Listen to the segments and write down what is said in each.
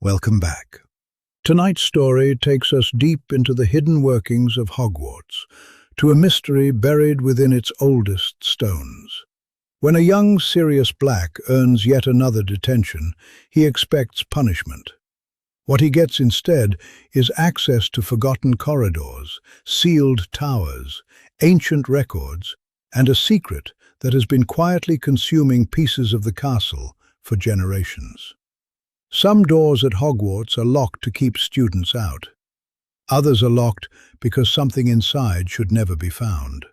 Welcome back. Tonight's story takes us deep into the hidden workings of Hogwarts, to a mystery buried within its oldest stones. When a young Sirius Black earns yet another detention, he expects punishment. What he gets instead is access to forgotten corridors, sealed towers, ancient records, and a secret that has been quietly consuming pieces of the castle for generations. Some doors at Hogwarts are locked to keep students out. Others are locked because something inside should never be found.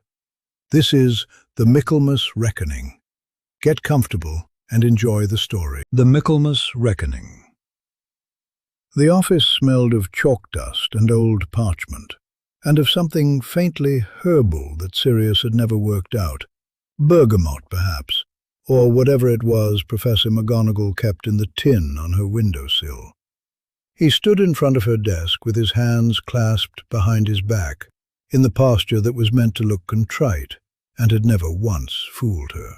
This is the Michaelmas Reckoning. Get comfortable and enjoy the story. The Michaelmas Reckoning. The office smelled of chalk dust and old parchment, and of something faintly herbal that Sirius had never worked out. Bergamot, perhaps, or whatever it was Professor McGonagall kept in the tin on her windowsill. He stood in front of her desk with his hands clasped behind his back, in the posture that was meant to look contrite and had never once fooled her.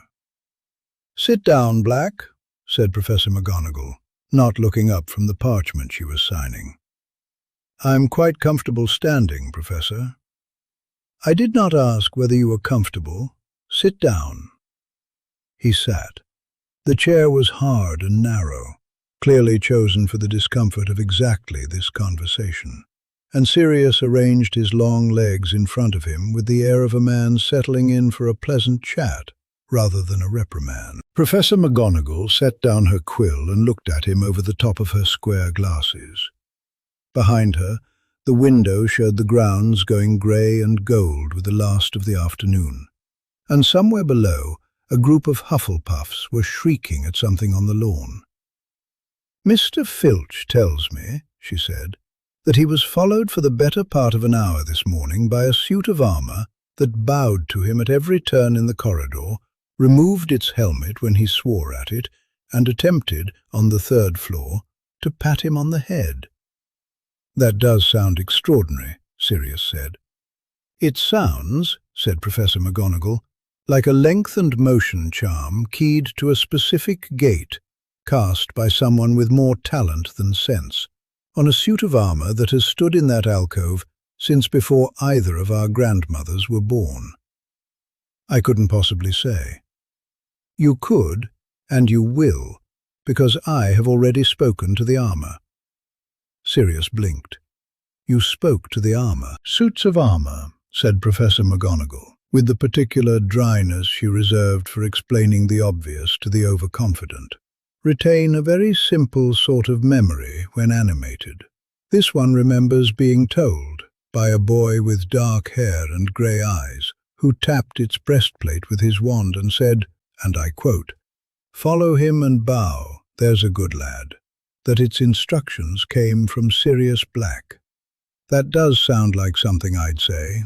"Sit down, Black," said Professor McGonagall, not looking up from the parchment she was signing. "I'm quite comfortable standing, Professor." "I did not ask whether you were comfortable. Sit down." He sat. The chair was hard and narrow, clearly chosen for the discomfort of exactly this conversation, and Sirius arranged his long legs in front of him with the air of a man settling in for a pleasant chat rather than a reprimand. Professor McGonagall set down her quill and looked at him over the top of her square glasses. Behind her, the window showed the grounds going grey and gold with the last of the afternoon, and somewhere below, a group of Hufflepuffs were shrieking at something on the lawn. "Mr. Filch tells me," she said, "that he was followed for the better part of an hour this morning by a suit of armour that bowed to him at every turn in the corridor, removed its helmet when he swore at it, and attempted, on the third floor, to pat him on the head." "That does sound extraordinary," Sirius said. "It sounds," said Professor McGonagall, "like a lengthened motion charm keyed to a specific gate cast by someone with more talent than sense, on a suit of armour that has stood in that alcove since before either of our grandmothers were born." "I couldn't possibly say." "You could, and you will, because I have already spoken to the armour." Sirius blinked. "You spoke to the armour?" "Suits of armour," said Professor McGonagall, with the particular dryness she reserved for explaining the obvious to the overconfident, "retain a very simple sort of memory when animated. This one remembers being told, by a boy with dark hair and grey eyes, who tapped its breastplate with his wand and said, and I quote, 'Follow him and bow, there's a good lad,' that its instructions came from Sirius Black. That does sound like something I'd say."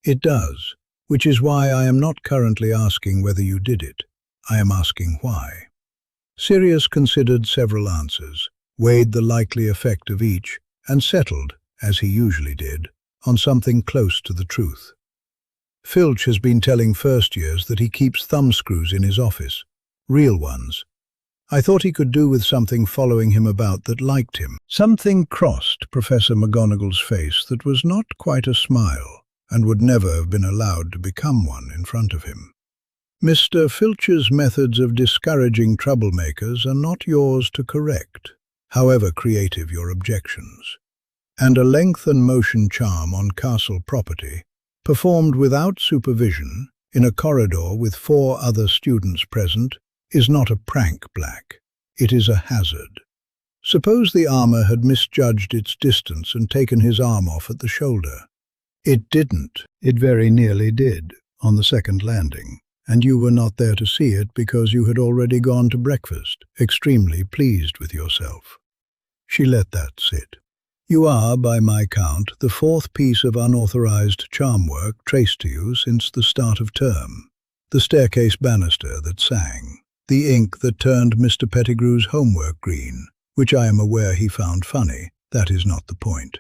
"It does. Which is why I am not currently asking whether you did it. I am asking why." Sirius considered several answers, weighed the likely effect of each, and settled, as he usually did, on something close to the truth. "Filch has been telling first years that he keeps thumbscrews in his office, real ones. I thought he could do with something following him about that liked him." Something crossed Professor McGonagall's face that was not quite a smile, and would never have been allowed to become one in front of him. "Mr. Filch's methods of discouraging troublemakers are not yours to correct, however creative your objections. And a lengthen motion charm on castle property, performed without supervision, in a corridor with 4 other students present, is not a prank, Black. It is a hazard. Suppose the armour had misjudged its distance and taken his arm off at the shoulder. It didn't. It very nearly did, on the second landing, and you were not there to see it because you had already gone to breakfast, extremely pleased with yourself." She let that sit. "You are, by my count, the 4th piece of unauthorized charm work traced to you since the start of term. The staircase banister that sang, the ink that turned Mr. Pettigrew's homework green, which I am aware he found funny, that is not the point,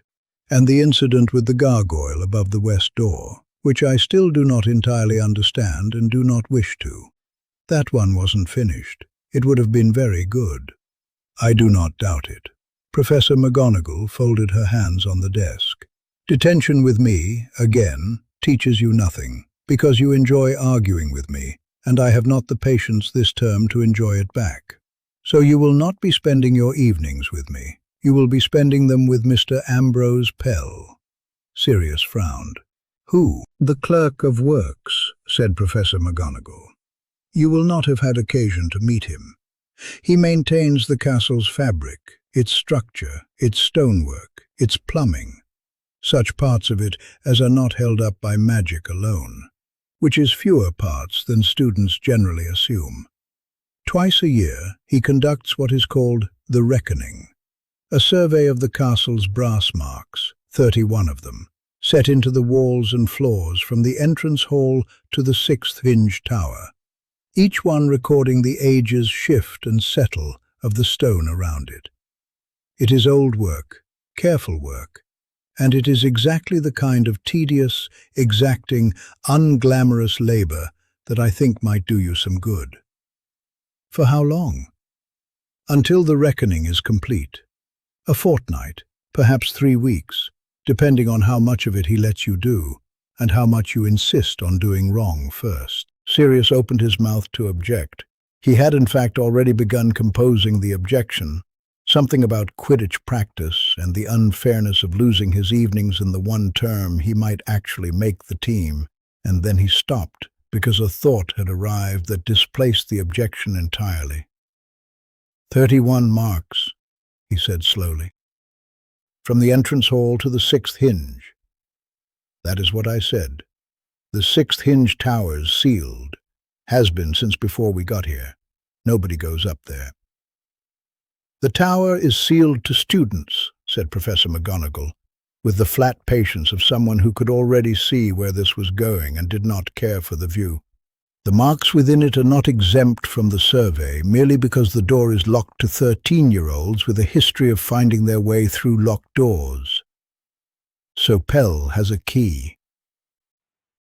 and the incident with the gargoyle above the west door, which I still do not entirely understand and do not wish to. That one wasn't finished. It would have been very good." "I do not doubt it." Professor McGonagall folded her hands on the desk. Detention with me, again, teaches you nothing, because you enjoy arguing with me, and I have not the patience this term to enjoy it back. So you will not be spending your evenings with me. You will be spending them with Mr. Ambrose Pell. Sirius frowned. Who? The Clerk of Works, said Professor McGonagall. You will not have had occasion to meet him. He maintains the castle's fabric, its structure, its stonework, its plumbing, such parts of it as are not held up by magic alone, which is fewer parts than students generally assume. Twice a year, he conducts what is called the Reckoning, a survey of the castle's brass marks, 31 of them, set into the walls and floors from the entrance hall to the 6th hinge tower, each one recording the age's shift and settle of the stone around it. It is old work, careful work, and it is exactly the kind of tedious, exacting, unglamorous labor that I think might do you some good. For how long? Until the reckoning is complete. A fortnight, perhaps 3 weeks, depending on how much of it he lets you do, and how much you insist on doing wrong first. Sirius opened his mouth to object. He had in fact already begun composing the objection, something about Quidditch practice and the unfairness of losing his evenings in the one term he might actually make the team, and then he stopped because a thought had arrived that displaced the objection entirely. 31 marks, he said slowly. From the entrance hall to the 6th hinge. That is what I said. The 6th hinge tower's sealed. Has been since before we got here. Nobody goes up there. The tower is sealed to students, said Professor McGonagall, with the flat patience of someone who could already see where this was going and did not care for the view. The marks within it are not exempt from the survey, merely because the door is locked to 13-year-olds with a history of finding their way through locked doors. So Pell has a key.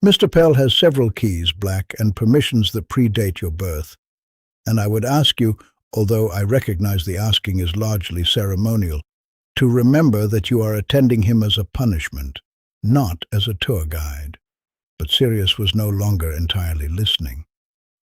Mr. Pell has several keys, Black, and permissions that predate your birth. And I would ask you, although I recognize the asking is largely ceremonial, to remember that you are attending him as a punishment, not as a tour guide. But Sirius was no longer entirely listening.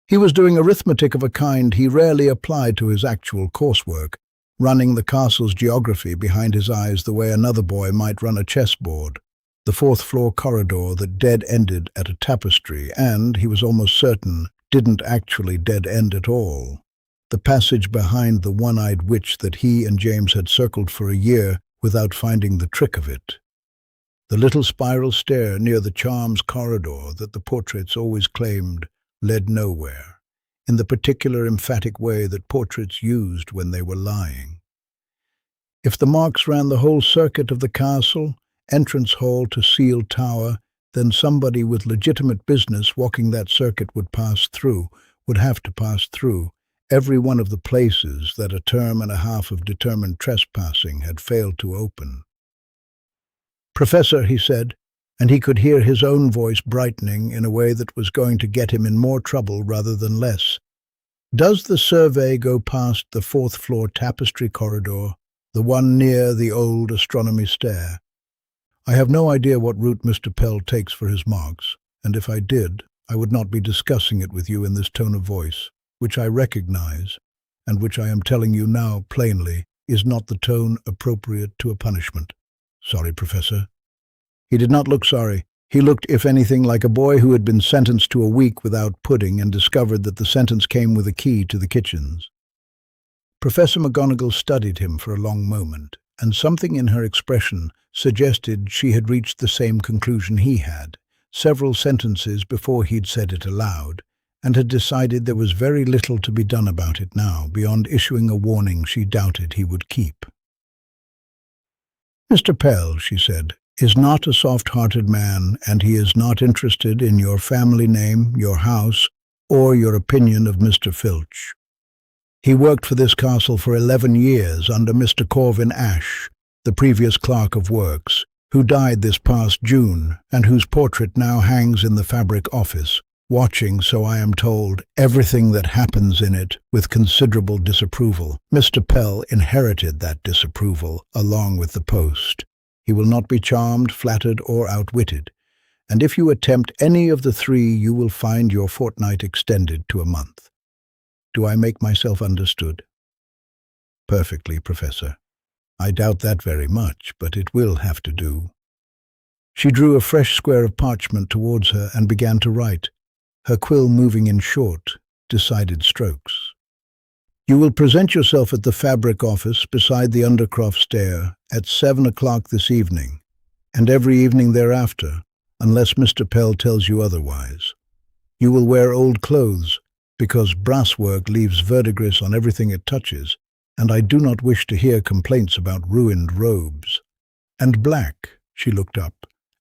He was doing arithmetic of a kind he rarely applied to his actual coursework, running the castle's geography behind his eyes the way another boy might run a chessboard. The 4th-floor corridor that dead-ended at a tapestry and, he was almost certain, didn't actually dead-end at all. The passage behind the one-eyed witch that he and James had circled for a year without finding the trick of it. The little spiral stair near the charms corridor that the portraits always claimed led nowhere, in the particular emphatic way that portraits used when they were lying. If the marks ran the whole circuit of the castle, entrance hall to sealed tower, then somebody with legitimate business walking that circuit would have to pass through, every one of the places that a term and a half of determined trespassing had failed to open. Professor, he said, and he could hear his own voice brightening in a way that was going to get him in more trouble rather than less. Does the survey go past the 4th-floor tapestry corridor, the one near the old astronomy stair? I have no idea what route Mr. Pell takes for his marks, and if I did, I would not be discussing it with you in this tone of voice, which I recognize, and which I am telling you now plainly, is not the tone appropriate to a punishment. Sorry, Professor. He did not look sorry. He looked, if anything, like a boy who had been sentenced to a week without pudding and discovered that the sentence came with a key to the kitchens. Professor McGonagall studied him for a long moment, and something in her expression suggested she had reached the same conclusion he had, several sentences before he'd said it aloud, and had decided there was very little to be done about it now, beyond issuing a warning she doubted he would keep. Mr. Pell, she said, is not a soft-hearted man, and he is not interested in your family name, your house, or your opinion of Mr. Filch. He worked for this castle for 11 years under Mr. Corvin Ashe, the previous Clerk of Works, who died this past June, and whose portrait now hangs in the Fabric Office, watching, so I am told, everything that happens in it with considerable disapproval. Mr. Pell inherited that disapproval along with the post. He will not be charmed, flattered, or outwitted, and if you attempt any of the three, you will find your fortnight extended to a month. Do I make myself understood? Perfectly, Professor. I doubt that very much, but it will have to do. She drew a fresh square of parchment towards her and began to write, her quill moving in short, decided strokes. You will present yourself at the fabric office beside the Undercroft stair at 7 o'clock this evening, and every evening thereafter, unless Mr. Pell tells you otherwise. You will wear old clothes, because brasswork leaves verdigris on everything it touches, and I do not wish to hear complaints about ruined robes. And black, she looked up,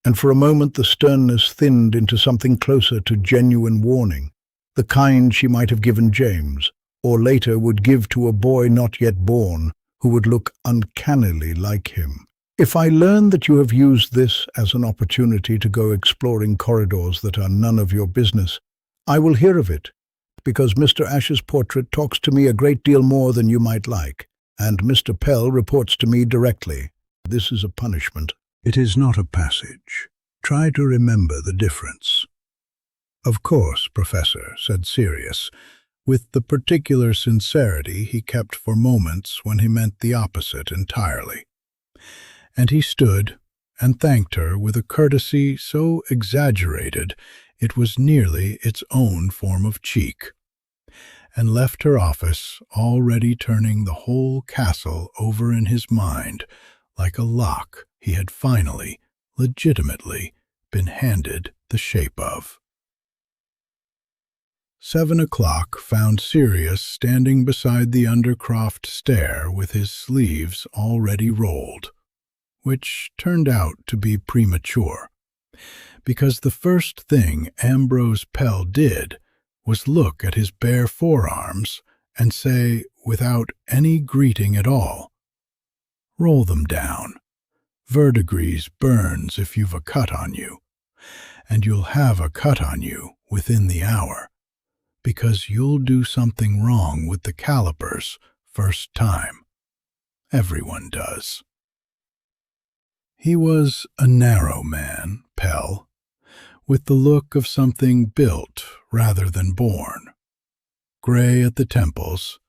and for a moment the sternness thinned into something closer to genuine warning, the kind she might have given James, or later would give to a boy not yet born, who would look uncannily like him. If I learn that you have used this as an opportunity to go exploring corridors that are none of your business, I will hear of it, because Mr. Ash's portrait talks to me a great deal more than you might like, and Mr. Pell reports to me directly. This is a punishment. It is not a passage. Try to remember the difference. Of course, Professor, said Sirius, with the particular sincerity he kept for moments when he meant the opposite entirely. And he stood and thanked her with a courtesy so exaggerated it was nearly its own form of cheek, and left her office already turning the whole castle over in his mind like a lock he had finally, legitimately, been handed the shape of. 7 o'clock found Sirius standing beside the Undercroft stair with his sleeves already rolled, which turned out to be premature, because the first thing Ambrose Pell did was look at his bare forearms and say, without any greeting at all, "Roll them down. Verdigris burns if you've a cut on you, and you'll have a cut on you within the hour, because you'll do something wrong with the calipers first time. Everyone does." He was a narrow man, Pell, with the look of something built rather than born. Gray at the temples,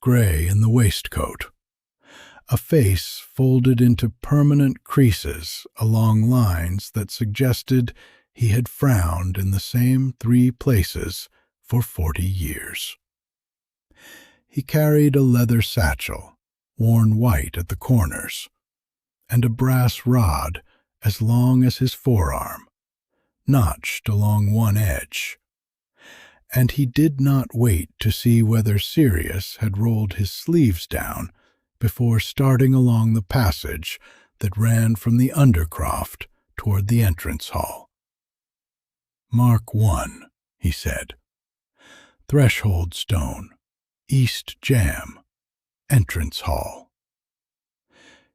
gray in the waistcoat. A face folded into permanent creases along lines that suggested he had frowned in the same 3 places for 40 years. He carried a leather satchel, worn white at the corners, and a brass rod as long as his forearm, notched along one edge. And he did not wait to see whether Sirius had rolled his sleeves down before starting along the passage that ran from the Undercroft toward the entrance hall. "Mark 1, he said. "Threshold stone, East Jam, entrance hall."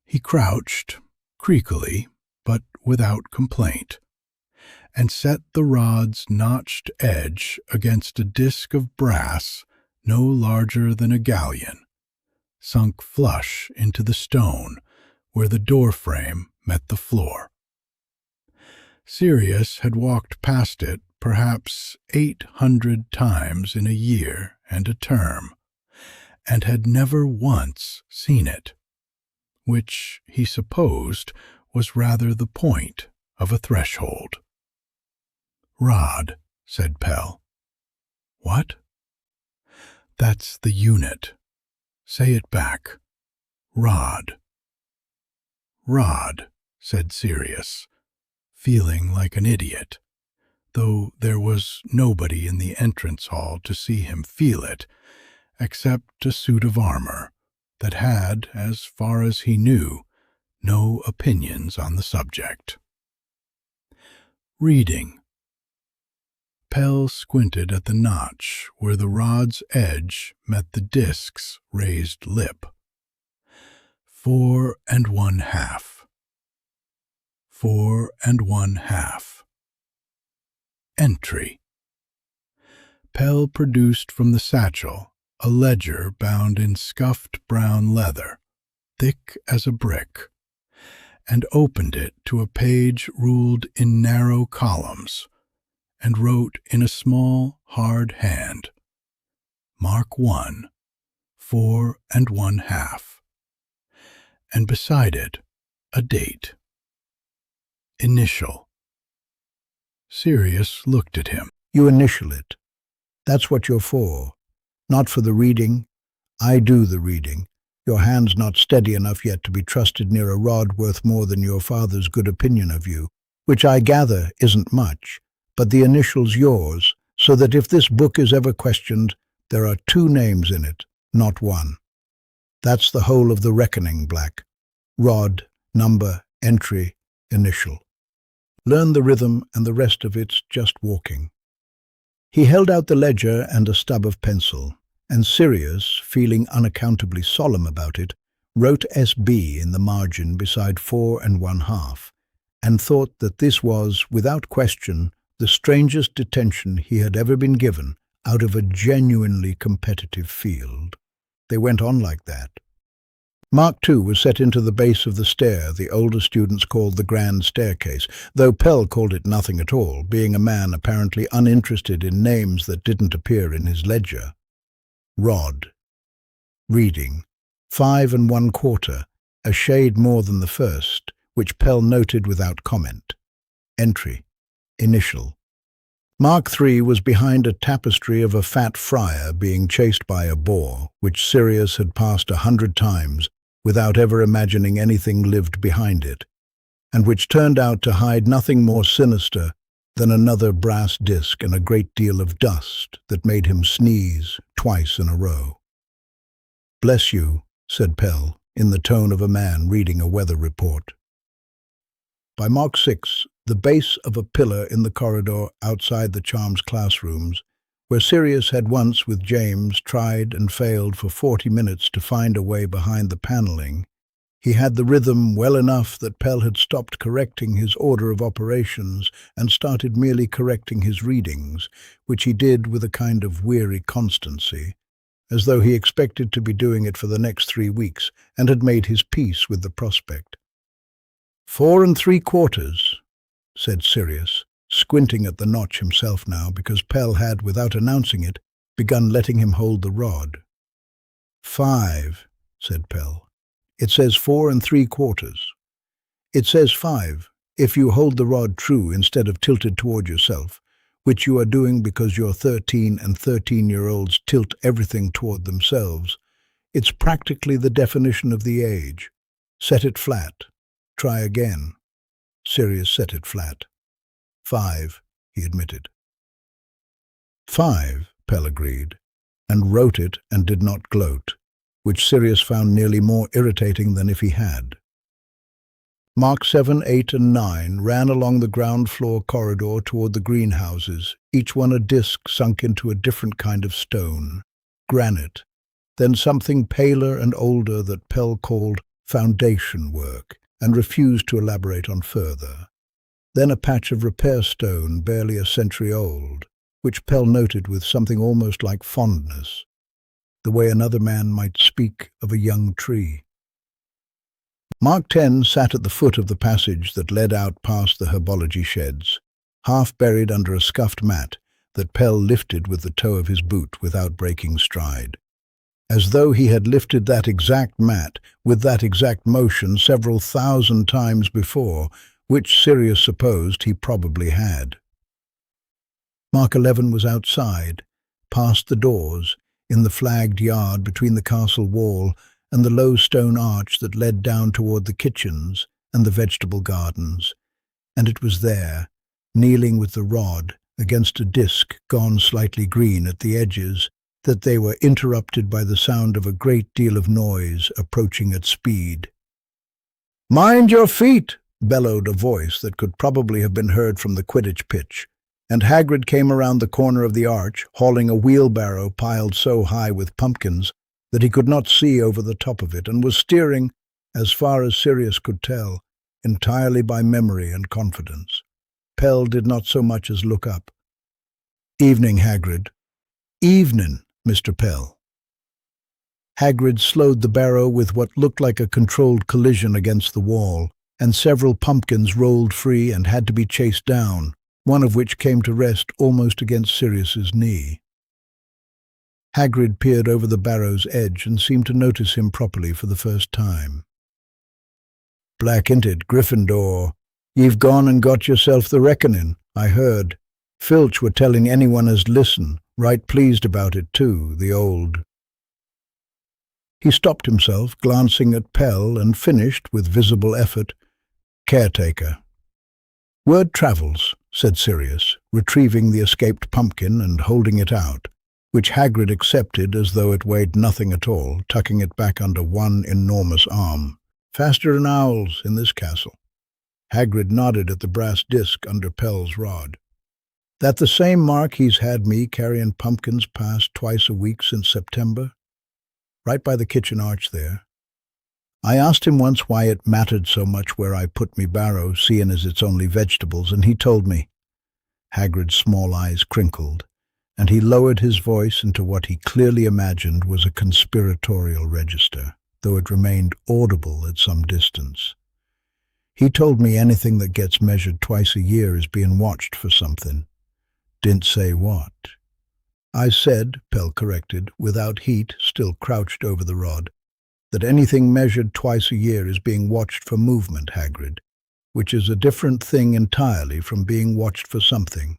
He crouched, creakily, but without complaint, and set the rod's notched edge against a disc of brass no larger than a galleon, sunk flush into the stone where the door-frame met the floor. Sirius had walked past it perhaps 800 times in a year and a term, and had never once seen it, which he supposed was rather the point of a threshold. "Rod," said Pell. "What?" "That's the unit. Say it back. Rod." "Rod," said Sirius, feeling like an idiot, though there was nobody in the entrance hall to see him feel it, except a suit of armor that had, as far as he knew, no opinions on the subject. "Reading." Pell squinted at the notch where the rod's edge met the disc's raised lip. 4 1/2. 4 1/2. Entry. Pell produced from the satchel a ledger bound in scuffed brown leather, thick as a brick, and opened it to a page ruled in narrow columns, and wrote in a small, hard hand, Mark 1, 4 1/2, and beside it a date. Initial. Sirius looked at him. You initial it. That's what you're for. Not for the reading. I do the reading. Your hand's not steady enough yet to be trusted near a rod worth more than your father's good opinion of you, which I gather isn't much, but the initial's yours, so that if this book is ever questioned, there are 2 names in it, not 1. That's the whole of the reckoning, Black. Rod, number, entry, initial. Learn the rhythm, and the rest of it's just walking. He held out the ledger and a stub of pencil, and Sirius, feeling unaccountably solemn about it, wrote SB in the margin beside 4 1/2, and thought that this was, without question, the strangest detention he had ever been given out of a genuinely competitive field. They went on like that. Mark 2 was set into the base of the stair the older students called the Grand Staircase, though Pell called it nothing at all, being a man apparently uninterested in names that didn't appear in his ledger. Rod. Reading. 5 1/4, a shade more than the first, which Pell noted without comment. Entry. Initial. Mark 3 was behind a tapestry of a fat friar being chased by a boar, which Sirius had passed 100 times without ever imagining anything lived behind it, and which turned out to hide nothing more sinister than another brass disc and a great deal of dust that made him sneeze twice in a row. "Bless you," said Pell, in the tone of a man reading a weather report. By Mark 6, the base of a pillar in the corridor outside the Charms classrooms, where Sirius had once, with James, tried and failed for 40 minutes to find a way behind the paneling, he had the rhythm well enough that Pell had stopped correcting his order of operations and started merely correcting his readings, which he did with a kind of weary constancy, as though he expected to be doing it for the next 3 weeks and had made his peace with the prospect. 4 3/4, said Sirius, squinting at the notch himself now because Pell had, without announcing it, begun letting him hold the rod. 5, said Pell. It says 4 3/4. It says 5, if you hold the rod true instead of tilted toward yourself, which you are doing because your 13 and 13-year-olds tilt everything toward themselves. It's practically the definition of the age. Set it flat. Try again. Sirius set it flat. 5, he admitted. 5, Pell agreed, and wrote it and did not gloat, which Sirius found nearly more irritating than if he had. Mark 7, 8, and 9 ran along the ground floor corridor toward the greenhouses, each one a disc sunk into a different kind of stone, granite, then something paler and older that Pell called foundation work and refused to elaborate on further. Then a patch of repair stone barely a century old, which Pell noted with something almost like fondness, the way another man might speak of a young tree. Mark 10 sat at the foot of the passage that led out past the herbology sheds, half buried under a scuffed mat that Pell lifted with the toe of his boot without breaking stride, as though he had lifted that exact mat with that exact motion several thousand times before, which Sirius supposed he probably had. Mark 11 was outside, past the doors, in the flagged yard between the castle wall and the low stone arch that led down toward the kitchens and the vegetable gardens, and it was there, kneeling with the rod against a disc gone slightly green at the edges, that they were interrupted by the sound of a great deal of noise approaching at speed. "Mind your feet!" bellowed a voice that could probably have been heard from the Quidditch pitch, and Hagrid came around the corner of the arch, hauling a wheelbarrow piled so high with pumpkins that he could not see over the top of it, and was steering, as far as Sirius could tell, entirely by memory and confidence. Pell did not so much as look up. "Evening, Hagrid," "Evening, Mr. Pell." Hagrid slowed the barrow with what looked like a controlled collision against the wall, and several pumpkins rolled free and had to be chased down, one of which came to rest almost against Sirius's knee. Hagrid peered over the barrow's edge and seemed to notice him properly for the first time. "Black, ain't it, Gryffindor? Ye've gone and got yourself the reckoning, I heard. Filch were telling anyone as listen, right pleased about it too, the old—" He stopped himself, glancing at Pell, and finished, with visible effort, "Caretaker." "Word travels," said Sirius, retrieving the escaped pumpkin and holding it out, which Hagrid accepted as though it weighed nothing at all, tucking it back under one enormous arm. "Faster than owls in this castle." Hagrid nodded at the brass disc under Pell's rod. "That the same mark he's had me carrying pumpkins past twice a week since September? Right by the kitchen arch there. I asked him once why it mattered so much where I put me barrow, seeing as it's only vegetables, and he told me." Hagrid's small eyes crinkled, and he lowered his voice into what he clearly imagined was a conspiratorial register, though it remained audible at some distance. "He told me anything that gets measured twice a year is being watched for something. Didn't say what." "I said," Pell corrected, without heat, still crouched over the rod, "that anything measured twice a year is being watched for movement, Hagrid, which is a different thing entirely from being watched for something.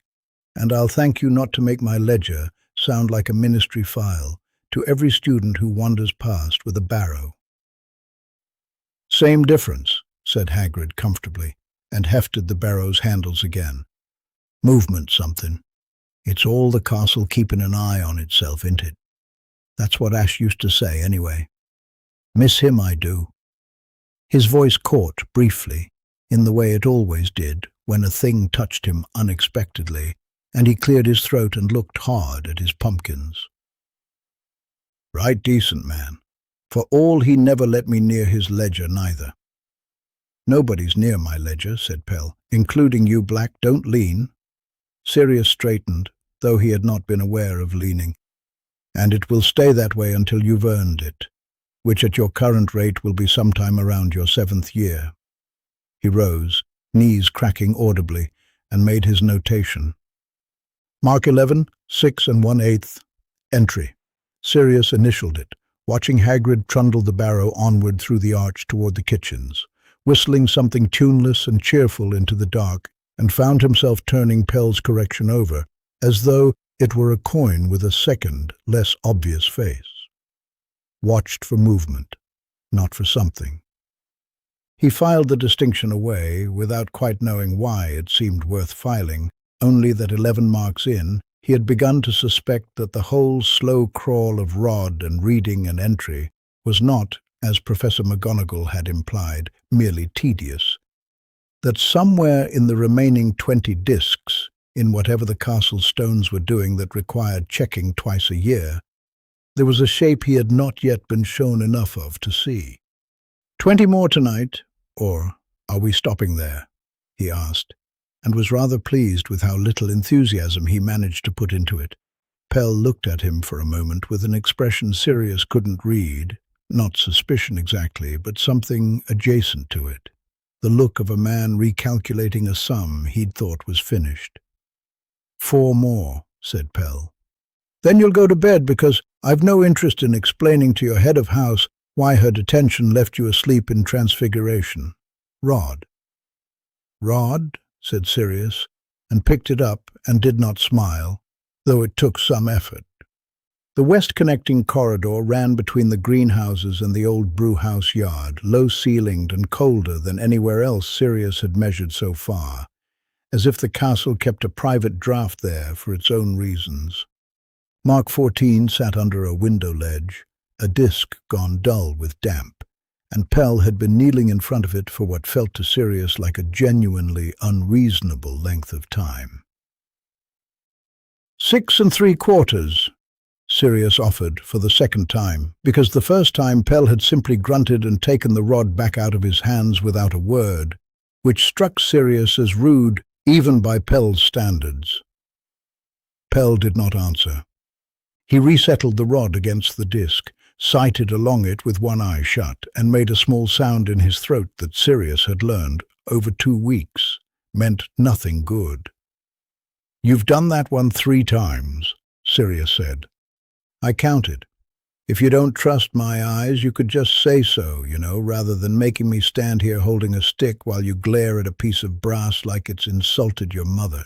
And I'll thank you not to make my ledger sound like a ministry file to every student who wanders past with a barrow." "Same difference," said Hagrid comfortably, and hefted the barrow's handles again. "Movement something. It's all the castle keeping an eye on itself, ain't it? That's what Ash used to say, anyway. Miss him, I do." His voice caught, briefly, in the way it always did when a thing touched him unexpectedly, and he cleared his throat and looked hard at his pumpkins. "Right decent man. For all he never let me near his ledger neither." "Nobody's near my ledger," said Pell, "including you, Black. Don't lean." Sirius straightened, though he had not been aware of leaning. "And it will stay that way until you've earned it, which at your current rate will be sometime around your 7th year. He rose, knees cracking audibly, and made his notation. "Mark 11, 6 1/8, entry." Sirius initialed it, watching Hagrid trundle the barrow onward through the arch toward the kitchens, whistling something tuneless and cheerful into the dark, and found himself turning Pell's correction over, as though it were a coin with a second, less obvious face. Watched for movement, not for something. He filed the distinction away, without quite knowing why it seemed worth filing, only that 11 marks in, he had begun to suspect that the whole slow crawl of rod and reading and entry was not, as Professor McGonagall had implied, merely tedious. That somewhere in the remaining 20 discs, in whatever the castle stones were doing that required checking twice a year, there was a shape he had not yet been shown enough of to see. 20 more tonight, or are we stopping there?" he asked, and was rather pleased with how little enthusiasm he managed to put into it. Pell looked at him for a moment with an expression Sirius couldn't read, not suspicion exactly, but something adjacent to it. The look of a man recalculating a sum he'd thought was finished. 4 more, said Pell. "Then you'll go to bed, because I've no interest in explaining to your head of house why her detention left you asleep in Transfiguration. Rod." "Rod?" said Sirius, and picked it up and did not smile, though it took some effort. The west-connecting corridor ran between the greenhouses and the old brewhouse yard, low-ceilinged and colder than anywhere else Sirius had measured so far, as if the castle kept a private draught there for its own reasons. Mark 14 sat under a window ledge, a disc gone dull with damp, and Pell had been kneeling in front of it for what felt to Sirius like a genuinely unreasonable length of time. 6 3/4, Sirius offered for the second time, because the first time Pell had simply grunted and taken the rod back out of his hands without a word, which struck Sirius as rude even by Pell's standards. Pell did not answer. He resettled the rod against the disc, sighted along it with one eye shut, and made a small sound in his throat that Sirius had learned over 2 weeks meant nothing good. "You've done that one 3 times, Sirius said. "I counted. If you don't trust my eyes, you could just say so, rather than making me stand here holding a stick while you glare at a piece of brass like it's insulted your mother."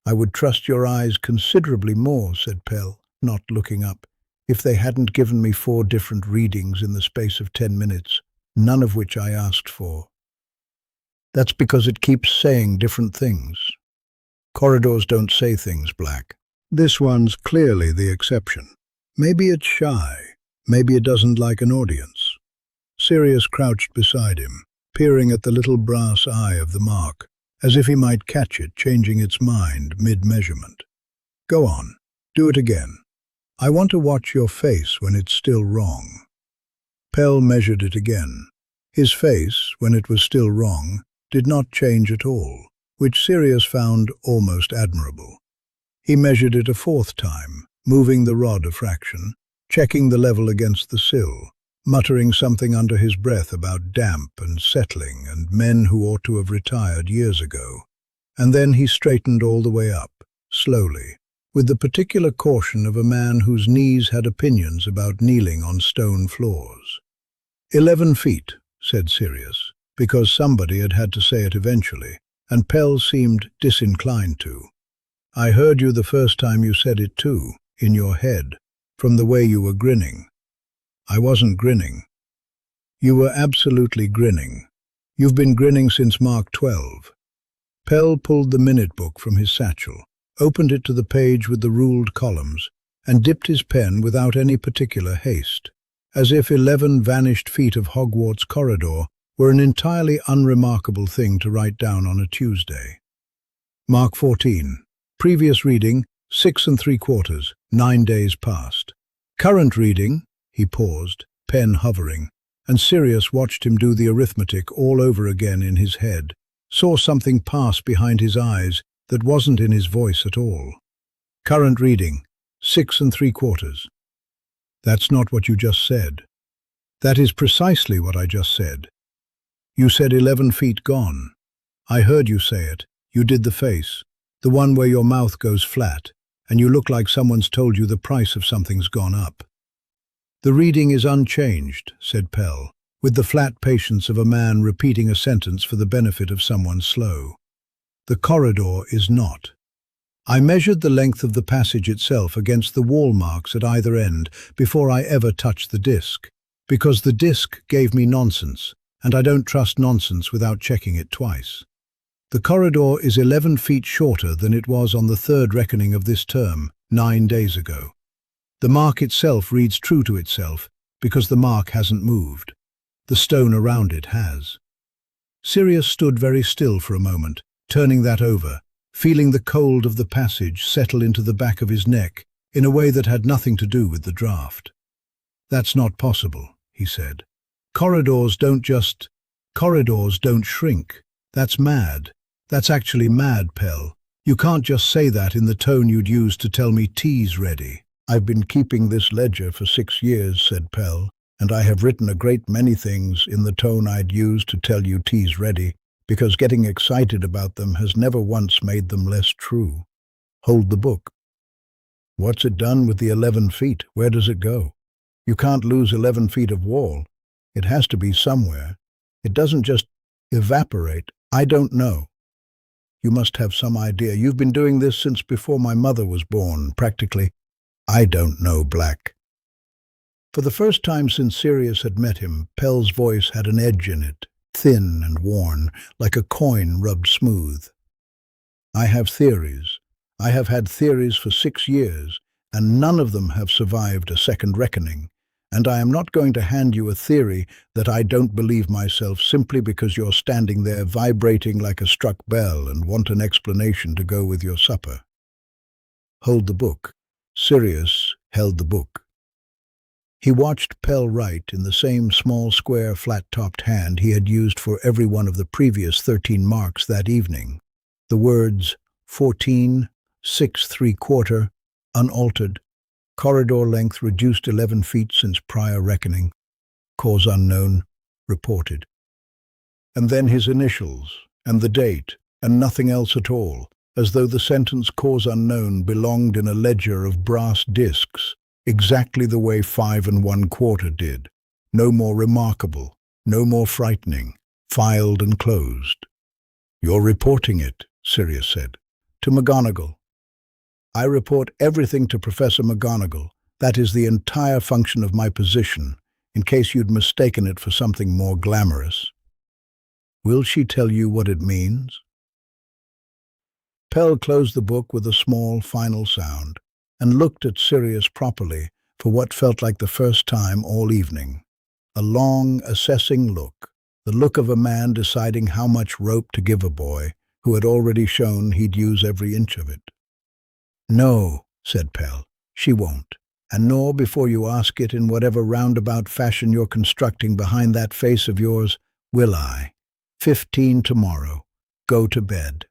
"I would trust your eyes considerably more," said Pell, not looking up, "if they hadn't given me 4 different readings in the space of 10 minutes, none of which I asked for." "That's because it keeps saying different things. Corridors don't say things, Black. This one's clearly the exception. Maybe it's shy. Maybe it doesn't like an audience." Sirius crouched beside him, peering at the little brass eye of the mark, as if he might catch it changing its mind mid-measurement. "Go on. Do it again. I want to watch your face when it's still wrong." Pell measured it again. His face, when it was still wrong, did not change at all, which Sirius found almost admirable. He measured it a 4th time, moving the rod a fraction, checking the level against the sill, muttering something under his breath about damp and settling and men who ought to have retired years ago. And then he straightened all the way up, slowly, with the particular caution of a man whose knees had opinions about kneeling on stone floors. 11 feet, said Sirius, because somebody had to say it eventually, and Pell seemed disinclined to. "I heard you the first time you said it too, in your head, from the way you were grinning." "I wasn't grinning." "You were absolutely grinning. You've been grinning since Mark 12. Pell pulled the minute book from his satchel, opened it to the page with the ruled columns, and dipped his pen without any particular haste, as if 11 vanished feet of Hogwarts corridor were an entirely unremarkable thing to write down on a Tuesday. Mark 14. Previous reading, 6 3/4, 9 days past. Current reading, he paused, pen hovering, and Sirius watched him do the arithmetic all over again in his head, saw something pass behind his eyes that wasn't in his voice at all. Current reading, 6 3/4. "That's not what you just said." "That is precisely what I just said. You said 11 feet gone. I heard you say it. You did the face, the one where your mouth goes flat, and you look like someone's told you the price of something's gone up." "The reading is unchanged," said Pell, with the flat patience of a man repeating a sentence for the benefit of someone slow. "The corridor is not. I measured the length of the passage itself against the wall marks at either end before I ever touched the disc, because the disc gave me nonsense, and I don't trust nonsense without checking it twice. The corridor is 11 feet shorter than it was on the 3rd reckoning of this term, 9 days ago. The mark itself reads true to itself, because the mark hasn't moved. The stone around it has." Sirius stood very still for a moment, turning that over, feeling the cold of the passage settle into the back of his neck in a way that had nothing to do with the draft. "That's not possible," he said. Corridors don't shrink. That's mad. That's actually mad, Pell. You can't just say that in the tone you'd use to tell me tea's ready." "I've been keeping this ledger for 6 years, said Pell, "and I have written a great many things in the tone I'd use to tell you tea's ready, because getting excited about them has never once made them less true. Hold the book." "What's it done with the 11 feet? Where does it go? You can't lose 11 feet of wall. It has to be somewhere. It doesn't just evaporate." "I don't know. You must have some idea. You've been doing this since before my mother was born, practically." "I don't know, Black." For the first time since Sirius had met him, Pell's voice had an edge in it, thin and worn, like a coin rubbed smooth. "I have theories. I have had theories for 6 years, and none of them have survived a second reckoning. And I am not going to hand you a theory that I don't believe myself simply because you're standing there vibrating like a struck bell and want an explanation to go with your supper." "Hold the book." Sirius held the book. He watched Pell write in the same small, square, flat-topped hand he had used for every one of the previous 13 marks that evening. The words 14, 6 3/4, unaltered, Corridor length reduced 11 feet since prior reckoning. Cause unknown, reported. And then his initials, and the date, and nothing else at all, as though the sentence cause unknown belonged in a ledger of brass discs, exactly the way 5 1/4 did. No more remarkable, no more frightening, filed and closed. "You're reporting it," Sirius said. "To McGonagall." "I report everything to Professor McGonagall. That is the entire function of my position, in case you'd mistaken it for something more glamorous." "Will she tell you what it means?" Pell closed the book with a small, final sound, and looked at Sirius properly for what felt like the first time all evening. A long, assessing look, the look of a man deciding how much rope to give a boy who had already shown he'd use every inch of it. "No," said Pell, "she won't. And nor before you ask it in whatever roundabout fashion you're constructing behind that face of yours, will I. 15 tomorrow. Go to bed."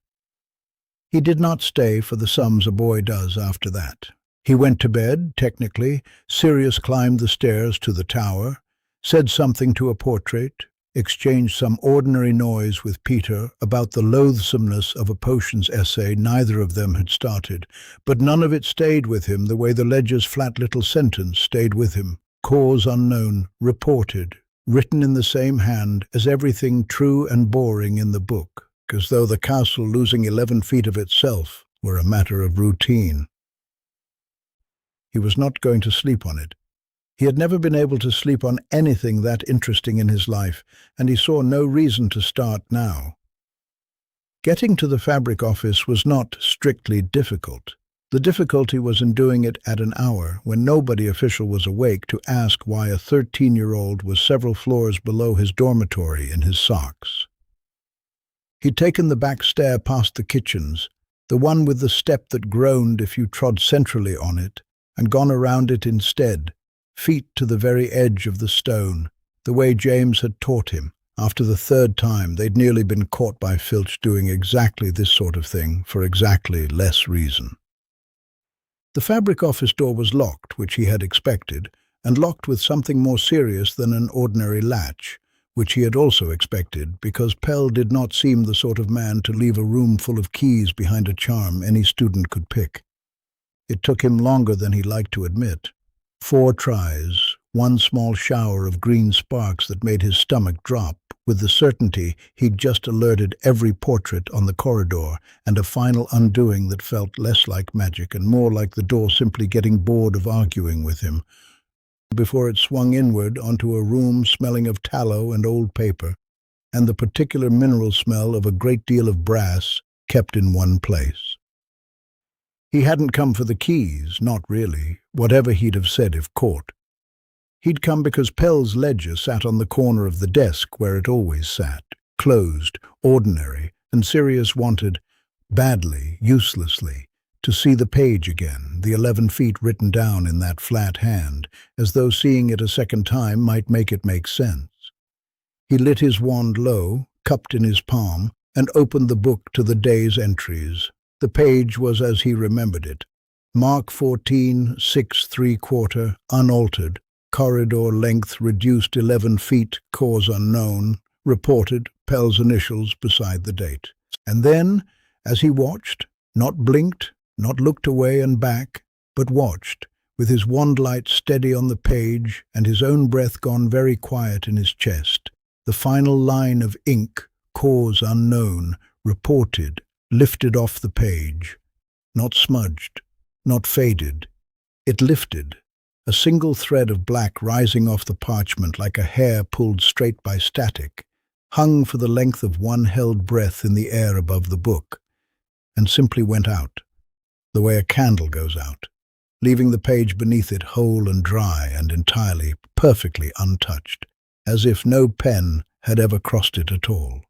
He did not stay for the sums a boy does after that. He went to bed, technically. Sirius climbed the stairs to the tower, said something to a portrait, exchanged some ordinary noise with Peter about the loathsomeness of a potions essay neither of them had started, but none of it stayed with him the way the ledger's flat little sentence stayed with him. Cause unknown, reported, written in the same hand as everything true and boring in the book, as though the castle losing 11 feet of itself were a matter of routine. He was not going to sleep on it. He had never been able to sleep on anything that interesting in his life, and he saw no reason to start now. Getting to the fabric office was not strictly difficult. The difficulty was in doing it at an hour when nobody official was awake to ask why a 13-year-old was several floors below his dormitory in his socks. He'd taken the back stair past the kitchens, the one with the step that groaned if you trod centrally on it, and gone around it instead, feet to the very edge of the stone, the way James had taught him. After the third time, they'd nearly been caught by Filch doing exactly this sort of thing for exactly less reason. The fabric office door was locked, which he had expected, and locked with something more serious than an ordinary latch, which he had also expected, because Pell did not seem the sort of man to leave a room full of keys behind a charm any student could pick. It took him longer than he liked to admit. 4 tries, one small shower of green sparks that made his stomach drop, with the certainty he'd just alerted every portrait on the corridor, and a final undoing that felt less like magic and more like the door simply getting bored of arguing with him, before it swung inward onto a room smelling of tallow and old paper, and the particular mineral smell of a great deal of brass kept in one place. He hadn't come for the keys, not really, whatever he'd have said if caught. He'd come because Pell's ledger sat on the corner of the desk where it always sat, closed, ordinary, and Sirius wanted, badly, uselessly, to see the page again, the 11 feet written down in that flat hand, as though seeing it a second time might make it make sense. He lit his wand low, cupped in his palm, and opened the book to the day's entries. The page was as he remembered it. Mark 14, 6 3/4, unaltered. Corridor length reduced 11 feet, cause unknown. Reported, Pell's initials beside the date. And then, as he watched, not blinked, not looked away and back, but watched, with his wand light steady on the page and his own breath gone very quiet in his chest, the final line of ink, cause unknown, reported, lifted off the page. Not smudged, not faded. It lifted, a single thread of black rising off the parchment like a hair pulled straight by static, hung for the length of one held breath in the air above the book, and simply went out, the way a candle goes out, leaving the page beneath it whole and dry and entirely, perfectly untouched, as if no pen had ever crossed it at all.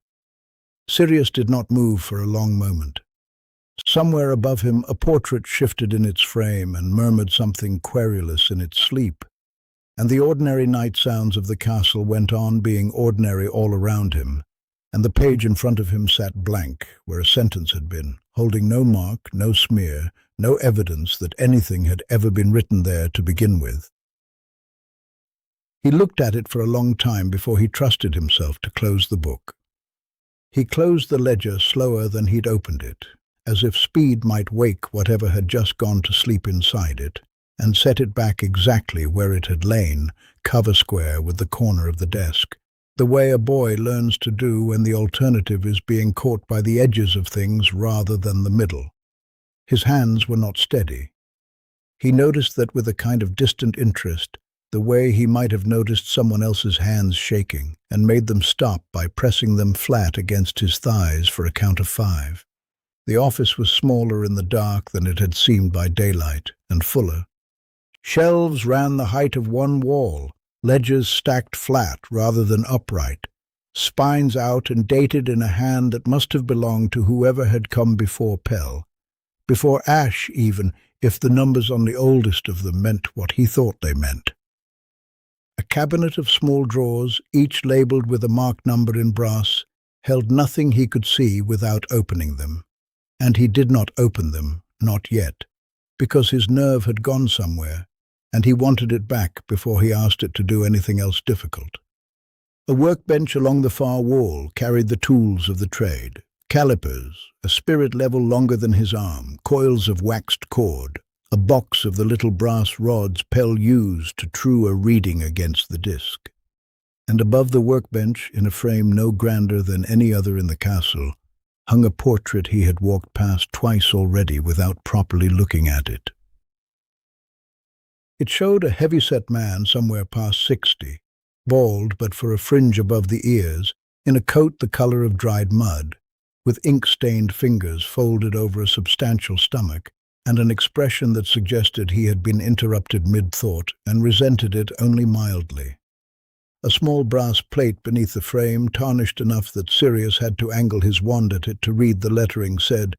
Sirius did not move for a long moment. Somewhere above him a portrait shifted in its frame and murmured something querulous in its sleep, and the ordinary night sounds of the castle went on being ordinary all around him, and the page in front of him sat blank where a sentence had been, holding no mark, no smear, no evidence that anything had ever been written there to begin with. He looked at it for a long time before he trusted himself to close the book. He closed the ledger slower than he'd opened it, as if speed might wake whatever had just gone to sleep inside it, and set it back exactly where it had lain, cover square with the corner of the desk, the way a boy learns to do when the alternative is being caught by the edges of things rather than the middle. His hands were not steady. He noticed that with a kind of distant interest, the way he might have noticed someone else's hands shaking, and made them stop by pressing them flat against his thighs for a count of 5. The office was smaller in the dark than it had seemed by daylight, and fuller. Shelves ran the height of one wall, ledgers stacked flat rather than upright, spines out and dated in a hand that must have belonged to whoever had come before Pell. Before Ash, even, if the numbers on the oldest of them meant what he thought they meant. A cabinet of small drawers, each labelled with a marked number in brass, held nothing he could see without opening them. And he did not open them, not yet, because his nerve had gone somewhere, and he wanted it back before he asked it to do anything else difficult. A workbench along the far wall carried the tools of the trade, calipers, a spirit level longer than his arm, coils of waxed cord, a box of the little brass rods Pell used to true a reading against the disc. And above the workbench, in a frame no grander than any other in the castle, hung a portrait he had walked past twice already without properly looking at it. It showed a heavy-set man somewhere past 60, bald but for a fringe above the ears, in a coat the color of dried mud, with ink-stained fingers folded over a substantial stomach, and an expression that suggested he had been interrupted mid-thought and resented it only mildly. A small brass plate beneath the frame, tarnished enough that Sirius had to angle his wand at it to read the lettering, said,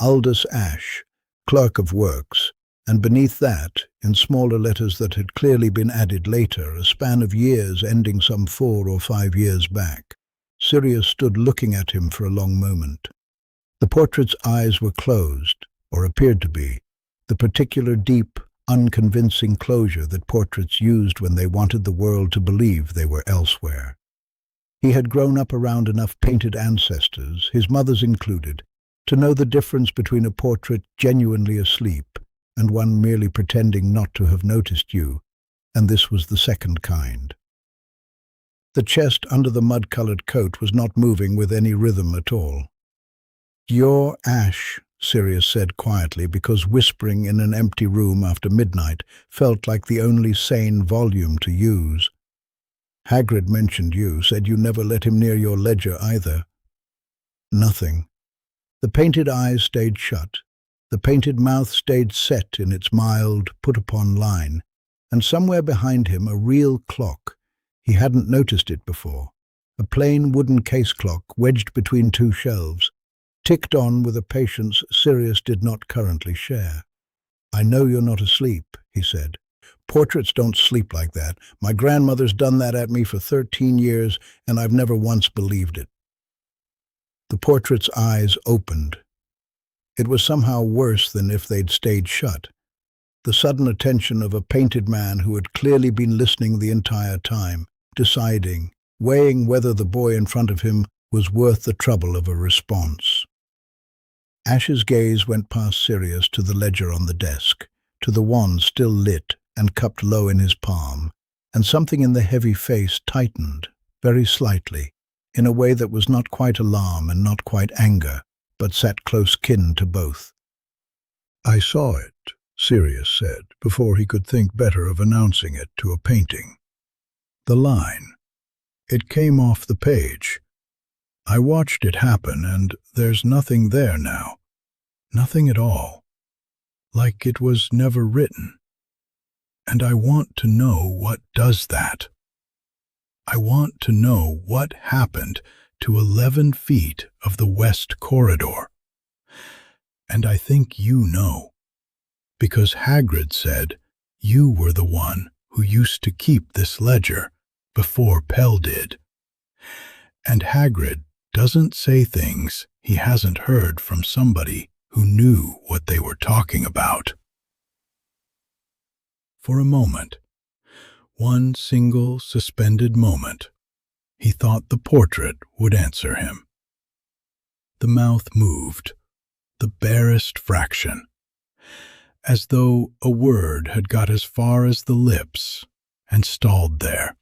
"Aldous Ash, Clerk of Works," and beneath that, in smaller letters that had clearly been added later, a span of years ending some 4 or 5 years back. Sirius stood looking at him for a long moment. The portrait's eyes were closed, or appeared to be, the particular deep, unconvincing closure that portraits used when they wanted the world to believe they were elsewhere. He had grown up around enough painted ancestors, his mother's included, to know the difference between a portrait genuinely asleep and one merely pretending not to have noticed you, and this was the second kind. The chest under the mud-colored coat was not moving with any rhythm at all. "You're Ash," Sirius said quietly, because whispering in an empty room after midnight felt like the only sane volume to use. "Hagrid mentioned you, said you never let him near your ledger either." Nothing. The painted eyes stayed shut. The painted mouth stayed set in its mild, put-upon line, and somewhere behind him a real clock. He hadn't noticed it before. A plain wooden case clock wedged between 2 shelves, ticked on with a patience Sirius did not currently share. "I know you're not asleep," he said. "Portraits don't sleep like that. My grandmother's done that at me for 13 years, and I've never once believed it." The portrait's eyes opened. It was somehow worse than if they'd stayed shut. The sudden attention of a painted man who had clearly been listening the entire time, deciding, weighing whether the boy in front of him was worth the trouble of a response. Ash's gaze went past Sirius to the ledger on the desk, to the wand still lit and cupped low in his palm, and something in the heavy face tightened, very slightly, in a way that was not quite alarm and not quite anger, but sat close kin to both. "I saw it," Sirius said, before he could think better of announcing it to a painting. "The line. It came off the page. I watched it happen, and there's nothing there now. Nothing at all. Like it was never written. And I want to know what does that. I want to know what happened to 11 feet of the West Corridor. And I think you know, because Hagrid said you were the one who used to keep this ledger before Pell did. And Hagrid doesn't say things he hasn't heard from somebody who knew what they were talking about. For a moment, one single suspended moment, he thought the portrait would answer him. The mouth moved, the barest fraction, as though a word had got as far as the lips and stalled there,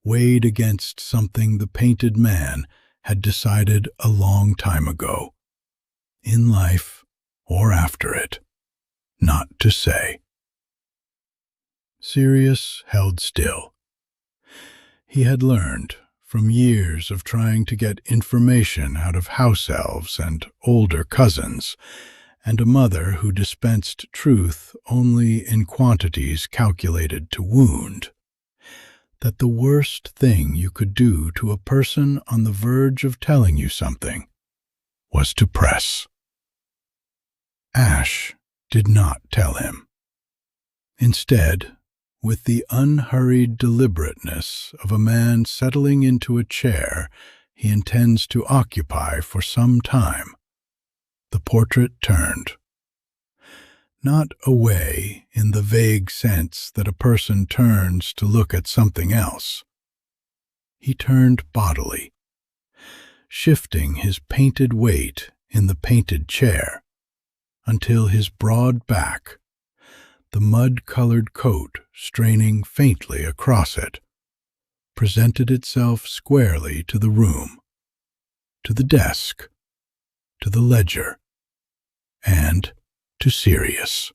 weighed against something the painted man had decided a long time ago, in life or after it, not to say. Sirius held still. He had learned, from years of trying to get information out of house elves and older cousins, and a mother who dispensed truth only in quantities calculated to wound, that the worst thing you could do to a person on the verge of telling you something was to press. Ash did not tell him. Instead, with the unhurried deliberateness of a man settling into a chair he intends to occupy for some time, the portrait turned. Not away in the vague sense that a person turns to look at something else. He turned bodily, shifting his painted weight in the painted chair until his broad back, the mud-colored coat straining faintly across it, presented itself squarely to the room, to the desk, to the ledger, and to Sirius.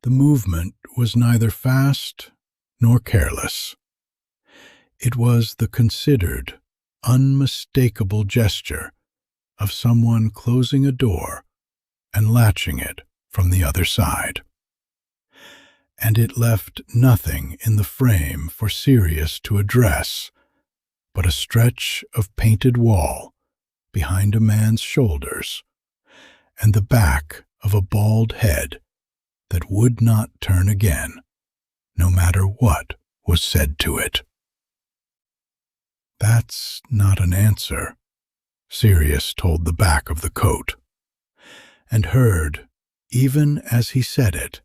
The movement was neither fast nor careless. It was the considered, unmistakable gesture of someone closing a door and latching it from the other side. And it left nothing in the frame for Sirius to address but a stretch of painted wall behind a man's shoulders and the back of a bald head that would not turn again, no matter what was said to it. "That's not an answer," Sirius told the back of the coat, and heard, even as he said it,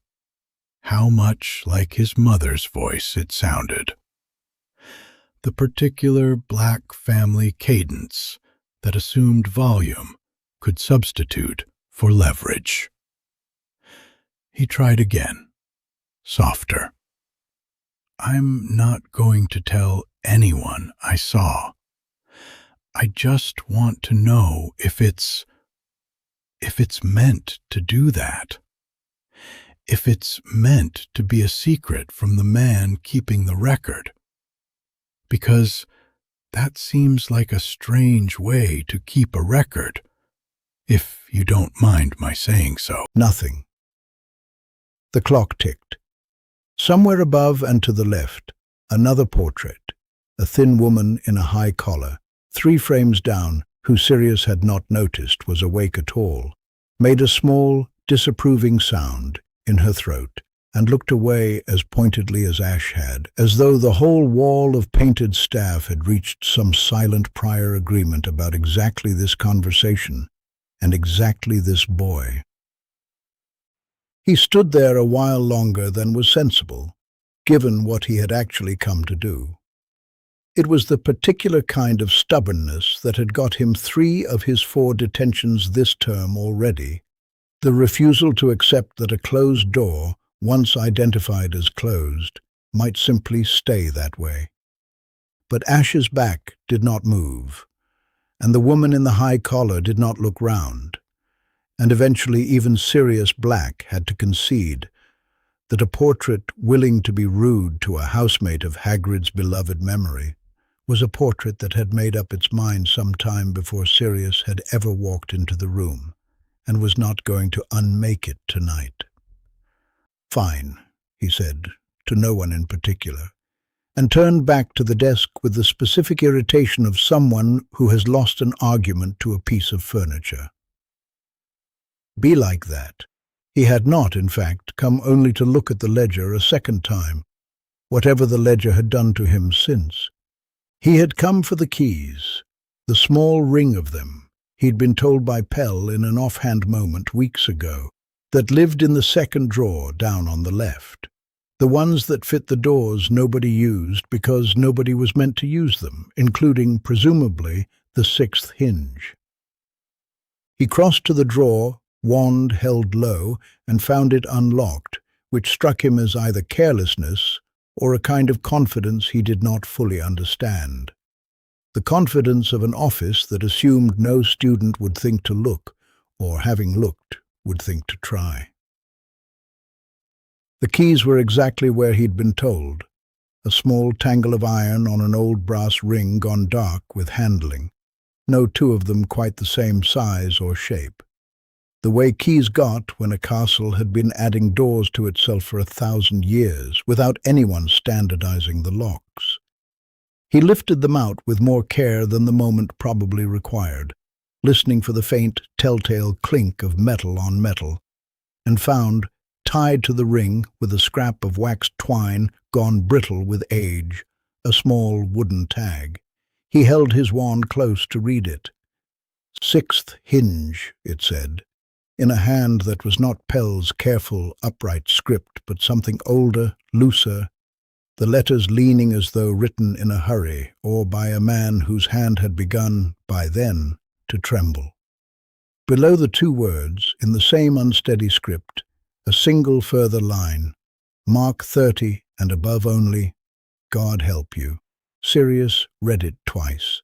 how much like his mother's voice it sounded. The particular Black family cadence that assumed volume could substitute for leverage. He tried again, softer. "I'm not going to tell anyone I saw. I just want to know if it's meant to do that. If it's meant to be a secret from the man keeping the record. Because that seems like a strange way to keep a record, if you don't mind my saying so." Nothing. The clock ticked. Somewhere above and to the left, another portrait, a thin woman in a high collar, 3 frames down, who Sirius had not noticed was awake at all, made a small, disapproving sound in her throat and looked away as pointedly as Ash had, as though the whole wall of painted staff had reached some silent prior agreement about exactly this conversation and exactly this boy. He stood there a while longer than was sensible, given what he had actually come to do. It was the particular kind of stubbornness that had got him 3 of his 4 detentions this term already, the refusal to accept that a closed door, once identified as closed, might simply stay that way. But Ash's back did not move, and the woman in the high collar did not look round, and eventually even Sirius Black had to concede that a portrait willing to be rude to a housemate of Hagrid's beloved memory was a portrait that had made up its mind some time before Sirius had ever walked into the room, and was not going to unmake it tonight. "Fine," he said, to no one in particular, and turned back to the desk with the specific irritation of someone who has lost an argument to a piece of furniture. Be like that. He had not, in fact, come only to look at the ledger a second time, whatever the ledger had done to him since. He had come for the keys, the small ring of them, he'd been told by Pell in an offhand moment weeks ago, that lived in the second drawer down on the left. The ones that fit the doors nobody used because nobody was meant to use them, including, presumably, the sixth hinge. He crossed to the drawer, wand held low, and found it unlocked, which struck him as either carelessness or a kind of confidence he did not fully understand. The confidence of an office that assumed no student would think to look, or having looked, would think to try. The keys were exactly where he'd been told, a small tangle of iron on an old brass ring gone dark with handling, no two of them quite the same size or shape. The way keys got when a castle had been adding doors to itself for 1,000 years without anyone standardizing the locks. He lifted them out with more care than the moment probably required, listening for the faint, telltale clink of metal on metal, and found, tied to the ring with a scrap of waxed twine gone brittle with age, a small wooden tag. He held his wand close to read it. "Sixth hinge," it said, in a hand that was not Pell's careful, upright script, but something older, looser, the letters leaning as though written in a hurry, or by a man whose hand had begun, by then, to tremble. Below the two words, in the same unsteady script, a single further line, Mark 30 and above only, God help you. Sirius read it twice.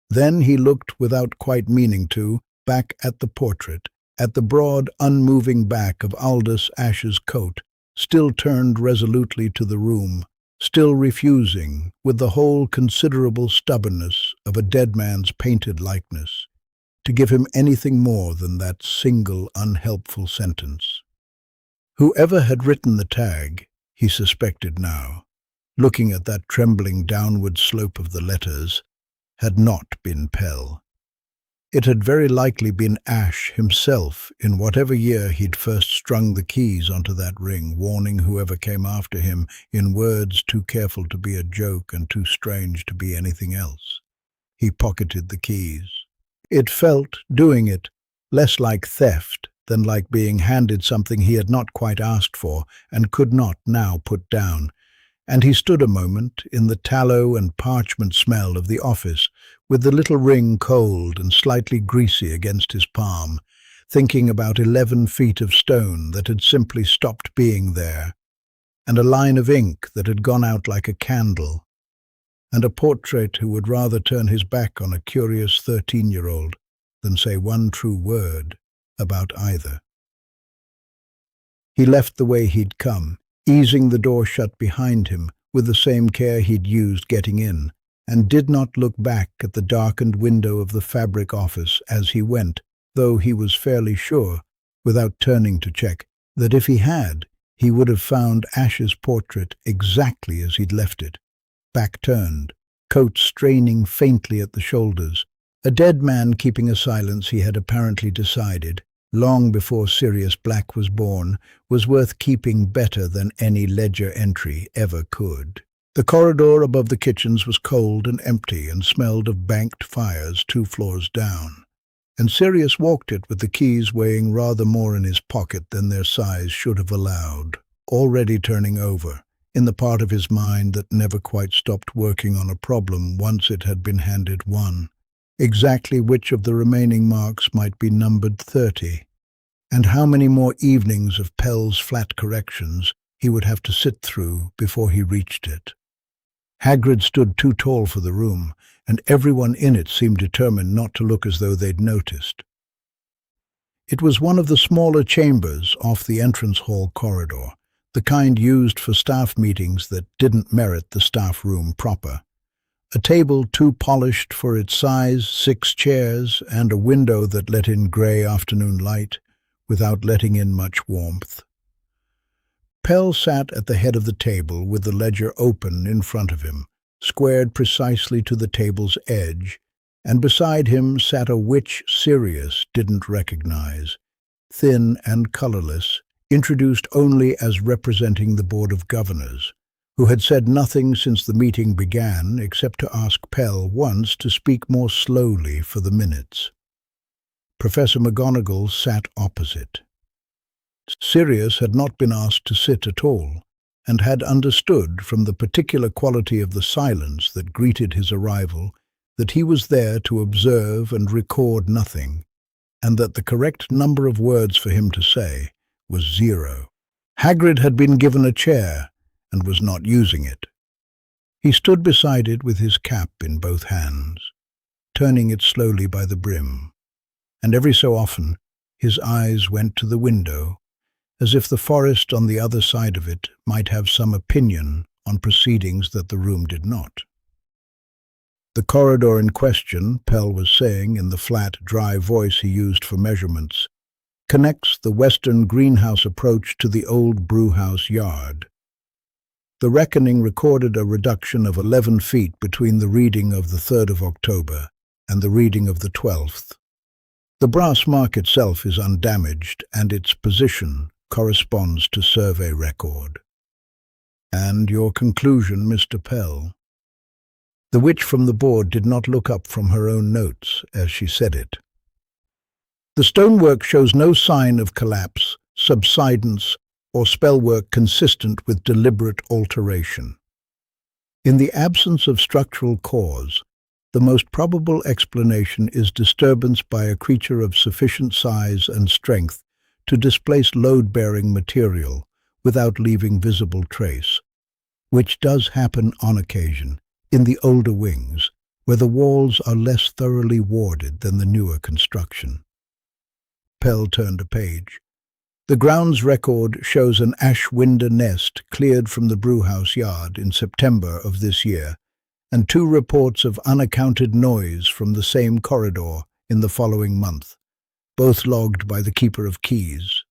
Then he looked, without quite meaning to, back at the portrait, at the broad, unmoving back of Aldous Ash's coat, still turned resolutely to the room, still refusing, with the whole considerable stubbornness of a dead man's painted likeness, to give him anything more than that single unhelpful sentence. Whoever had written the tag, he suspected now, looking at that trembling downward slope of the letters, had not been Pell. It had very likely been Ash himself in whatever year he'd first strung the keys onto that ring, warning whoever came after him in words too careful to be a joke and too strange to be anything else. He pocketed the keys. It felt, doing it, less like theft than like being handed something he had not quite asked for and could not now put down, and he stood a moment in the tallow and parchment smell of the office, with the little ring cold and slightly greasy against his palm, thinking about 11 feet of stone that had simply stopped being there, and a line of ink that had gone out like a candle, and a portrait who would rather turn his back on a curious 13-year-old than say one true word about either. He left the way he'd come, easing the door shut behind him with the same care he'd used getting in, and did not look back at the darkened window of the fabric office as he went, though he was fairly sure, without turning to check, that if he had, he would have found Ash's portrait exactly as he'd left it, back turned, coat straining faintly at the shoulders, a dead man keeping a silence he had apparently decided, long before Sirius Black was born, was worth keeping better than any ledger entry ever could. The corridor above the kitchens was cold and empty and smelled of banked fires 2 floors down, and Sirius walked it with the keys weighing rather more in his pocket than their size should have allowed, already turning over, in the part of his mind that never quite stopped working on a problem once it had been handed one, exactly which of the remaining marks might be numbered 30, and how many more evenings of Pell's flat corrections he would have to sit through before he reached it. Hagrid stood too tall for the room, and everyone in it seemed determined not to look as though they'd noticed. It was one of the smaller chambers off the entrance hall corridor, the kind used for staff meetings that didn't merit the staff room proper. A table too polished for its size, 6 chairs, and a window that let in grey afternoon light without letting in much warmth. Pell sat at the head of the table with the ledger open in front of him, squared precisely to the table's edge, and beside him sat a witch Sirius didn't recognize, thin and colorless, introduced only as representing the Board of Governors, who had said nothing since the meeting began except to ask Pell once to speak more slowly for the minutes. Professor McGonagall sat opposite. Sirius had not been asked to sit at all, and had understood from the particular quality of the silence that greeted his arrival that he was there to observe and record nothing, and that the correct number of words for him to say was 0. Hagrid had been given a chair and was not using it. He stood beside it with his cap in both hands, turning it slowly by the brim, and every so often his eyes went to the window, as if the forest on the other side of it might have some opinion on proceedings that the room did not. The corridor in question, Pell was saying in the flat, dry voice he used for measurements, connects the western greenhouse approach to the old brewhouse yard. The reckoning recorded a reduction of 11 feet between the reading of the 3rd of October and the reading of the 12th. The brass mark itself is undamaged, and its position corresponds to survey record. And your conclusion, Mr. Pell? The witch from the board did not look up from her own notes as she said it. The stonework shows no sign of collapse, subsidence, or spellwork consistent with deliberate alteration. In the absence of structural cause, the most probable explanation is disturbance by a creature of sufficient size and strength to displace load-bearing material without leaving visible trace, which does happen on occasion in the older wings, where the walls are less thoroughly warded than the newer construction. Pell turned a page. The grounds record shows an ash-window nest cleared from the brewhouse yard in September of this year, and 2 reports of unaccounted noise from the same corridor in the following month, both logged by the Keeper of Keys.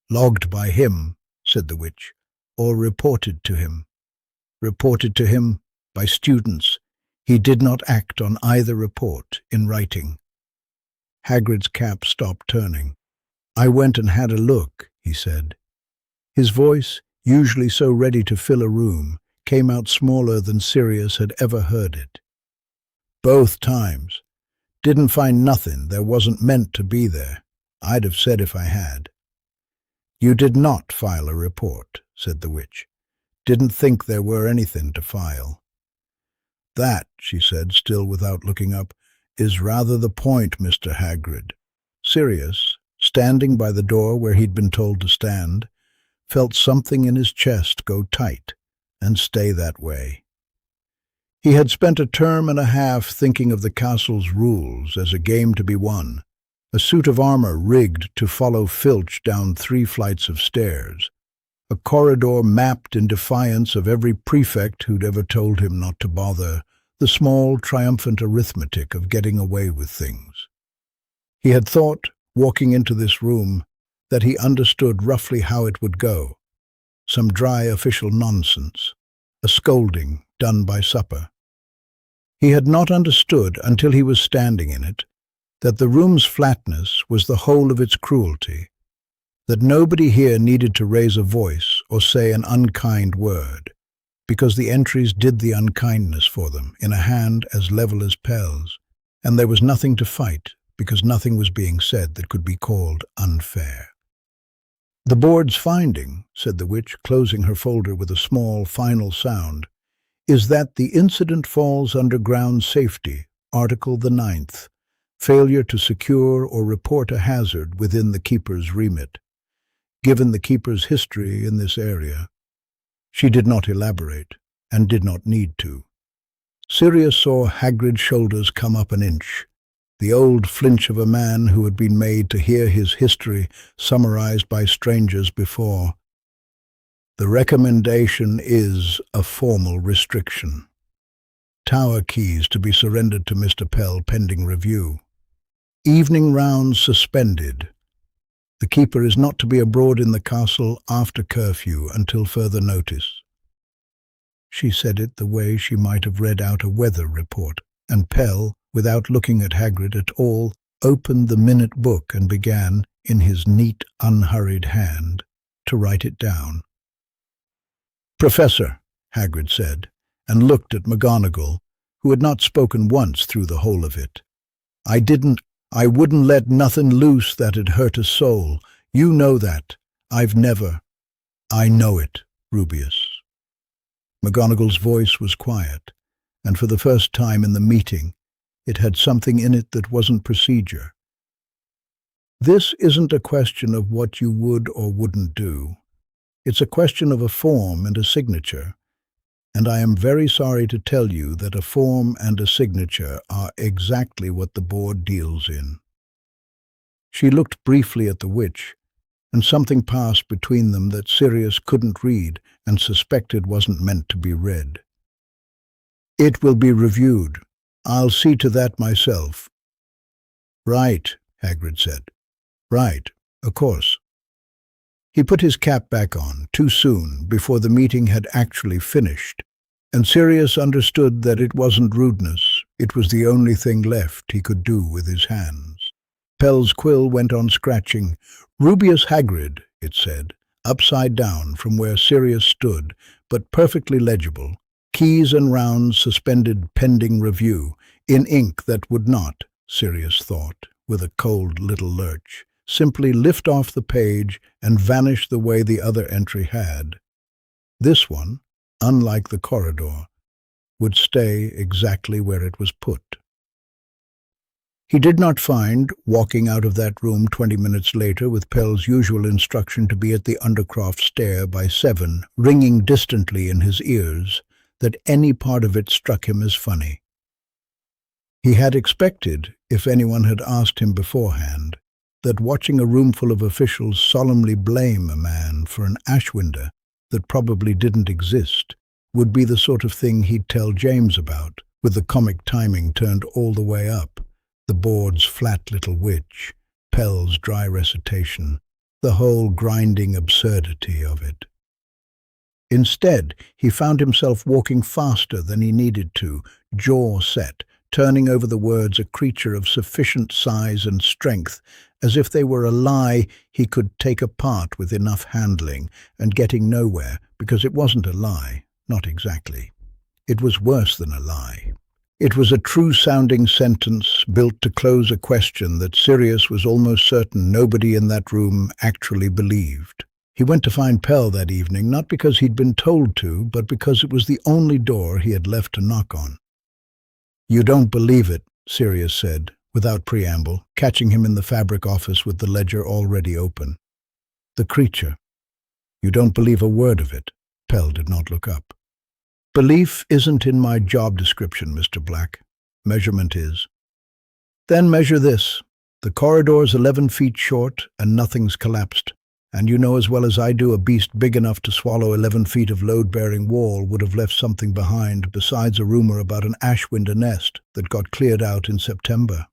Logged by him, said the witch, or reported to him. Reported to him by students. He did not act on either report in writing. Hagrid's cap stopped turning. I went and had a look, he said. His voice, usually so ready to fill a room, came out smaller than Sirius had ever heard it. Both times. Didn't find nothing. There wasn't meant to be there. I'd have said if I had. You did not file a report, said the witch. Didn't think there were anything to file. That, she said, still without looking up, is rather the point, Mr. Hagrid. Sirius, standing by the door where he'd been told to stand, felt something in his chest go tight and stay that way. He had spent a term and a half thinking of the castle's rules as a game to be won, a suit of armor rigged to follow Filch down 3 flights of stairs, a corridor mapped in defiance of every prefect who'd ever told him not to bother, the small, triumphant arithmetic of getting away with things. He had thought, walking into this room, that he understood roughly how it would go. Some dry official nonsense, a scolding done by supper. He had not understood, until he was standing in it, that the room's flatness was the whole of its cruelty, that nobody here needed to raise a voice or say an unkind word, because the entries did the unkindness for them in a hand as level as Pell's, and there was nothing to fight, because nothing was being said that could be called unfair. The board's finding, said the witch, closing her folder with a small, final sound, is that the incident falls under ground safety, Article the 9th, failure to secure or report a hazard within the keeper's remit. Given the keeper's history in this area, she did not elaborate, and did not need to. Sirius saw Hagrid's shoulders come up an inch, the old flinch of a man who had been made to hear his history summarized by strangers before. The recommendation is a formal restriction. Tower keys to be surrendered to Mr. Pell pending review. Evening rounds suspended. The keeper is not to be abroad in the castle after curfew until further notice. She said it the way she might have read out a weather report, and Pell, without looking at Hagrid at all, opened the minute book and began, in his neat, unhurried hand, to write it down. "Professor," Hagrid said, and looked at McGonagall, who had not spoken once through the whole of it. "I didn't I wouldn't let nothing loose that'd hurt a soul. You know that. I've never. I know it, Rubius. McGonagall's voice was quiet, and for the first time in the meeting, it had something in it that wasn't procedure. This isn't a question of what you would or wouldn't do. It's a question of a form and a signature, and I am very sorry to tell you that a form and a signature are exactly what the board deals in. She looked briefly at the witch, and something passed between them that Sirius couldn't read and suspected wasn't meant to be read. It will be reviewed. I'll see to that myself. Right, Hagrid said. Right, of course. He put his cap back on, too soon, before the meeting had actually finished, and Sirius understood that it wasn't rudeness, it was the only thing left he could do with his hands. Pell's quill went on scratching. Rubius Hagrid, it said, upside down from where Sirius stood, but perfectly legible. Keys and rounds suspended pending review, in ink that would not, Sirius thought, with a cold little lurch, simply lift off the page and vanish the way the other entry had. This one, unlike the corridor, would stay exactly where it was put. He did not find, walking out of that room 20 minutes later with Pell's usual instruction to be at the Undercroft stair by 7, ringing distantly in his ears, that any part of it struck him as funny. He had expected, if anyone had asked him beforehand, that watching a roomful of officials solemnly blame a man for an ashwinder that probably didn't exist would be the sort of thing he'd tell James about, with the comic timing turned all the way up. The board's flat little witch, Pell's dry recitation, the whole grinding absurdity of it. Instead, he found himself walking faster than he needed to, jaw set, turning over the words a creature of sufficient size and strength, as if they were a lie he could take apart with enough handling, and getting nowhere, because it wasn't a lie, not exactly. It was worse than a lie. It was a true-sounding sentence built to close a question that Sirius was almost certain nobody in that room actually believed. He went to find Pell that evening, not because he'd been told to, but because it was the only door he had left to knock on. "You don't believe it," Sirius said, without preamble, catching him in the fabric office with the ledger already open. "The creature. You don't believe a word of it." Pell did not look up. "Belief isn't in my job description, Mr. Black. Measurement is." "Then measure this. The corridor's 11 feet short and nothing's collapsed. And you know as well as I do a beast big enough to swallow 11 feet of load-bearing wall would have left something behind besides a rumor about an ashwinder nest that got cleared out in September."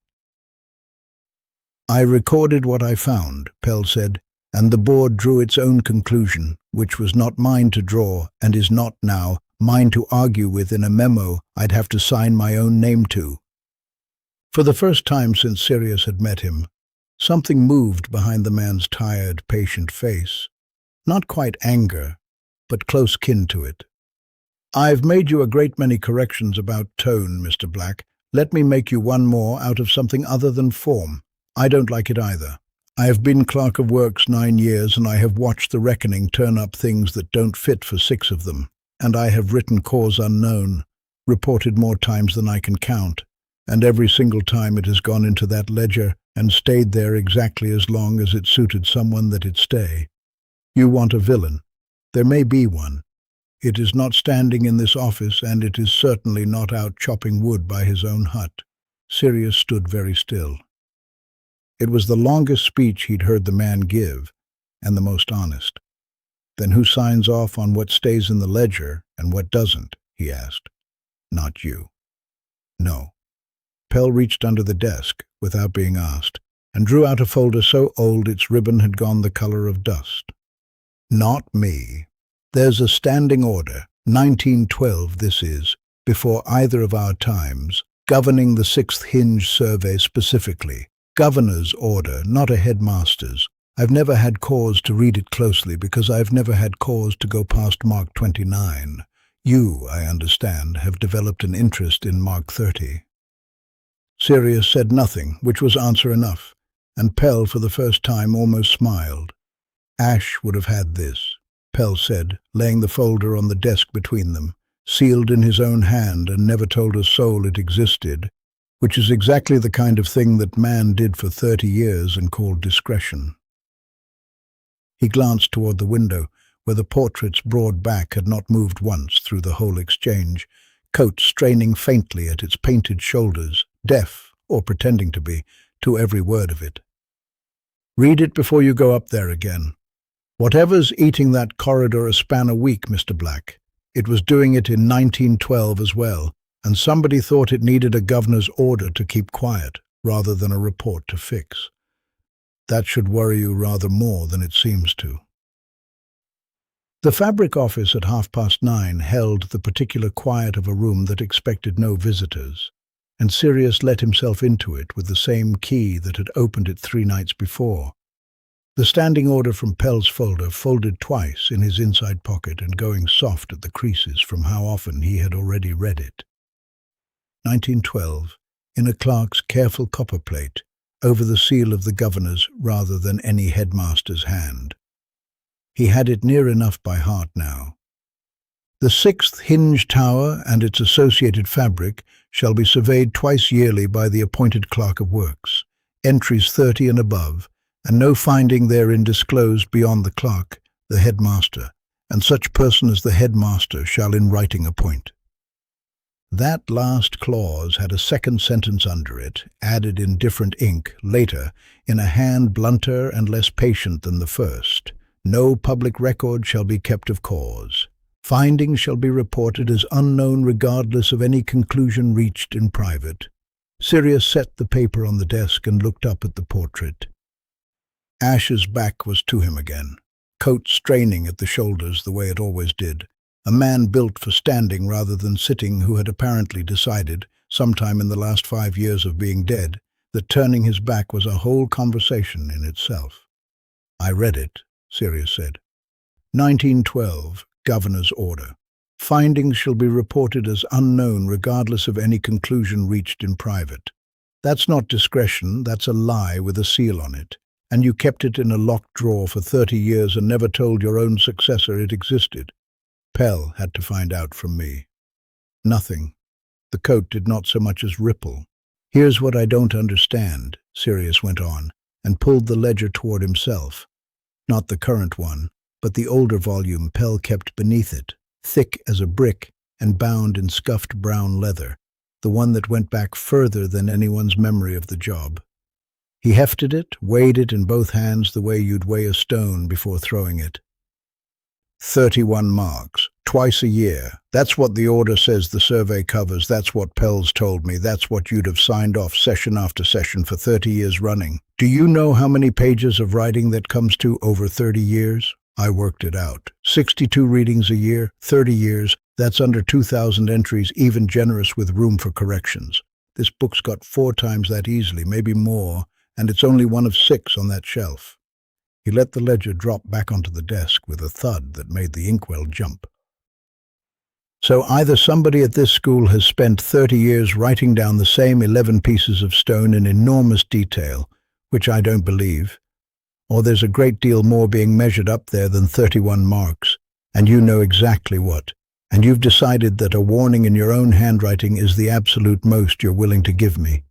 "I recorded what I found," Pell said, "and the board drew its own conclusion, which was not mine to draw and is not now mine to argue with in a memo I'd have to sign my own name to." For the first time since Sirius had met him, something moved behind the man's tired, patient face. Not quite anger, but close kin to it. "I've made you a great many corrections about tone, Mr. Black. Let me make you one more out of something other than form. I don't like it either. I have been Clerk of Works 9 years, and I have watched the Reckoning turn up things that don't fit for 6 of them. And I have written cause unknown, reported more times than I can count, and every single time it has gone into that ledger and stayed there exactly as long as it suited someone that it stay. You want a villain. There may be one. It is not standing in this office, and it is certainly not out chopping wood by his own hut." Sirius stood very still. It was the longest speech he'd heard the man give, and the most honest. "Then who signs off on what stays in the ledger and what doesn't?" he asked. "Not you." "No." Pell reached under the desk, without being asked, and drew out a folder so old its ribbon had gone the color of dust. "Not me. There's a standing order, 1912 this is, before either of our times, governing the 6th Hinge survey specifically. Governor's order, not a headmaster's. I've never had cause to read it closely because I've never had cause to go past Mark 29. You, I understand, have developed an interest in Mark 30. Sirius said nothing, which was answer enough, and Pell for the first time almost smiled. Ash would have had this, Pell said, laying the folder on the desk between them, sealed in his own hand and never told a soul it existed, which is exactly the kind of thing that man did for 30 years and called discretion. He glanced toward the window, where the portrait's broad back had not moved once through the whole exchange, coat straining faintly at its painted shoulders, deaf, or pretending to be, to every word of it. "Read it before you go up there again. Whatever's eating that corridor a span a week, Mr. Black. It was doing it in 1912 as well, and somebody thought it needed a governor's order to keep quiet, rather than a report to fix. That should worry you rather more than it seems to." The fabric office at 9:30 held the particular quiet of a room that expected no visitors, and Sirius let himself into it with the same key that had opened it 3 nights before. The standing order from Pell's folder folded twice in his inside pocket and going soft at the creases from how often he had already read it. 1912, in a clerk's careful copper plate, over the seal of the governor's rather than any headmaster's hand. He had it near enough by heart now. "The 6th hinge tower and its associated fabric shall be surveyed twice yearly by the appointed Clerk of Works, entries 30 and above, and no finding therein disclosed beyond the clerk, the headmaster, and such person as the headmaster shall in writing appoint." That last clause had a second sentence under it, added in different ink, later, in a hand blunter and less patient than the first. "No public record shall be kept of cause. Findings shall be reported as unknown regardless of any conclusion reached in private." Sirius set the paper on the desk and looked up at the portrait. Ash's back was to him again, coat straining at the shoulders the way it always did. A man built for standing rather than sitting who had apparently decided, sometime in the last 5 years of being dead, that turning his back was a whole conversation in itself. "I read it," Sirius said. 1912, Governor's Order. "Findings shall be reported as unknown regardless of any conclusion reached in private." That's not discretion, that's a lie with a seal on it. And you kept it in a locked drawer for 30 years and never told your own successor it existed. Pell had to find out from me. Nothing. The coat did not so much as ripple. "Here's what I don't understand," Sirius went on, and pulled the ledger toward himself. Not the current one, but the older volume Pell kept beneath it, thick as a brick and bound in scuffed brown leather, the one that went back further than anyone's memory of the job. He hefted it, weighed it in both hands the way you'd weigh a stone before throwing it. 31 marks, twice a year. That's what the order says the survey covers. That's what Pell's told me. That's what you'd have signed off session after session for 30 years running. Do you know how many pages of writing that comes to over 30 years? I worked it out. 62 readings a year, 30 years. That's under 2,000 entries, even generous with room for corrections. This book's got 4 times that easily, maybe more, and it's only one of 6 on that shelf. He let the ledger drop back onto the desk with a thud that made the inkwell jump. "So either somebody at this school has spent 30 years writing down the same 11 pieces of stone in enormous detail, which I don't believe, or there's a great deal more being measured up there than 31 marks, and you know exactly what, and you've decided that a warning in your own handwriting is the absolute most you're willing to give me.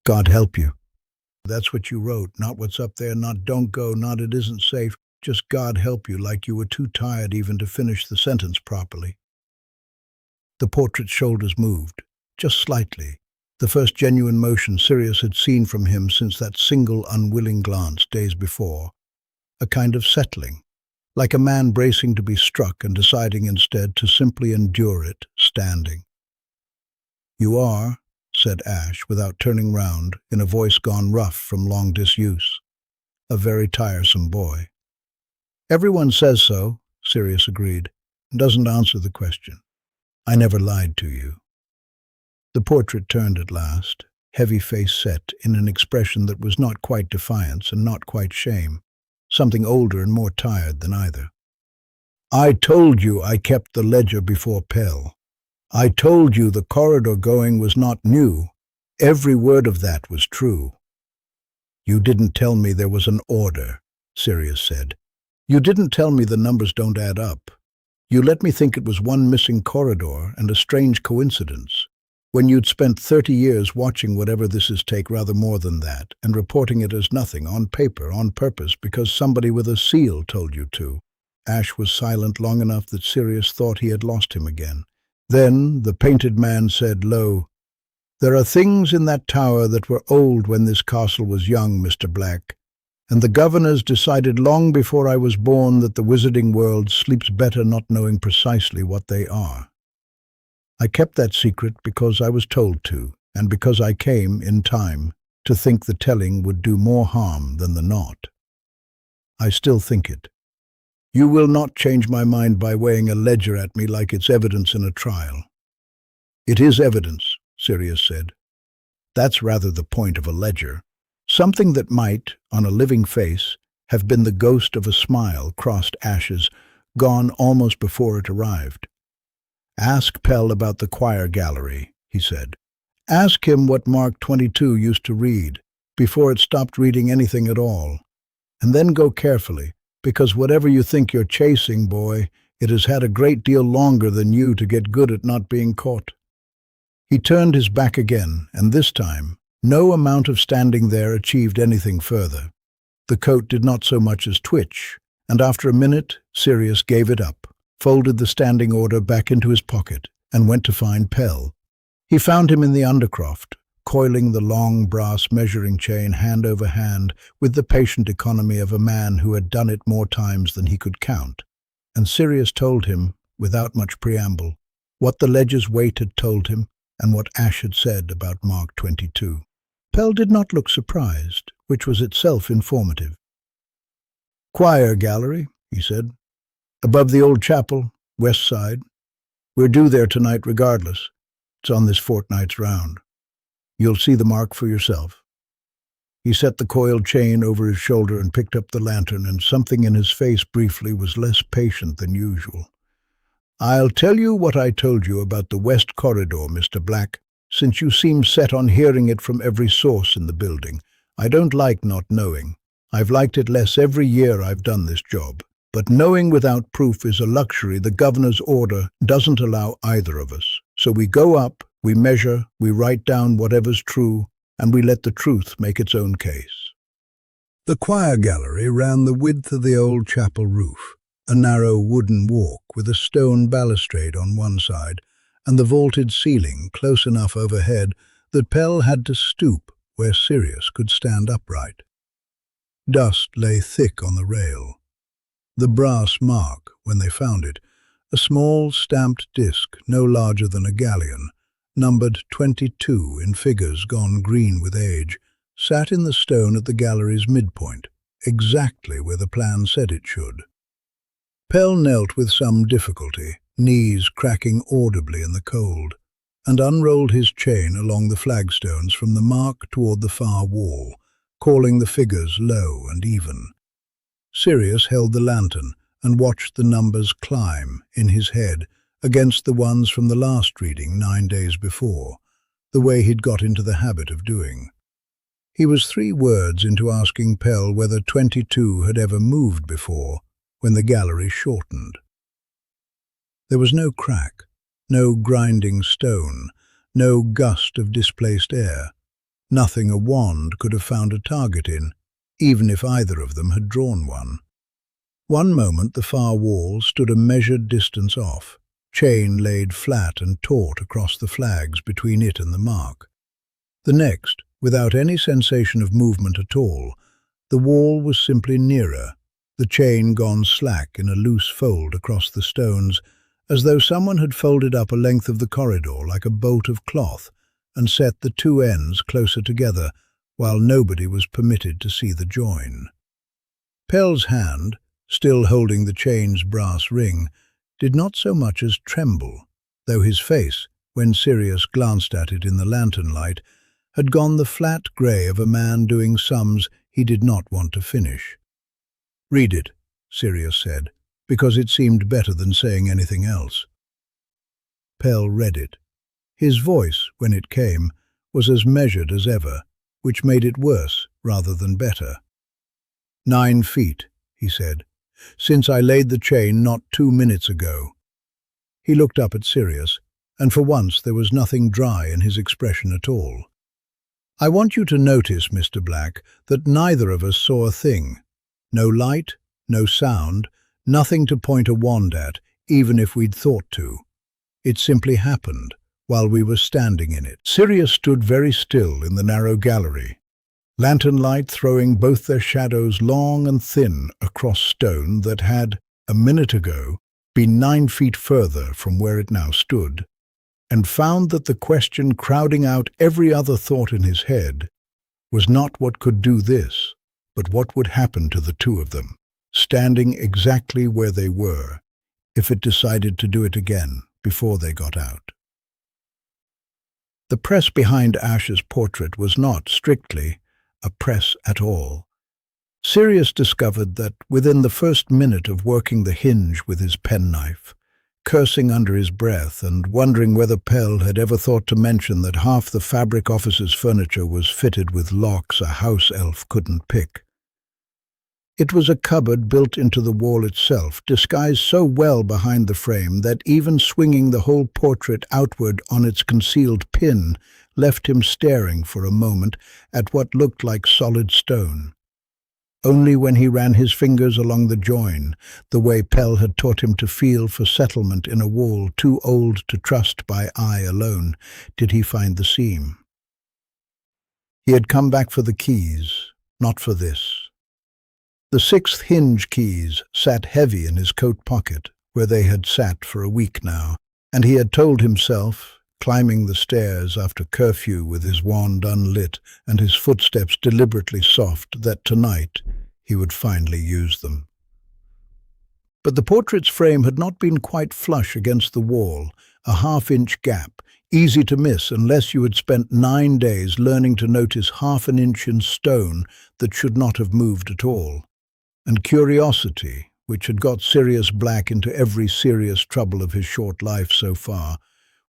God help you. That's what you wrote, not what's up there, not don't go, not it isn't safe, just God help you, like you were too tired even to finish the sentence properly." The portrait's shoulders moved, just slightly, the first genuine motion Sirius had seen from him since that single unwilling glance days before. A kind of settling, like a man bracing to be struck and deciding instead to simply endure it, standing. "You are," said Ash, without turning round, in a voice gone rough from long disuse, "a very tiresome boy." "Everyone says so," Sirius agreed, and doesn't answer the question. "I never lied to you." The portrait turned at last, heavy face set in an expression that was not quite defiance and not quite shame, something older and more tired than either. "I told you I kept the ledger before Pell. I told you the corridor going was not new. Every word of that was true. "You didn't tell me there was an order," Sirius said. "You didn't tell me the numbers don't add up. You let me think it was one missing corridor and a strange coincidence, when you'd spent 30 years watching whatever this is take rather more than that, and reporting it as nothing, on paper, on purpose, because somebody with a seal told you to." Ash was silent long enough that Sirius thought he had lost him again. Then the painted man said low, "There are things in that tower that were old when this castle was young, Mr. Black, and the governors decided long before I was born that the wizarding world sleeps better not knowing precisely what they are. I kept that secret because I was told to, and because I came, in time, to think the telling would do more harm than the not. I still think it. You will not change my mind by weighing a ledger at me like it's evidence in a trial." "It is evidence," Sirius said. "That's rather the point of a ledger. Something that might, on a living face, have been the ghost of a smile crossed Ash's, gone almost before it arrived. Ask Pell about the choir gallery," he said. "Ask him what Mark 22 used to read, before it stopped reading anything at all. And then go carefully, because whatever you think you're chasing, boy, it has had a great deal longer than you to get good at not being caught." He turned his back again, and this time, no amount of standing there achieved anything further. The coat did not so much as twitch, and after a minute, Sirius gave it up, folded the standing order back into his pocket, and went to find Pell. He found him in the undercroft, coiling the long brass measuring chain hand over hand with the patient economy of a man who had done it more times than he could count. And Sirius told him, without much preamble, what the ledger's weight had told him and what Ash had said about Mark 22. Pell did not look surprised, which was itself informative. "Choir gallery," he said. "Above the old chapel, west side. We're due there tonight regardless. It's on this fortnight's round. You'll see the mark for yourself." He set the coiled chain over his shoulder and picked up the lantern, and something in his face briefly was less patient than usual. "I'll tell you what I told you about the west corridor, Mr. Black, since you seem set on hearing it from every source in the building. I don't like not knowing. I've liked it less every year I've done this job. But knowing without proof is a luxury the governor's order doesn't allow either of us. So we go up, we measure, we write down whatever's true, and we let the truth make its own case." The choir gallery ran the width of the old chapel roof, a narrow wooden walk with a stone balustrade on one side, and the vaulted ceiling close enough overhead that Pell had to stoop where Sirius could stand upright. Dust lay thick on the rail. The brass mark, when they found it, a small stamped disc no larger than a galleon, numbered 22 in figures gone green with age, sat in the stone at the gallery's midpoint, exactly where the plan said it should. Pell knelt with some difficulty, knees cracking audibly in the cold, and unrolled his chain along the flagstones from the mark toward the far wall, calling the figures low and even. Sirius held the lantern and watched the numbers climb, in his head, against the ones from the last reading 9 days before, the way he'd got into the habit of doing. He was 3 words into asking Pell whether 22 had ever moved before, when the gallery shortened. There was no crack, no grinding stone, no gust of displaced air, nothing a wand could have found a target in, even if either of them had drawn one. One moment the far wall stood a measured distance off, chain laid flat and taut across the flags between it and the mark. The next, without any sensation of movement at all, the wall was simply nearer, the chain gone slack in a loose fold across the stones, as though someone had folded up a length of the corridor like a bolt of cloth and set the 2 ends closer together, while nobody was permitted to see the join. Pell's hand, still holding the chain's brass ring, did not so much as tremble, though his face, when Sirius glanced at it in the lantern light, had gone the flat grey of a man doing sums he did not want to finish. "Read it," Sirius said, because it seemed better than saying anything else. Pell read it. His voice, when it came, was as measured as ever, which made it worse rather than better. 9 feet, he said, since I laid the chain not 2 minutes ago. He looked up at Sirius, and for once there was nothing dry in his expression at all. I want you to notice, Mr. Black, that neither of us saw a thing. No light, no sound, nothing to point a wand at, even if we'd thought to. It simply happened, while we were standing in it. Sirius stood very still in the narrow gallery, lantern light throwing both their shadows long and thin across stone that had, a minute ago, been 9 feet further from where it now stood, and found that the question crowding out every other thought in his head was not what could do this, but what would happen to the two of them, standing exactly where they were, if it decided to do it again before they got out. The press behind Ash's portrait was not, strictly, a press at all. Sirius discovered that within the first minute of working the hinge with his penknife, cursing under his breath and wondering whether Pell had ever thought to mention that half the fabric office's furniture was fitted with locks a house elf couldn't pick. It was a cupboard built into the wall itself, disguised so well behind the frame that even swinging the whole portrait outward on its concealed pin left him staring for a moment at what looked like solid stone. Only when he ran his fingers along the join, the way Pell had taught him to feel for settlement in a wall too old to trust by eye alone, did he find the seam. He had come back for the keys, not for this. The 6th hinge keys sat heavy in his coat pocket, where they had sat for a week now, and he had told himself, climbing the stairs after curfew with his wand unlit and his footsteps deliberately soft, that tonight he would finally use them. But the portrait's frame had not been quite flush against the wall, a half-inch gap, easy to miss unless you had spent 9 days learning to notice half an inch in stone that should not have moved at all. And curiosity, which had got Sirius Black into every serious trouble of his short life so far,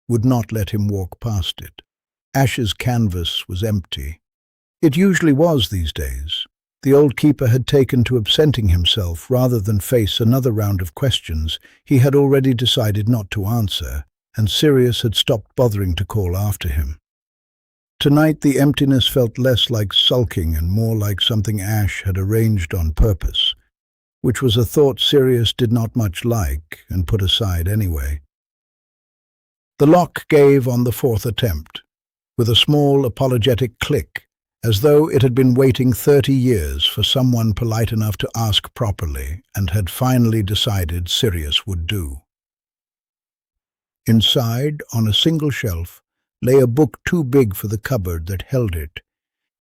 would not let him walk past it. Ash's canvas was empty. It usually was these days. The old keeper had taken to absenting himself rather than face another round of questions he had already decided not to answer, and Sirius had stopped bothering to call after him. Tonight the emptiness felt less like sulking and more like something Ash had arranged on purpose, which was a thought Sirius did not much like and put aside anyway. The lock gave on the 4th attempt, with a small apologetic click, as though it had been waiting 30 years for someone polite enough to ask properly and had finally decided Sirius would do. Inside, on a single shelf, lay a book too big for the cupboard that held it.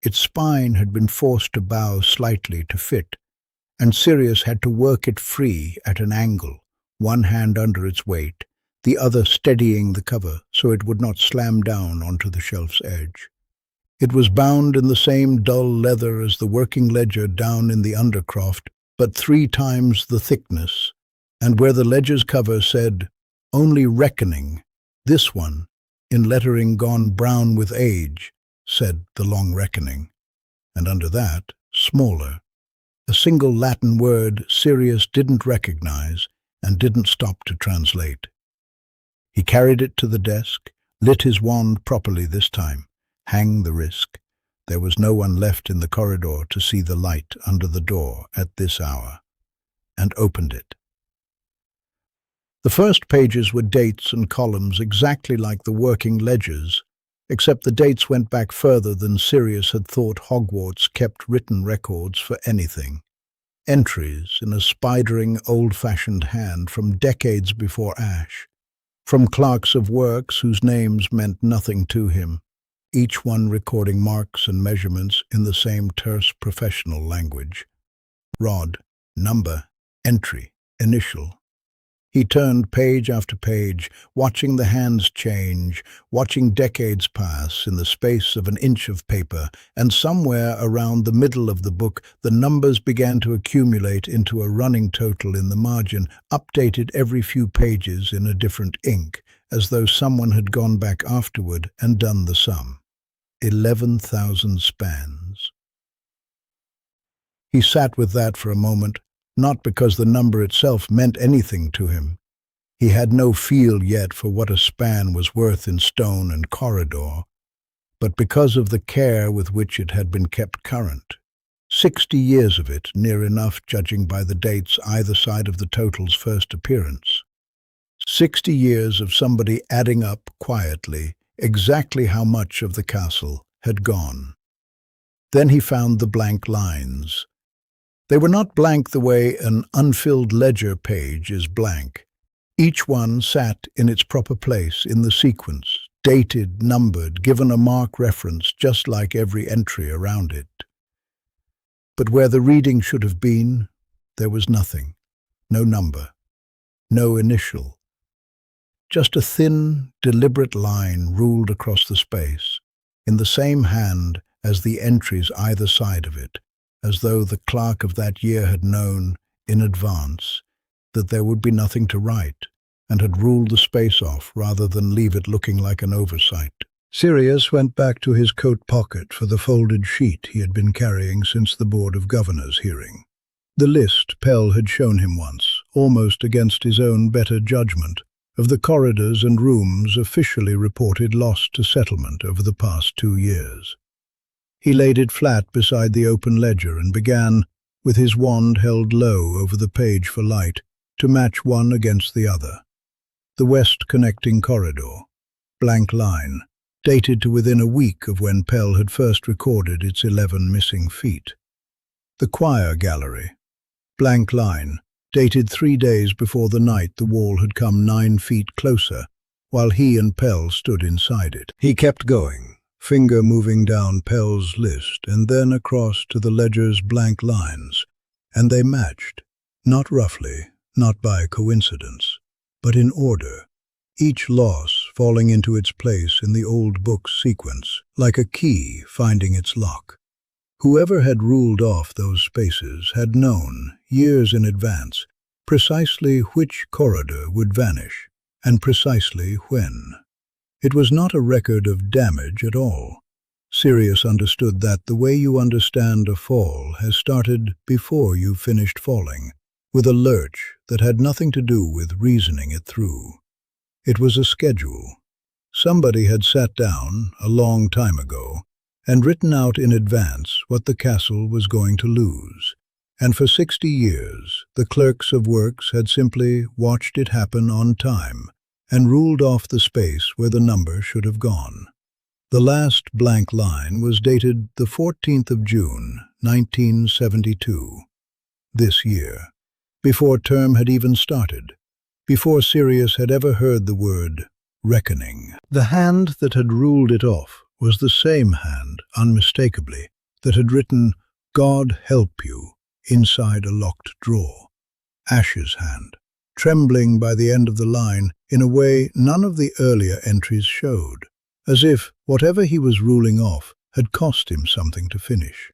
Its spine had been forced to bow slightly to fit, and Sirius had to work it free at an angle, one hand under its weight, the other steadying the cover so it would not slam down onto the shelf's edge. It was bound in the same dull leather as the working ledger down in the undercroft, but 3 times the thickness, and where the ledger's cover said, "Only Reckoning," this one, in lettering gone brown with age, said The Long Reckoning, and under that, smaller, a single Latin word Sirius didn't recognize and didn't stop to translate. He carried it to the desk, lit his wand properly this time, hang the risk. There was no one left in the corridor to see the light under the door at this hour, and opened it. The first pages were dates and columns exactly like the working ledgers, except the dates went back further than Sirius had thought Hogwarts kept written records for anything. Entries in a spidering, old-fashioned hand from decades before Ash, from clerks of works whose names meant nothing to him, each one recording marks and measurements in the same terse professional language. Rod, number, entry, initial. He turned page after page, watching the hands change, watching decades pass in the space of an inch of paper, and somewhere around the middle of the book the numbers began to accumulate into a running total in the margin, updated every few pages in a different ink, as though someone had gone back afterward and done the sum. 11,000 spans. He sat with that for a moment, not because the number itself meant anything to him. He had no feel yet for what a span was worth in stone and corridor, but because of the care with which it had been kept current. 60 years of it, near enough judging by the dates either side of the total's first appearance. 60 years of somebody adding up quietly exactly how much of the castle had gone. Then he found the blank lines. They were not blank the way an unfilled ledger page is blank. Each one sat in its proper place in the sequence, dated, numbered, given a mark reference just like every entry around it. But where the reading should have been, there was nothing. No number, no initial. Just a thin, deliberate line ruled across the space, in the same hand as the entries either side of it, as though the clerk of that year had known, in advance, that there would be nothing to write, and had ruled the space off rather than leave it looking like an oversight. Sirius went back to his coat pocket for the folded sheet he had been carrying since the Board of Governors hearing. The list Pell had shown him once, almost against his own better judgment, of the corridors and rooms officially reported lost to settlement over the past 2 years. He laid it flat beside the open ledger and began, with his wand held low over the page for light, to match one against the other. The west connecting corridor, blank line, dated to within a week of when Pell had first recorded its 11 missing feet. The choir gallery, blank line, dated 3 days before the night the wall had come 9 feet closer, while he and Pell stood inside it. He kept going, finger moving down Pell's list and then across to the ledger's blank lines, and they matched, not roughly, not by coincidence, but in order, each loss falling into its place in the old book's sequence, like a key finding its lock. Whoever had ruled off those spaces had known, years in advance, precisely which corridor would vanish, and precisely when. It was not a record of damage at all. Sirius understood that the way you understand a fall has started before you've finished falling, with a lurch that had nothing to do with reasoning it through. It was a schedule. Somebody had sat down, a long time ago, and written out in advance what the castle was going to lose. And for 60 years, the Clerks of Works had simply watched it happen on time and ruled off the space where the number should have gone. The last blank line was dated the 14th of June, 1972, this year, before term had even started, before Sirius had ever heard the word reckoning. The hand that had ruled it off was the same hand, unmistakably, that had written, "God help you," inside a locked drawer. Ash's hand, trembling by the end of the line in a way none of the earlier entries showed, as if whatever he was ruling off had cost him something to finish.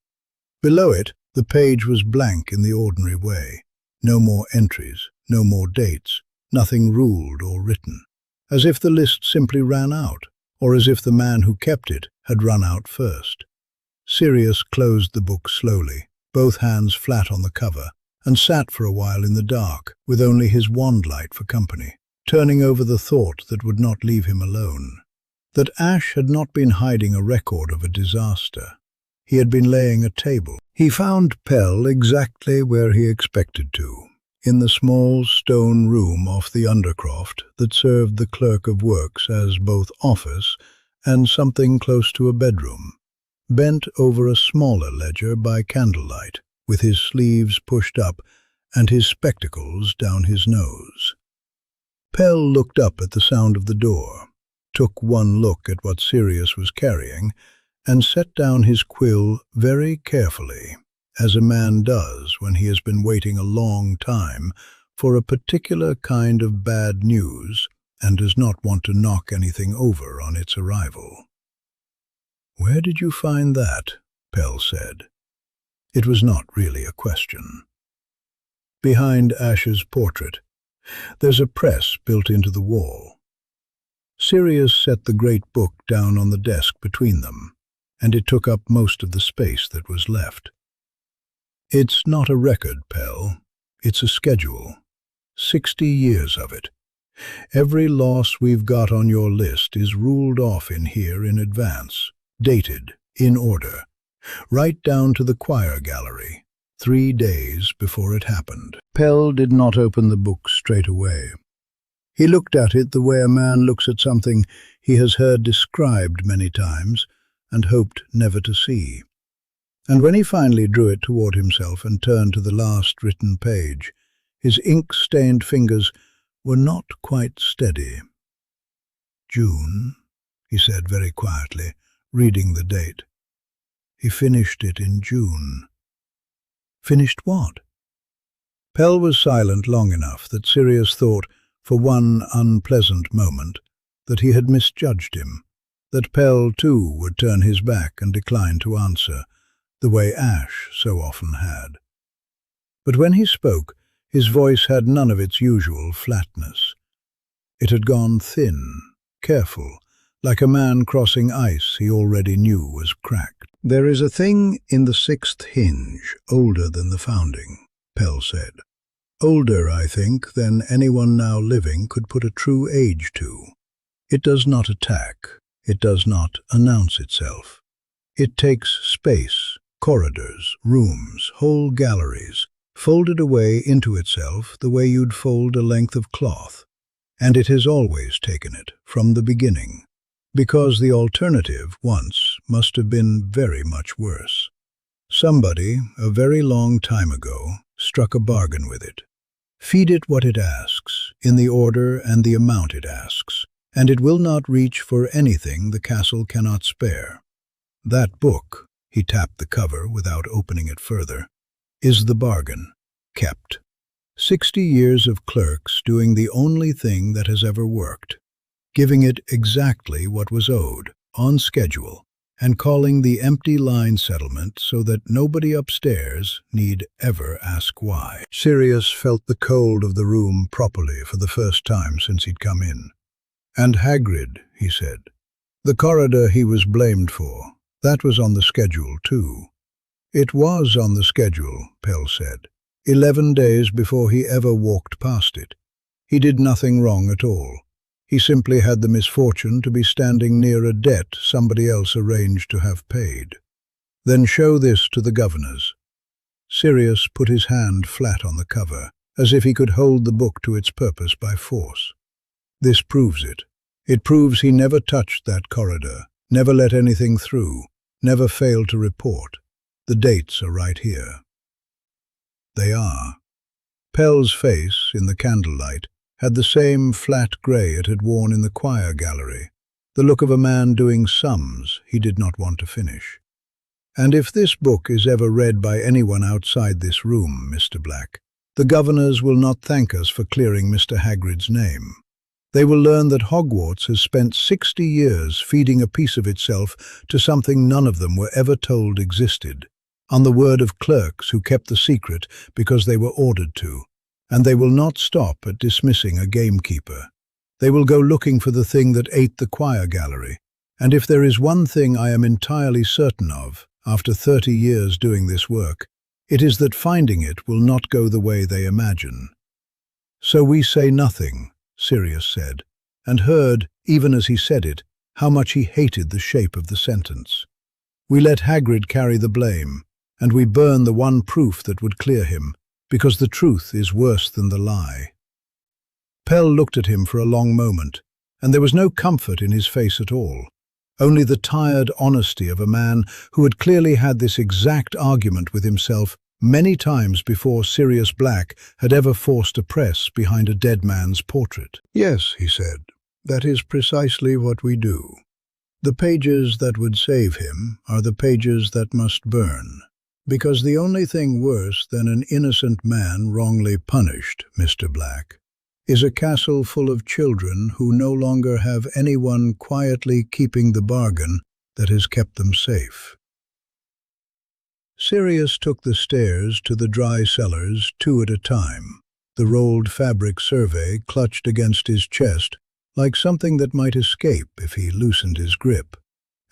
Below it, the page was blank in the ordinary way. No more entries, no more dates, nothing ruled or written, as if the list simply ran out, or as if the man who kept it had run out first. Sirius closed the book slowly, both hands flat on the cover, and sat for a while in the dark, with only his wand light for company, turning over the thought that would not leave him alone. That Ash had not been hiding a record of a disaster. He had been laying a table. He found Pell exactly where he expected to, in the small stone room off the Undercroft that served the Clerk of Works as both office and something close to a bedroom, bent over a smaller ledger by candlelight, with his sleeves pushed up and his spectacles down his nose. Pell looked up at the sound of the door, took one look at what Sirius was carrying, and set down his quill very carefully, as a man does when he has been waiting a long time for a particular kind of bad news and does not want to knock anything over on its arrival. "Where did you find that?" Pell said. It was not really a question. "Behind Ash's portrait. There's a press built into the wall." Sirius set the great book down on the desk between them. and it took up most of the space that was left. "It's not a record, Pell. It's a schedule. 60 years of it. Every loss we've got on your list is ruled off in here in advance, dated, in order, right down to the choir gallery, 3 days before it happened." Pell did not open the book straight away. He looked at it the way a man looks at something he has heard described many times and hoped never to see. And when he finally drew it toward himself and turned to the last written page, his ink-stained fingers were not quite steady. "June," he said very quietly, reading the date. "He finished it in June." "Finished what?" Pell was silent long enough that Sirius thought, for one unpleasant moment, that he had misjudged him, that Pell too would turn his back and decline to answer, the way Ash so often had. But when he spoke, his voice had none of its usual flatness. It had gone thin, careful, like a man crossing ice he already knew was cracked. "There is a thing in the 6th hinge, older than the founding," Pell said. "Older, I think, than anyone now living could put a true age to. It does not attack. It does not announce itself. It takes space, corridors, rooms, whole galleries, folded away into itself the way you'd fold a length of cloth. And it has always taken it, from the beginning. Because the alternative, once, must have been very much worse. Somebody, a very long time ago, struck a bargain with it. Feed it what it asks, in the order and the amount it asks, and it will not reach for anything the castle cannot spare. That book," he tapped the cover without opening it further, "is the bargain, kept. 60 years of clerks doing the only thing that has ever worked, giving it exactly what was owed, on schedule, and calling the empty line settlement so that nobody upstairs need ever ask why." Sirius felt the cold of the room properly for the first time since he'd come in. "And Hagrid," he said. "The corridor he was blamed for, that was on the schedule too." "It was on the schedule," Pell said. 11 days before he ever walked past it. He did nothing wrong at all. He simply had the misfortune to be standing near a debt somebody else arranged to have paid. "Then show this to the governors." Sirius put his hand flat on the cover, as if he could hold the book to its purpose by force. "This proves it. It proves he never touched that corridor, never let anything through, never failed to report. The dates are right here." They are. Pell's face, in the candlelight, had the same flat grey it had worn in the choir gallery, the look of a man doing sums he did not want to finish. "And if this book is ever read by anyone outside this room, Mr. Black, the governors will not thank us for clearing Mr. Hagrid's name. They will learn that Hogwarts has spent 60 years feeding a piece of itself to something none of them were ever told existed, on the word of clerks who kept the secret because they were ordered to. And they will not stop at dismissing a gamekeeper. They will go looking for the thing that ate the choir gallery. And if there is one thing I am entirely certain of, after 30 years doing this work, it is that finding it will not go the way they imagine." "So we say nothing," Sirius said, and heard, even as he said it, how much he hated the shape of the sentence. "We let Hagrid carry the blame, and we burn the one proof that would clear him, because the truth is worse than the lie." Pell looked at him for a long moment, and there was no comfort in his face at all, only the tired honesty of a man who had clearly had this exact argument with himself many times before Sirius Black had ever forced a press behind a dead man's portrait. "Yes," he said, "that is precisely what we do. The pages that would save him are the pages that must burn. Because the only thing worse than an innocent man wrongly punished, Mr. Black, is a castle full of children who no longer have anyone quietly keeping the bargain that has kept them safe." Sirius took the stairs to the dry cellars 2 at a time, the rolled fabric survey clutched against his chest like something that might escape if he loosened his grip.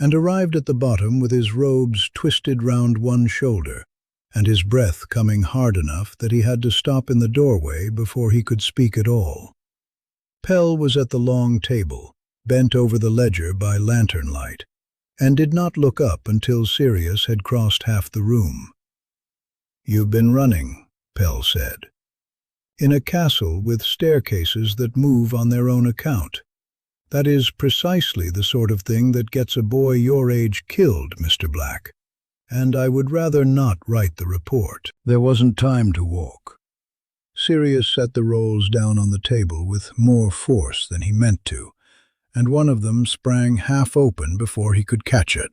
and arrived at the bottom with his robes twisted round one shoulder, and his breath coming hard enough that he had to stop in the doorway before he could speak at all. Pell was at the long table, bent over the ledger by lantern light, and did not look up until Sirius had crossed half the room. "You've been running," Pell said. "In a castle with staircases that move on their own account. That is precisely the sort of thing that gets a boy your age killed, Mr. Black. And I would rather not write the report." There wasn't time to walk. Sirius set the rolls down on the table with more force than he meant to, and one of them sprang half open before he could catch it,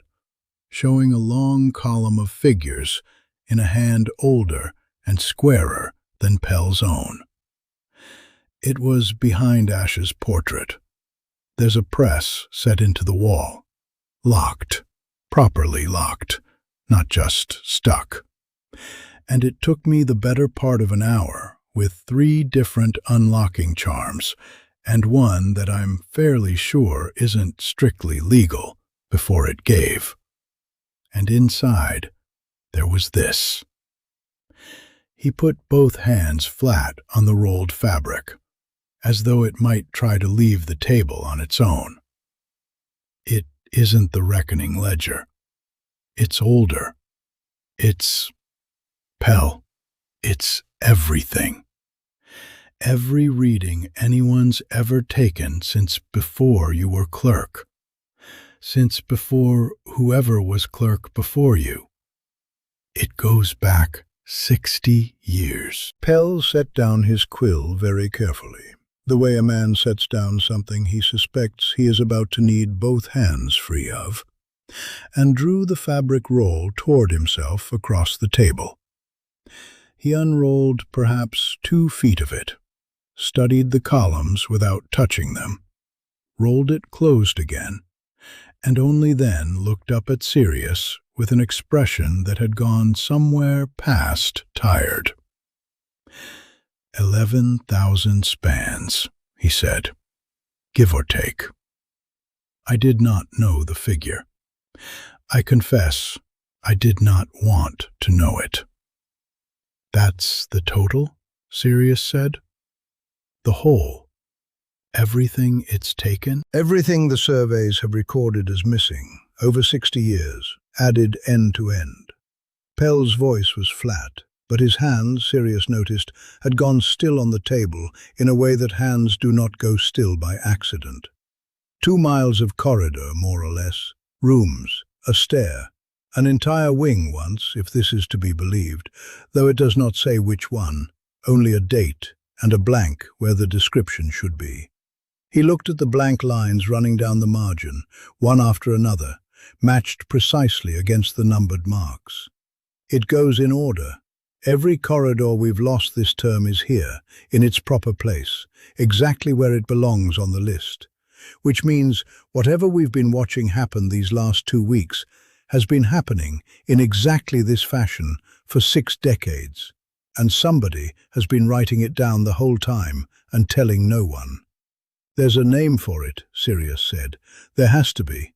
showing a long column of figures in a hand older and squarer than Pell's own. It was behind Ash's portrait. There's a press set into the wall, locked, properly locked, not just stuck. And it took me the better part of an hour, with 3 different unlocking charms, and one that I'm fairly sure isn't strictly legal, before it gave. And inside, there was this. He put both hands flat on the rolled fabric, as though it might try to leave the table on its own. It isn't the Reckoning ledger. It's older. It's Pell. It's everything. Every reading anyone's ever taken since before you were clerk. Since before whoever was clerk before you. It goes back 60 years. Pell set down his quill very carefully, the way a man sets down something he suspects he is about to need both hands free of, and drew the fabric roll toward himself across the table. He unrolled perhaps 2 feet of it, studied the columns without touching them, rolled it closed again, and only then looked up at Sirius with an expression that had gone somewhere past tired. 11,000 spans, he said, give or take. I did not know the figure. I confess, I did not want to know it. That's the total? Sirius said. The whole. Everything it's taken? Everything the surveys have recorded as missing, over 60 years, added end to end. Pell's voice was flat, but his hands, Sirius noticed, had gone still on the table in a way that hands do not go still by accident. 2 miles of corridor, more or less, rooms, a stair, an entire wing once, if this is to be believed, though it does not say which one, only a date and a blank where the description should be. He looked at the blank lines running down the margin, one after another, matched precisely against the numbered marks. It goes in order. Every corridor we've lost this term is here, in its proper place, exactly where it belongs on the list. Which means whatever we've been watching happen these last 2 weeks has been happening in exactly this fashion for 6 decades, and somebody has been writing it down the whole time and telling no one. There's a name for it, Sirius said. There has to be.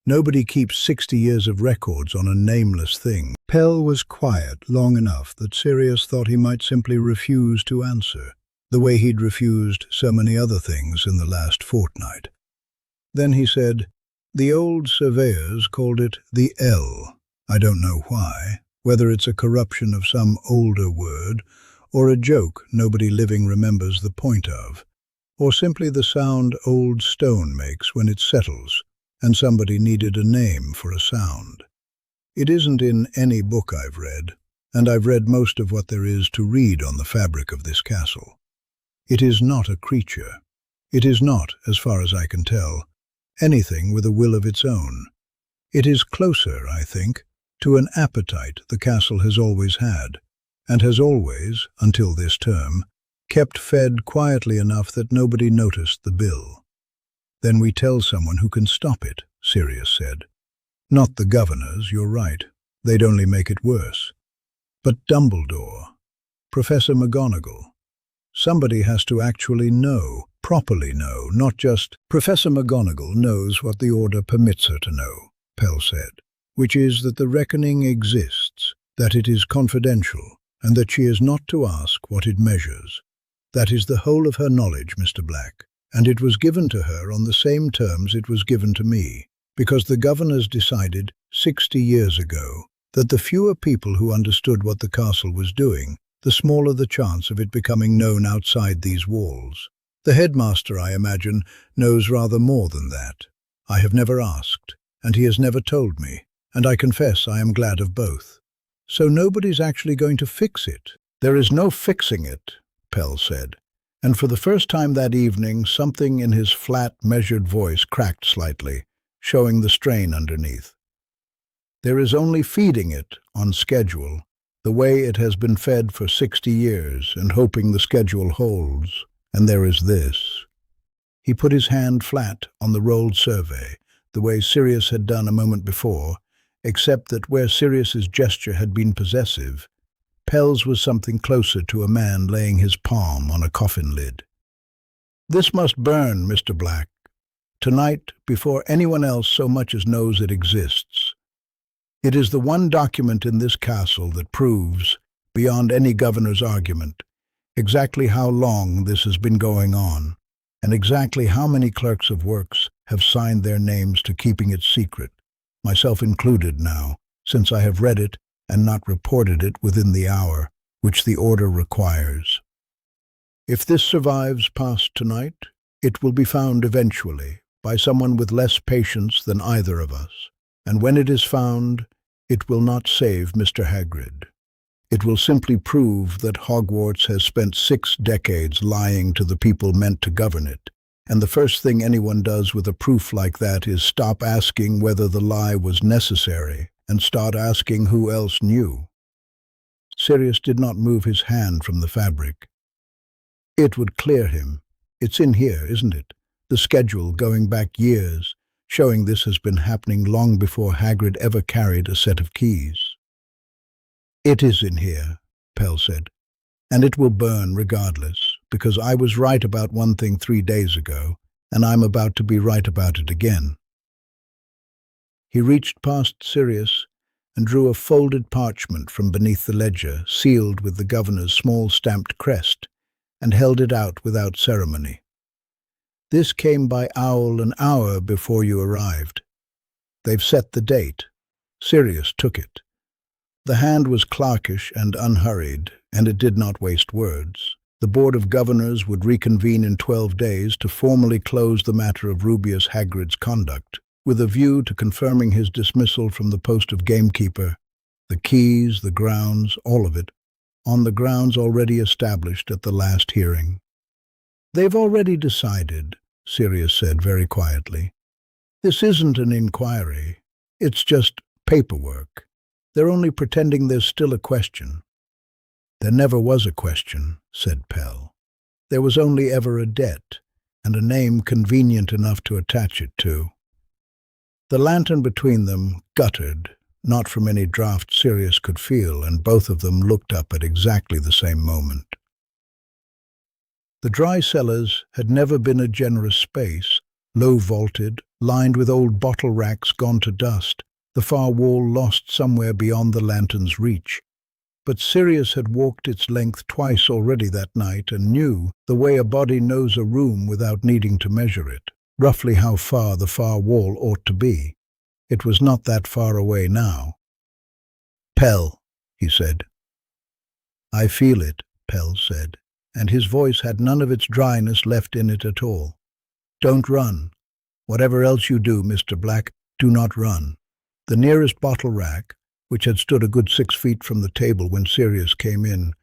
Nobody keeps 60 years of records on a nameless thing. Pell was quiet long enough that Sirius thought he might simply refuse to answer, the way he'd refused so many other things in the last fortnight. Then he said, "The old surveyors called it the L. I don't know why, whether it's a corruption of some older word, or a joke nobody living remembers the point of, or simply the sound old stone makes when it settles, and somebody needed a name for a sound. It isn't in any book I've read, and I've read most of what there is to read on the fabric of this castle. It is not a creature. It is not, as far as I can tell, anything with a will of its own. It is closer, I think, to an appetite the castle has always had, and has always, until this term, kept fed quietly enough that nobody noticed the bill. Then we tell someone who can stop it, Sirius said. Not the governors, you're right. They'd only make it worse. But Dumbledore, Professor McGonagall. Somebody has to actually know, properly know, not just Professor McGonagall knows what the order permits her to know, Pell said, which is that the reckoning exists, that it is confidential, and that she is not to ask what it measures. That is the whole of her knowledge, Mr. Black, and it was given to her on the same terms it was given to me, because the governors decided 60 years ago that the fewer people who understood what the castle was doing, the smaller the chance of it becoming known outside these walls. The headmaster, I imagine, knows rather more than that. I have never asked, and he has never told me, and I confess I am glad of both. So nobody's actually going to fix it. There is no fixing it, Pell said, and for the first time that evening something in his flat, measured voice cracked slightly, showing the strain underneath. There is only feeding it on schedule, the way it has been fed for 60 years, and hoping the schedule holds. And there is this. He put his hand flat on the rolled survey, the way Sirius had done a moment before, except that where Sirius's gesture had been possessive, Pell's was something closer to a man laying his palm on a coffin lid. This must burn, Mr. Black, tonight, before anyone else so much as knows it exists. It is the one document in this castle that proves, beyond any governor's argument, exactly how long this has been going on, and exactly how many clerks of works have signed their names to keeping it secret, myself included now, since I have read it and not reported it within the hour, which the order requires. If this survives past tonight, it will be found eventually by someone with less patience than either of us, and when it is found, it will not save Mr. Hagrid. It will simply prove that Hogwarts has spent 6 decades lying to the people meant to govern it, and the first thing anyone does with a proof like that is stop asking whether the lie was necessary and start asking who else knew. Sirius did not move his hand from the fabric. It would clear him. It's in here, isn't it? The schedule going back years, showing this has been happening long before Hagrid ever carried a set of keys. It is in here, Pell said, and it will burn regardless, because I was right about one thing 3 days ago, and I'm about to be right about it again. He reached past Sirius and drew a folded parchment from beneath the ledger, sealed with the governor's small stamped crest, and held it out without ceremony. This came by owl an hour before you arrived. They've set the date. Sirius took it. The hand was clerkish and unhurried, and it did not waste words. The Board of Governors would reconvene in 12 days to formally close the matter of Rubeus Hagrid's conduct, with a view to confirming his dismissal from the post of gamekeeper, the keys, the grounds, all of it, on the grounds already established at the last hearing. They've already decided, Sirius said very quietly. This isn't an inquiry. It's just paperwork. They're only pretending there's still a question. There never was a question, said Pell. There was only ever a debt, and a name convenient enough to attach it to. The lantern between them guttered, not from any draught Sirius could feel, and both of them looked up at exactly the same moment. The dry cellars had never been a generous space, low-vaulted, lined with old bottle racks gone to dust, the far wall lost somewhere beyond the lantern's reach. But Sirius had walked its length twice already that night and knew, the way a body knows a room without needing to measure it, roughly how far the far wall ought to be. It was not that far away now. "Pell," he said. "I feel it," Pell said, and his voice had none of its dryness left in it at all. "Don't run. Whatever else you do, Mr. Black, do not run." The nearest bottle rack, which had stood a good 6 feet from the table when Sirius came in,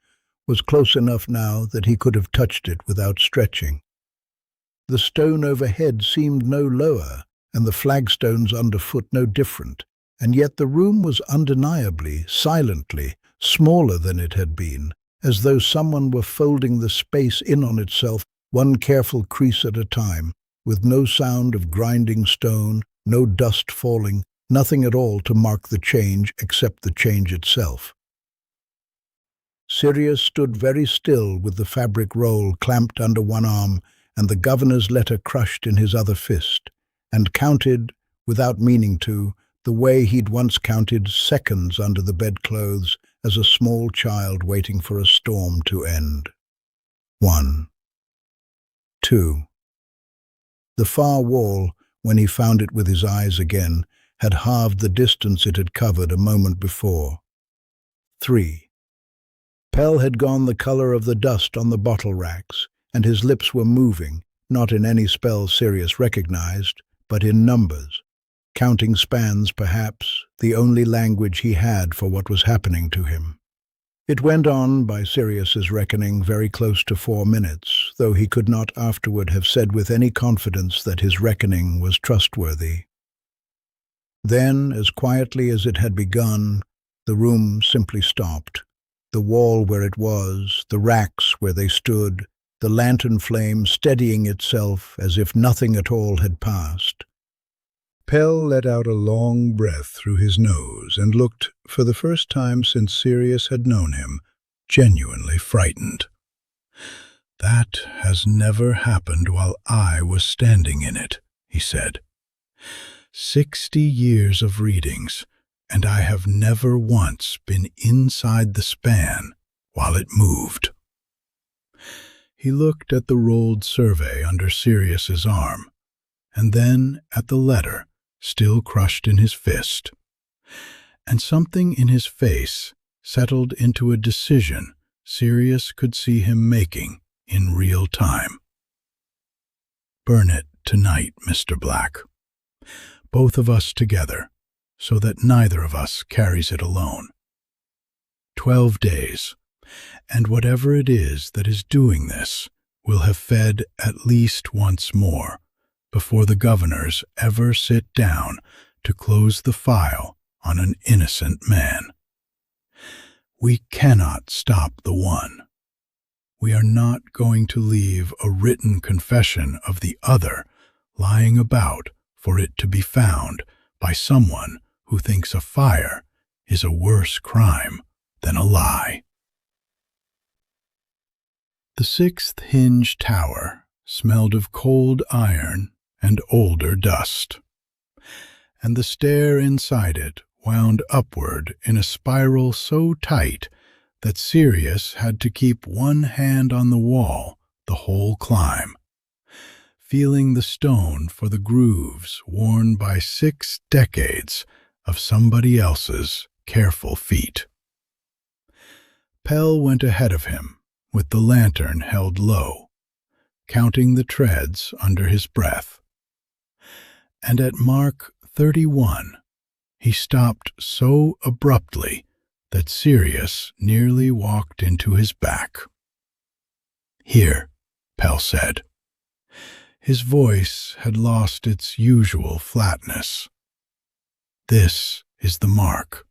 was close enough now that he could have touched it without stretching. The stone overhead seemed no lower, and the flagstones underfoot no different, and yet the room was undeniably, silently, smaller than it had been, as though someone were folding the space in on itself, one careful crease at a time, with no sound of grinding stone, no dust falling, nothing at all to mark the change except the change itself. Sirius stood very still with the fabric roll clamped under one arm and the governor's letter crushed in his other fist, and counted, without meaning to, the way he'd once counted seconds under the bedclothes as a small child waiting for a storm to end. 1, 2. The far wall, when he found it with his eyes again, had halved the distance it had covered a moment before. 3. Pell had gone the color of the dust on the bottle racks, and his lips were moving, not in any spell Sirius recognized, but in numbers. Counting spans, perhaps, the only language he had for what was happening to him. It went on, by Sirius's reckoning, very close to 4 minutes, though he could not afterward have said with any confidence that his reckoning was trustworthy. Then, as quietly as it had begun, the room simply stopped. The wall where it was, the racks where they stood, the lantern flame steadying itself as if nothing at all had passed. Pell let out a long breath through his nose and looked, for the first time since Sirius had known him, genuinely frightened. "That has never happened while I was standing in it," he said. 60 years of readings, and I have never once been inside the span while it moved." He looked at the rolled survey under Sirius's arm, and then at the letter still crushed in his fist. And something in his face settled into a decision Sirius could see him making in real time. "Burn it tonight, Mr. Black. Both of us together, so that neither of us carries it alone. 12 days, and whatever it is that is doing this will have fed at least once more before the governors ever sit down to close the file on an innocent man. We cannot stop the one. We are not going to leave a written confession of the other lying about for it to be found by someone who thinks a fire is a worse crime than a lie." The 6th hinge tower smelled of cold iron and older dust, and the stair inside it wound upward in a spiral so tight that Sirius had to keep one hand on the wall the whole climb, feeling the stone for the grooves worn by 6 decades of somebody else's careful feet. Pell went ahead of him, with the lantern held low, counting the treads under his breath. And at mark 31, he stopped so abruptly that Sirius nearly walked into his back. "Here," Pell said. His voice had lost its usual flatness. "This is the mark.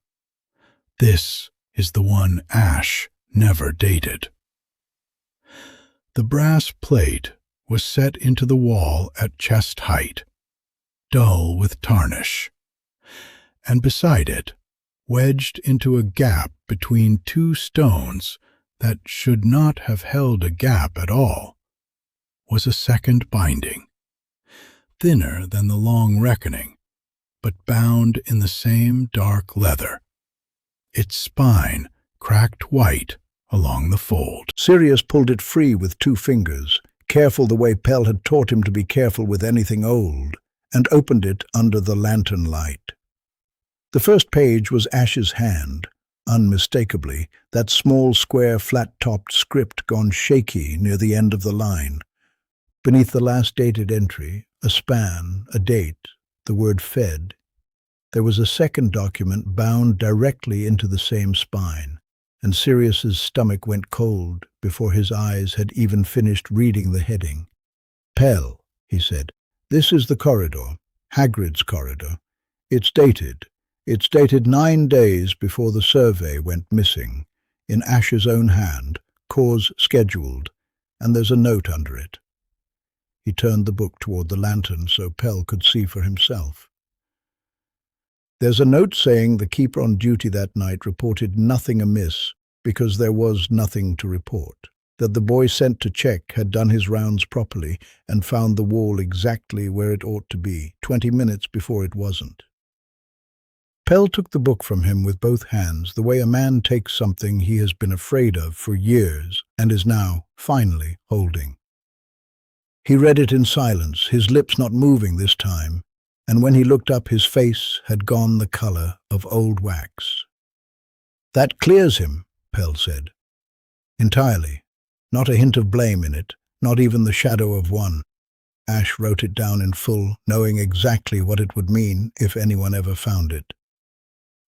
This is the one Ash never dated." The brass plate was set into the wall at chest height, dull with tarnish, and beside it, wedged into a gap between 2 stones that should not have held a gap at all, was a second binding, thinner than the long reckoning, but bound in the same dark leather, its spine cracked white along the fold. Sirius pulled it free with 2 fingers, careful the way Pell had taught him to be careful with anything old, and opened it under the lantern light. The first page was Ash's hand, unmistakably, that small square flat-topped script gone shaky near the end of the line. Beneath the last dated entry, a span, a date, the word fed, there was a second document bound directly into the same spine, and Sirius's stomach went cold before his eyes had even finished reading the heading. "Pell," he said, "this is the corridor, Hagrid's corridor. It's dated 9 days before the survey went missing, in Ash's own hand, cause scheduled, and there's a note under it." He turned the book toward the lantern so Pell could see for himself. "There's a note saying the keeper on duty that night reported nothing amiss because there was nothing to report, that the boy sent to check had done his rounds properly and found the wall exactly where it ought to be, 20 minutes before it wasn't. Pell took the book from him with both hands, the way a man takes something he has been afraid of for years and is now, finally, holding. He read it in silence, his lips not moving this time, and when he looked up his face had gone the color of old wax. "That clears him," Pell said. "Entirely. Not a hint of blame in it, not even the shadow of one." Ash wrote it down in full, knowing exactly what it would mean if anyone ever found it.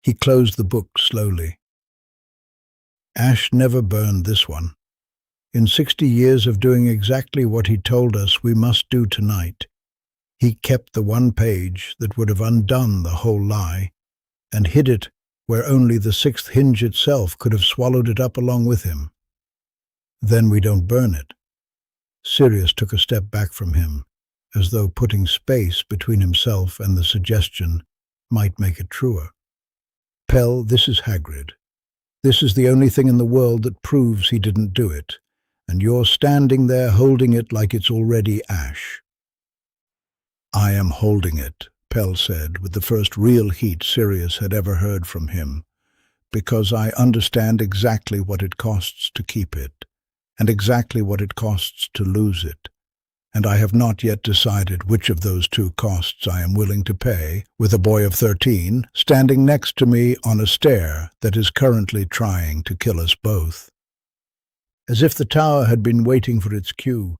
He closed the book slowly. Ash never burned this one. In 60 years of doing exactly what he told us we must do tonight, he kept the one page that would have undone the whole lie and hid it where only the sixth hinge itself could have swallowed it up along with him. "Then we don't burn it." Sirius took a step back from him, as though putting space between himself and the suggestion might make it truer. "Pell, this is Hagrid. This is the only thing in the world that proves he didn't do it, and you're standing there holding it like it's already ash." "I am holding it," Pell said, with the first real heat Sirius had ever heard from him, "because I understand exactly what it costs to keep it, and exactly what it costs to lose it. And I have not yet decided which of those two costs I am willing to pay, with a boy of 13 standing next to me on a stair that is currently trying to kill us both." As if the tower had been waiting for its cue,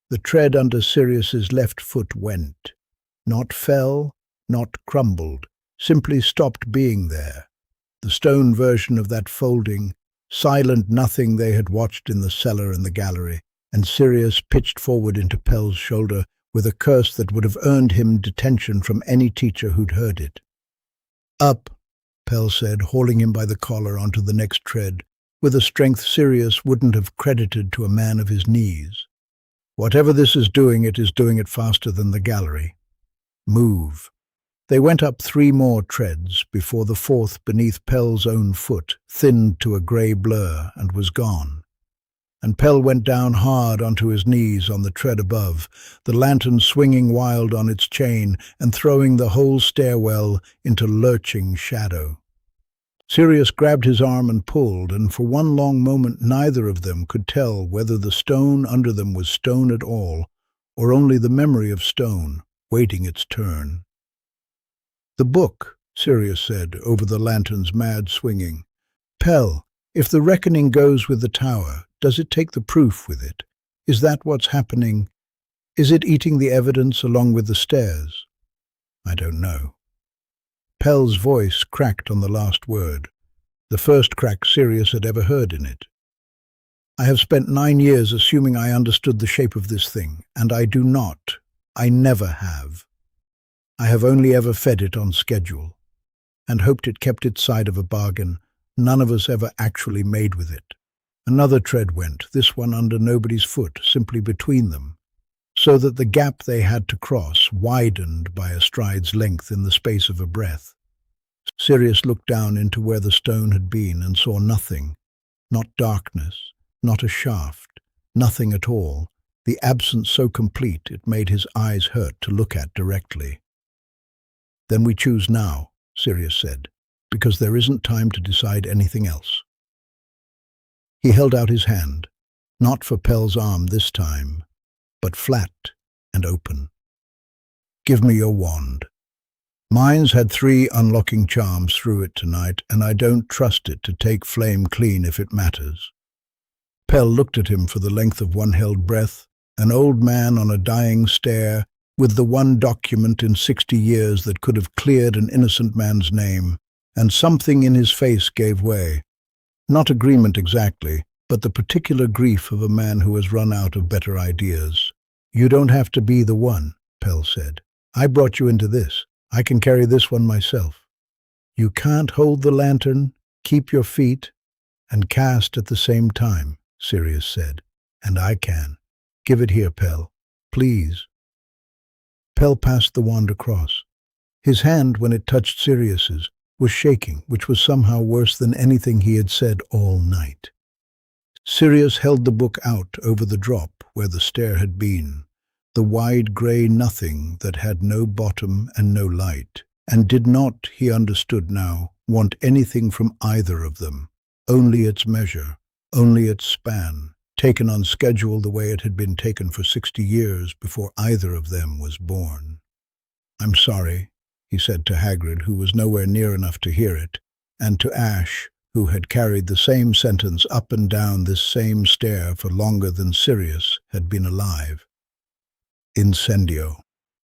the tread under Sirius's left foot went. Not fell, not crumbled, simply stopped being there. The stone version of that folding, silent nothing they had watched in the cellar and the gallery, and Sirius pitched forward into Pell's shoulder with a curse that would have earned him detention from any teacher who'd heard it. "Up," Pell said, hauling him by the collar onto the next tread, with a strength Sirius wouldn't have credited to a man of his knees. "Whatever this is doing it faster than the gallery. Move." They went up 3 more treads before the fourth, beneath Pell's own foot, thinned to a grey blur and was gone. And Pell went down hard onto his knees on the tread above, the lantern swinging wild on its chain and throwing the whole stairwell into lurching shadow. Sirius grabbed his arm and pulled, and for one long moment neither of them could tell whether the stone under them was stone at all, or only the memory of stone, waiting its turn. "The book," Sirius said, over the lantern's mad swinging. "Pell, if the reckoning goes with the tower, does it take the proof with it? Is that what's happening? Is it eating the evidence along with the stairs?" "I don't know." Pell's voice cracked on the last word, the first crack Sirius had ever heard in it. "I have spent 9 years assuming I understood the shape of this thing, and I do not. I never have. I have only ever fed it on schedule, and hoped it kept its side of a bargain none of us ever actually made with it." Another tread went, this one under nobody's foot, simply between them, so that the gap they had to cross widened by a stride's length in the space of a breath. Sirius looked down into where the stone had been and saw nothing, not darkness, not a shaft, nothing at all, the absence so complete it made his eyes hurt to look at directly. "Then we choose now," Sirius said, "because there isn't time to decide anything else." He held out his hand, not for Pell's arm this time, but flat and open. "Give me your wand. Mine's had 3 unlocking charms through it tonight, and I don't trust it to take flame clean if it matters." Pell looked at him for the length of one held breath, an old man on a dying stair, with the one document in 60 years that could have cleared an innocent man's name, and something in his face gave way. Not agreement exactly, but the particular grief of a man who has run out of better ideas. "You don't have to be the one," Pell said. "I brought you into this. I can carry this one myself." "You can't hold the lantern, keep your feet, and cast at the same time," Sirius said. "And I can. Give it here, Pell. Please." Pell passed the wand across. His hand, when it touched Sirius's, was shaking, which was somehow worse than anything he had said all night. Sirius held the book out over the drop where the stair had been, the wide grey nothing that had no bottom and no light, and did not, he understood now, want anything from either of them, only its measure, only its span, taken on schedule the way it had been taken for 60 years before either of them was born. "I'm sorry," he said to Hagrid, who was nowhere near enough to hear it, and to Ash, who had carried the same sentence up and down this same stair for longer than Sirius had been alive. Incendio.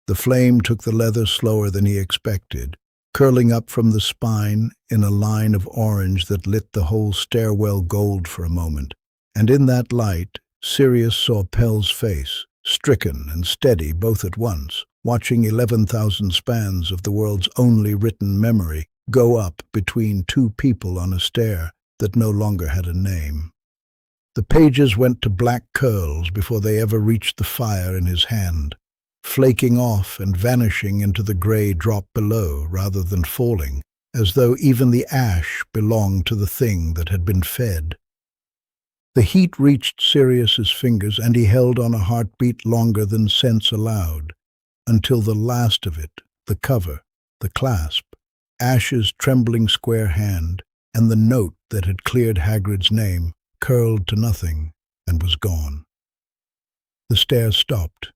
The flame took the leather slower than he expected, curling up from the spine in a line of orange that lit the whole stairwell gold for a moment, and in that light Sirius saw Pell's face, stricken and steady both at once, watching 11,000 spans of the world's only written memory go up between two people on a stair that no longer had a name. The pages went to black curls before they ever reached the fire in his hand, flaking off and vanishing into the grey drop below rather than falling, as though even the ash belonged to the thing that had been fed. The heat reached Sirius's fingers, and he held on a heartbeat longer than sense allowed, until the last of it, the cover, the clasp, Ash's trembling square hand, and the note that had cleared Hagrid's name, curled to nothing and was gone. The stair stopped.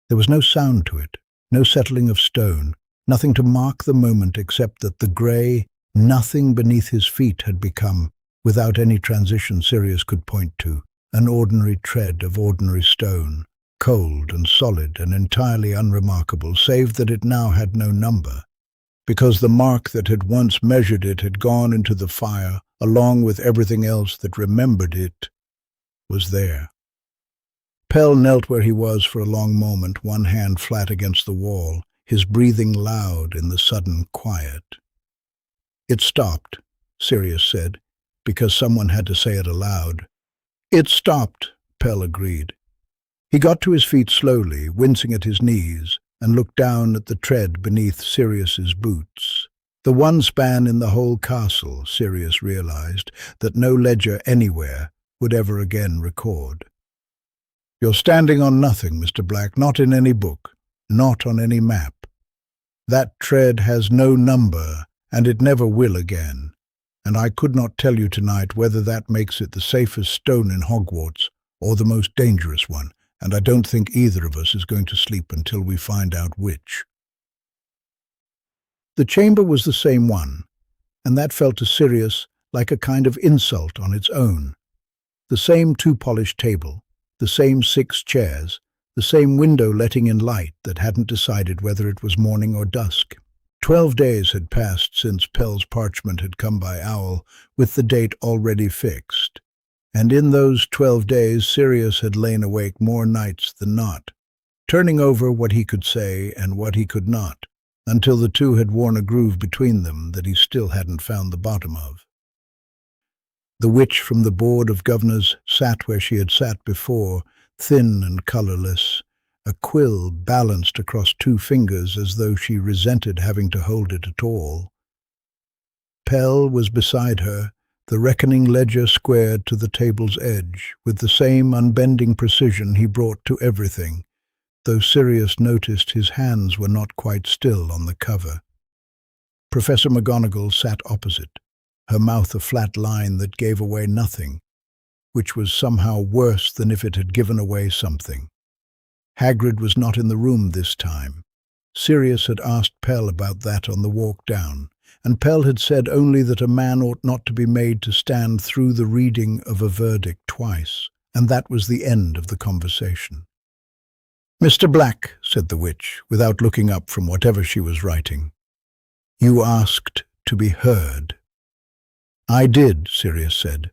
There was no sound to it, no settling of stone, nothing to mark the moment except that the grey nothing beneath his feet had become, without any transition Sirius could point to, an ordinary tread of ordinary stone, cold and solid and entirely unremarkable, save that it now had no number, because the mark that had once measured it had gone into the fire, along with everything else that remembered it was there. Pell knelt where he was for a long moment, one hand flat against the wall, his breathing loud in the sudden quiet. "It stopped," Sirius said, because someone had to say it aloud. "It stopped," Pell agreed. He got to his feet slowly, wincing at his knees, and looked down at the tread beneath Sirius's boots. The one span in the whole castle, Sirius realized, that no ledger anywhere would ever again record. "You're standing on nothing, Mr. Black, not in any book, not on any map. That tread has no number, and it never will again. And I could not tell you tonight whether that makes it the safest stone in Hogwarts or the most dangerous one, and I don't think either of us is going to sleep until we find out which." The chamber was the same one, and that felt to Sirius like a kind of insult on its own. The same two-polished table, the same 6 chairs, the same window letting in light that hadn't decided whether it was morning or dusk. 12 days had passed since Pell's parchment had come by owl, with the date already fixed. And in those 12 days Sirius had lain awake more nights than not, turning over what he could say and what he could not, until the two had worn a groove between them that he still hadn't found the bottom of. The witch from the Board of Governors sat where she had sat before, thin and colourless, a quill balanced across 2 fingers as though she resented having to hold it at all. Pell was beside her, the reckoning ledger squared to the table's edge, with the same unbending precision he brought to everything, though Sirius noticed his hands were not quite still on the cover. Professor McGonagall sat opposite, her mouth a flat line that gave away nothing, which was somehow worse than if it had given away something. Hagrid was not in the room this time. Sirius had asked Pell about that on the walk down, and Pell had said only that a man ought not to be made to stand through the reading of a verdict twice, and that was the end of the conversation. "Mr. Black," said the witch, without looking up from whatever she was writing, "you asked to be heard." "I did," Sirius said.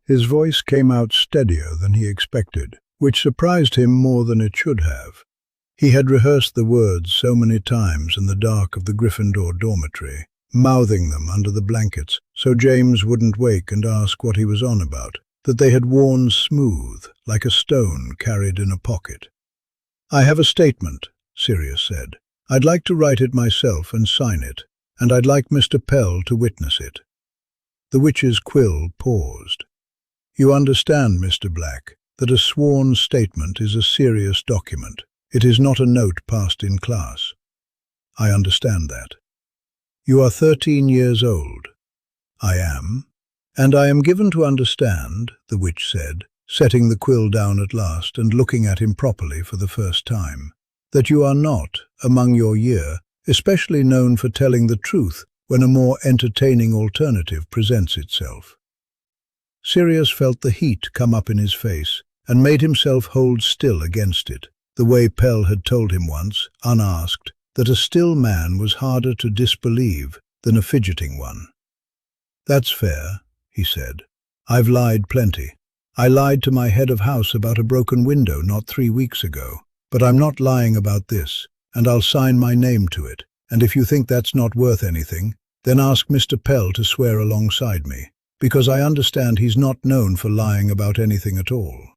His voice came out steadier than he expected, which surprised him more than it should have. He had rehearsed the words so many times in the dark of the Gryffindor dormitory, mouthing them under the blankets so James wouldn't wake and ask what he was on about, that they had worn smooth, like a stone carried in a pocket. "I have a statement," Sirius said. "I'd like to write it myself and sign it, and I'd like Mr. Pell to witness it." The witch's quill paused. "You understand, Mr. Black, that a sworn statement is a serious document. It is not a note passed in class." I understand that. You are 13 years old. I am. And I am given to understand, the witch said, setting the quill down at last and looking at him properly for the first time, that you are not, among your year, especially known for telling the truth when a more entertaining alternative presents itself. Sirius felt the heat come up in his face and made himself hold still against it, the way Pell had told him once, unasked, that a still man was harder to disbelieve than a fidgeting one. That's fair, he said. I've lied plenty. I lied to my head of house about a broken window not 3 weeks ago, but I'm not lying about this, and I'll sign my name to it, and if you think that's not worth anything, then ask Mr. Pell to swear alongside me, because I understand he's not known for lying about anything at all.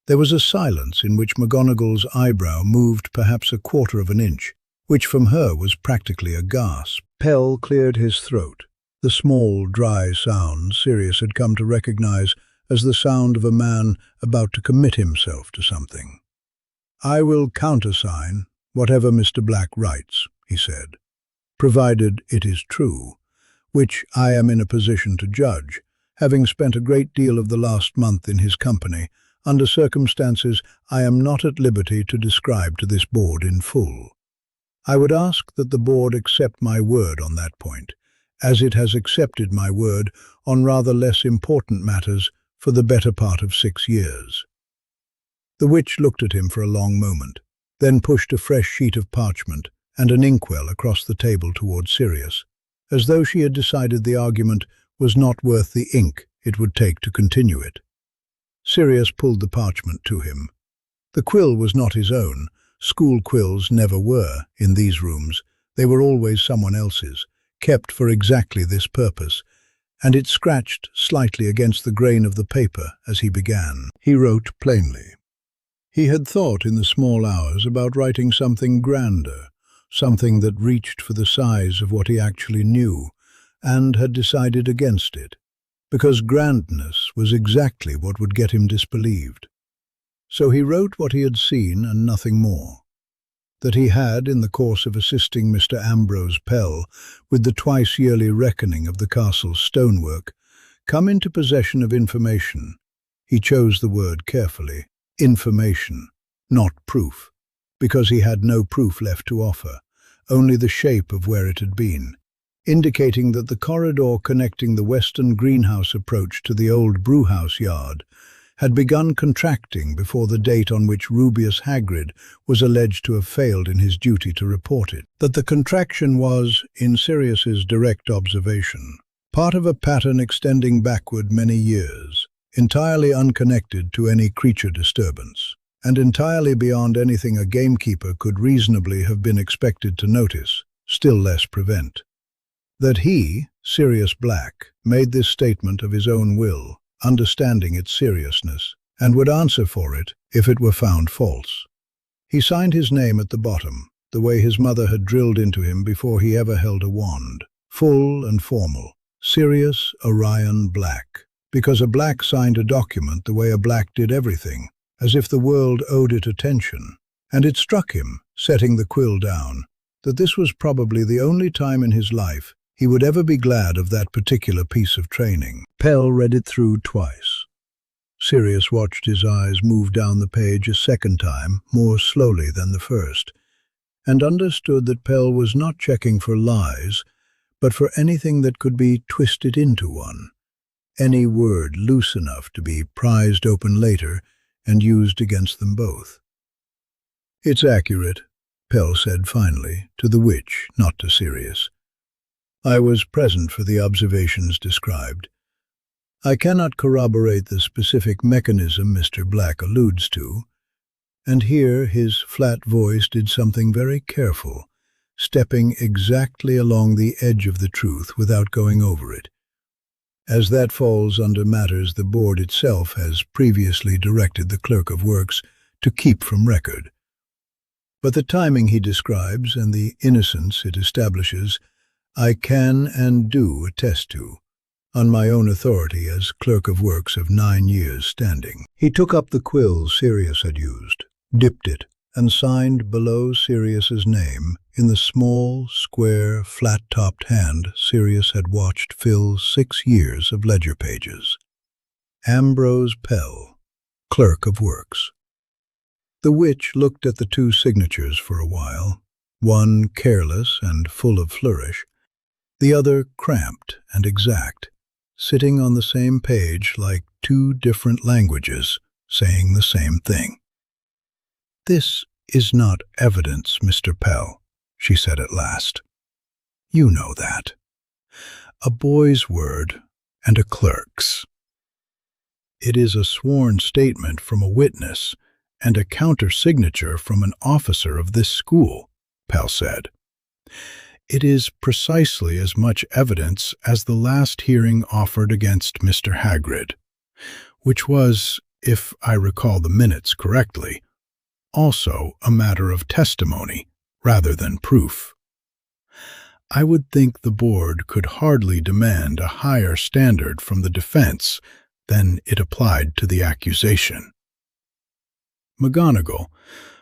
There was a silence in which McGonagall's eyebrow moved perhaps 1/4 of an inch, which from her was practically a gasp. Pell cleared his throat, the small, dry sound Sirius had come to recognize as the sound of a man about to commit himself to something. I will countersign whatever Mr. Black writes, he said, provided it is true, which I am in a position to judge, having spent a great deal of the last month in his company, under circumstances I am not at liberty to describe to this board in full. I would ask that the board accept my word on that point, as it has accepted my word on rather less important matters for the better part of 6 years. The witch looked at him for a long moment, then pushed a fresh sheet of parchment and an inkwell across the table towards Sirius, as though she had decided the argument was not worth the ink it would take to continue it. Sirius pulled the parchment to him. The quill was not his own. School quills never were, in these rooms. They were always someone else's, kept for exactly this purpose, and it scratched slightly against the grain of the paper as he began. He wrote plainly. He had thought in the small hours about writing something grander, something that reached for the size of what he actually knew, and had decided against it, because grandness was exactly what would get him disbelieved. So he wrote what he had seen and nothing more. That he had, in the course of assisting Mr. Ambrose Pell with the twice-yearly reckoning of the castle's stonework, come into possession of information. He chose the word carefully, information, not proof, because he had no proof left to offer, only the shape of where it had been, indicating that the corridor connecting the western greenhouse approach to the old brewhouse yard had begun contracting before the date on which Rubeus Hagrid was alleged to have failed in his duty to report it. That the contraction was, in Sirius's direct observation, part of a pattern extending backward many years, entirely unconnected to any creature disturbance, and entirely beyond anything a gamekeeper could reasonably have been expected to notice, still less prevent. That he, Sirius Black, made this statement of his own will, understanding its seriousness, and would answer for it if it were found false. He signed his name at the bottom, the way his mother had drilled into him before he ever held a wand, full and formal, Sirius Orion Black, because a Black signed a document the way a Black did everything, as if the world owed it attention, and it struck him, setting the quill down, that this was probably the only time in his life he would ever be glad of that particular piece of training. Pell read it through twice. Sirius watched his eyes move down the page a second time, more slowly than the first, and understood that Pell was not checking for lies, but for anything that could be twisted into one, any word loose enough to be prized open later and used against them both. It's accurate, Pell said finally, to the witch, not to Sirius. I was present for the observations described. I cannot corroborate the specific mechanism Mr. Black alludes to, and here his flat voice did something very careful, stepping exactly along the edge of the truth without going over it, as that falls under matters the board itself has previously directed the Clerk of Works to keep from record. But the timing he describes and the innocence it establishes I can and do attest to, on my own authority as Clerk of Works of 9 years standing. He took up the quill Sirius had used, dipped it, and signed below Sirius's name, in the small, square, flat-topped hand Sirius had watched fill 6 years of ledger pages. Ambrose Pell, Clerk of Works. The witch looked at the 2 signatures for a while, one careless and full of flourish, the other cramped and exact, sitting on the same page like 2 different languages, saying the same thing. "This is not evidence, Mr. Pell," she said at last. "You know that. A boy's word and a clerk's. It is a sworn statement from a witness and a counter-signature from an officer of this school," Pell said. "It is precisely as much evidence as the last hearing offered against Mr. Hagrid, which was, if I recall the minutes correctly, also a matter of testimony rather than proof. I would think the board could hardly demand a higher standard from the defense than it applied to the accusation." McGonagall,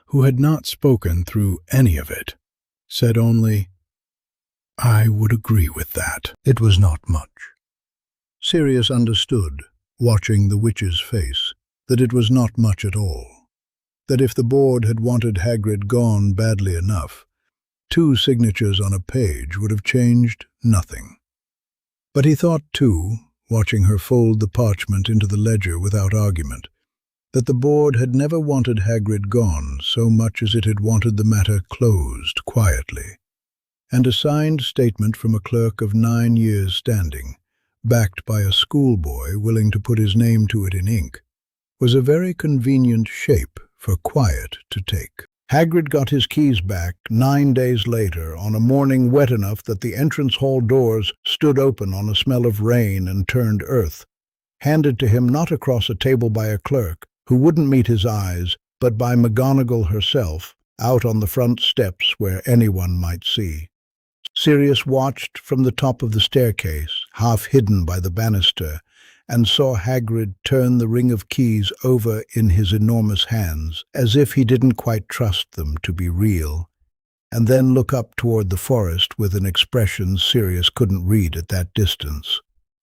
who had not spoken through any of it, said only, "I would agree with that." It was not much. Sirius understood, watching the witch's face, that it was not much at all. That if the board had wanted Hagrid gone badly enough, 2 signatures on a page would have changed nothing. But he thought, too, watching her fold the parchment into the ledger without argument, that the board had never wanted Hagrid gone so much as it had wanted the matter closed quietly. And a signed statement from a clerk of 9 years' standing, backed by a schoolboy willing to put his name to it in ink, was a very convenient shape for quiet to take. Hagrid got his keys back 9 days later on a morning wet enough that the entrance hall doors stood open on a smell of rain and turned earth, handed to him not across a table by a clerk, who wouldn't meet his eyes, but by McGonagall herself, out on the front steps where anyone might see. Sirius watched from the top of the staircase, half hidden by the banister, and saw Hagrid turn the ring of keys over in his enormous hands, as if he didn't quite trust them to be real, and then look up toward the forest with an expression Sirius couldn't read at that distance,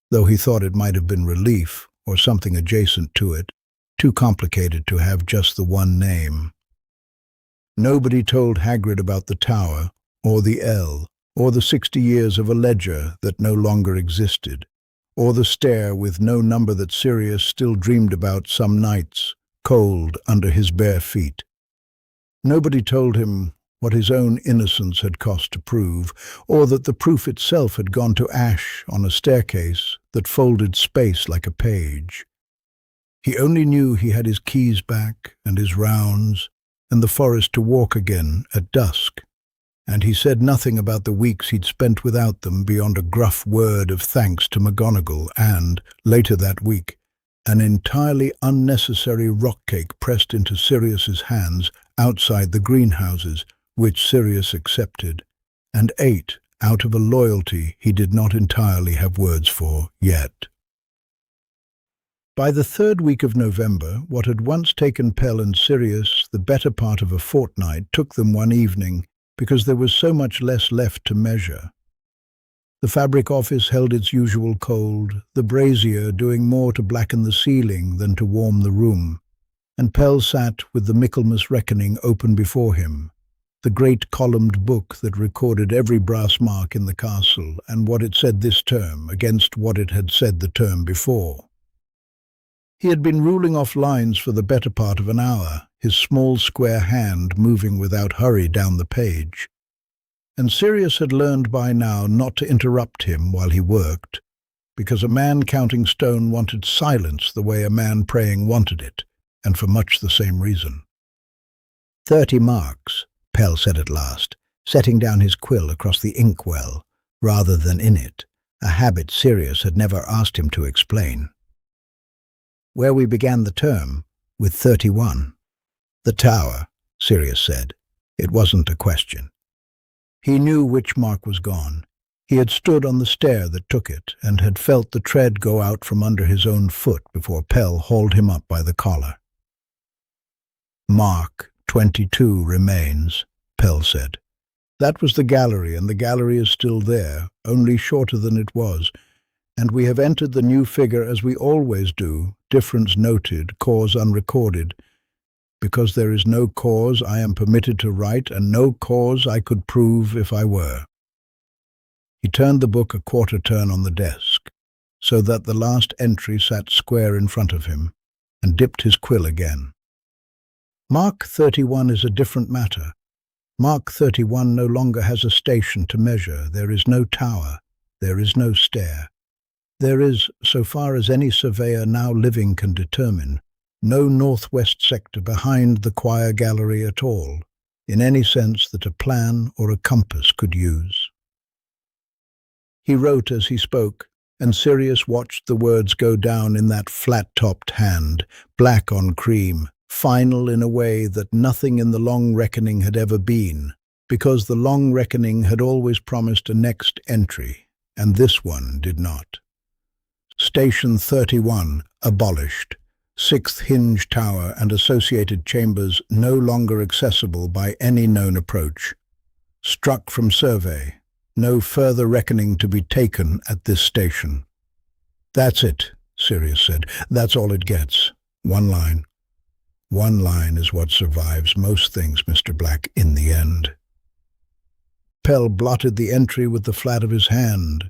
though he thought it might have been relief or something adjacent to it, too complicated to have just the one name. Nobody told Hagrid about the tower, or the L, or the 60 years of a ledger that no longer existed, or the stair with no number that Sirius still dreamed about some nights, cold under his bare feet. Nobody told him what his own innocence had cost to prove, or that the proof itself had gone to ash on a staircase that folded space like a page. He only knew he had his keys back and his rounds, and the forest to walk again at dusk, and he said nothing about the weeks he'd spent without them beyond a gruff word of thanks to McGonagall and, later that week, an entirely unnecessary rock cake pressed into Sirius's hands outside the greenhouses, which Sirius accepted, and ate out of a loyalty he did not entirely have words for yet. By the 3rd week of November, what had once taken Pell and Sirius the better part of a fortnight took them one evening, because there was so much less left to measure. The fabric office held its usual cold, the brazier doing more to blacken the ceiling than to warm the room, and Pell sat with the Michaelmas Reckoning open before him, the great columned book that recorded every brass mark in the castle and what it said this term against what it had said the term before. He had been ruling off lines for the better part of an hour, his small square hand moving without hurry down the page. And Sirius had learned by now not to interrupt him while he worked, because a man counting stone wanted silence the way a man praying wanted it, and for much the same reason. 30 marks, Pell said at last, setting down his quill across the inkwell, rather than in it, a habit Sirius had never asked him to explain. Where we began the term, with 31. The tower, Sirius said. It wasn't a question. He knew which mark was gone. He had stood on the stair that took it, and had felt the tread go out from under his own foot before Pell hauled him up by the collar. Mark 22 remains, Pell said. That was the gallery, and the gallery is still there, only shorter than it was. And we have entered the new figure as we always do, difference noted, cause unrecorded. Because there is no cause I am permitted to write, and no cause I could prove if I were. He turned the book a quarter turn on the desk, so that the last entry sat square in front of him, and dipped his quill again. Mark 31 is a different matter. Mark 31 no longer has a station to measure. There is no tower. There is no stair. There is, so far as any surveyor now living can determine, no northwest sector behind the choir gallery at all, in any sense that a plan or a compass could use. He wrote as he spoke, and Sirius watched the words go down in that flat-topped hand, black on cream, final in a way that nothing in the long reckoning had ever been, because the long reckoning had always promised a next entry, and this one did not. Station 31, abolished. 6th hinge tower and associated chambers no longer accessible by any known approach. Struck from survey. No further reckoning to be taken at this station. That's it, Sirius said. That's all it gets. One line. One line is what survives most things, Mr. Black, in the end. Pell blotted the entry with the flat of his hand,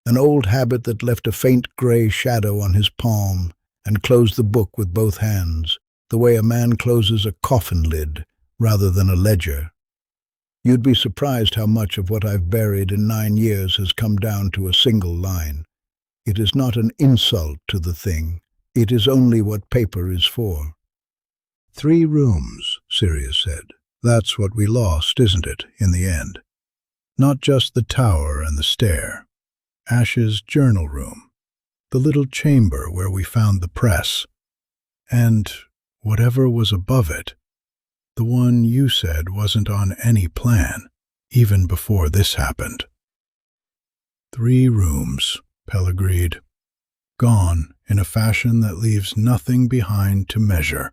an old habit that left a faint grey shadow on his palm, and closed the book with both hands, the way a man closes a coffin lid rather than a ledger. You'd be surprised how much of what I've buried in 9 years has come down to a single line. It is not an insult to the thing. It is only what paper is for. 3 rooms, Sirius said. That's what we lost, isn't it, in the end? Not just the tower and the stair. Ash's journal room. The little chamber where we found the press. And whatever was above it. The one you said wasn't on any plan, even before this happened. 3 rooms, Pell agreed. Gone in a fashion that leaves nothing behind to measure.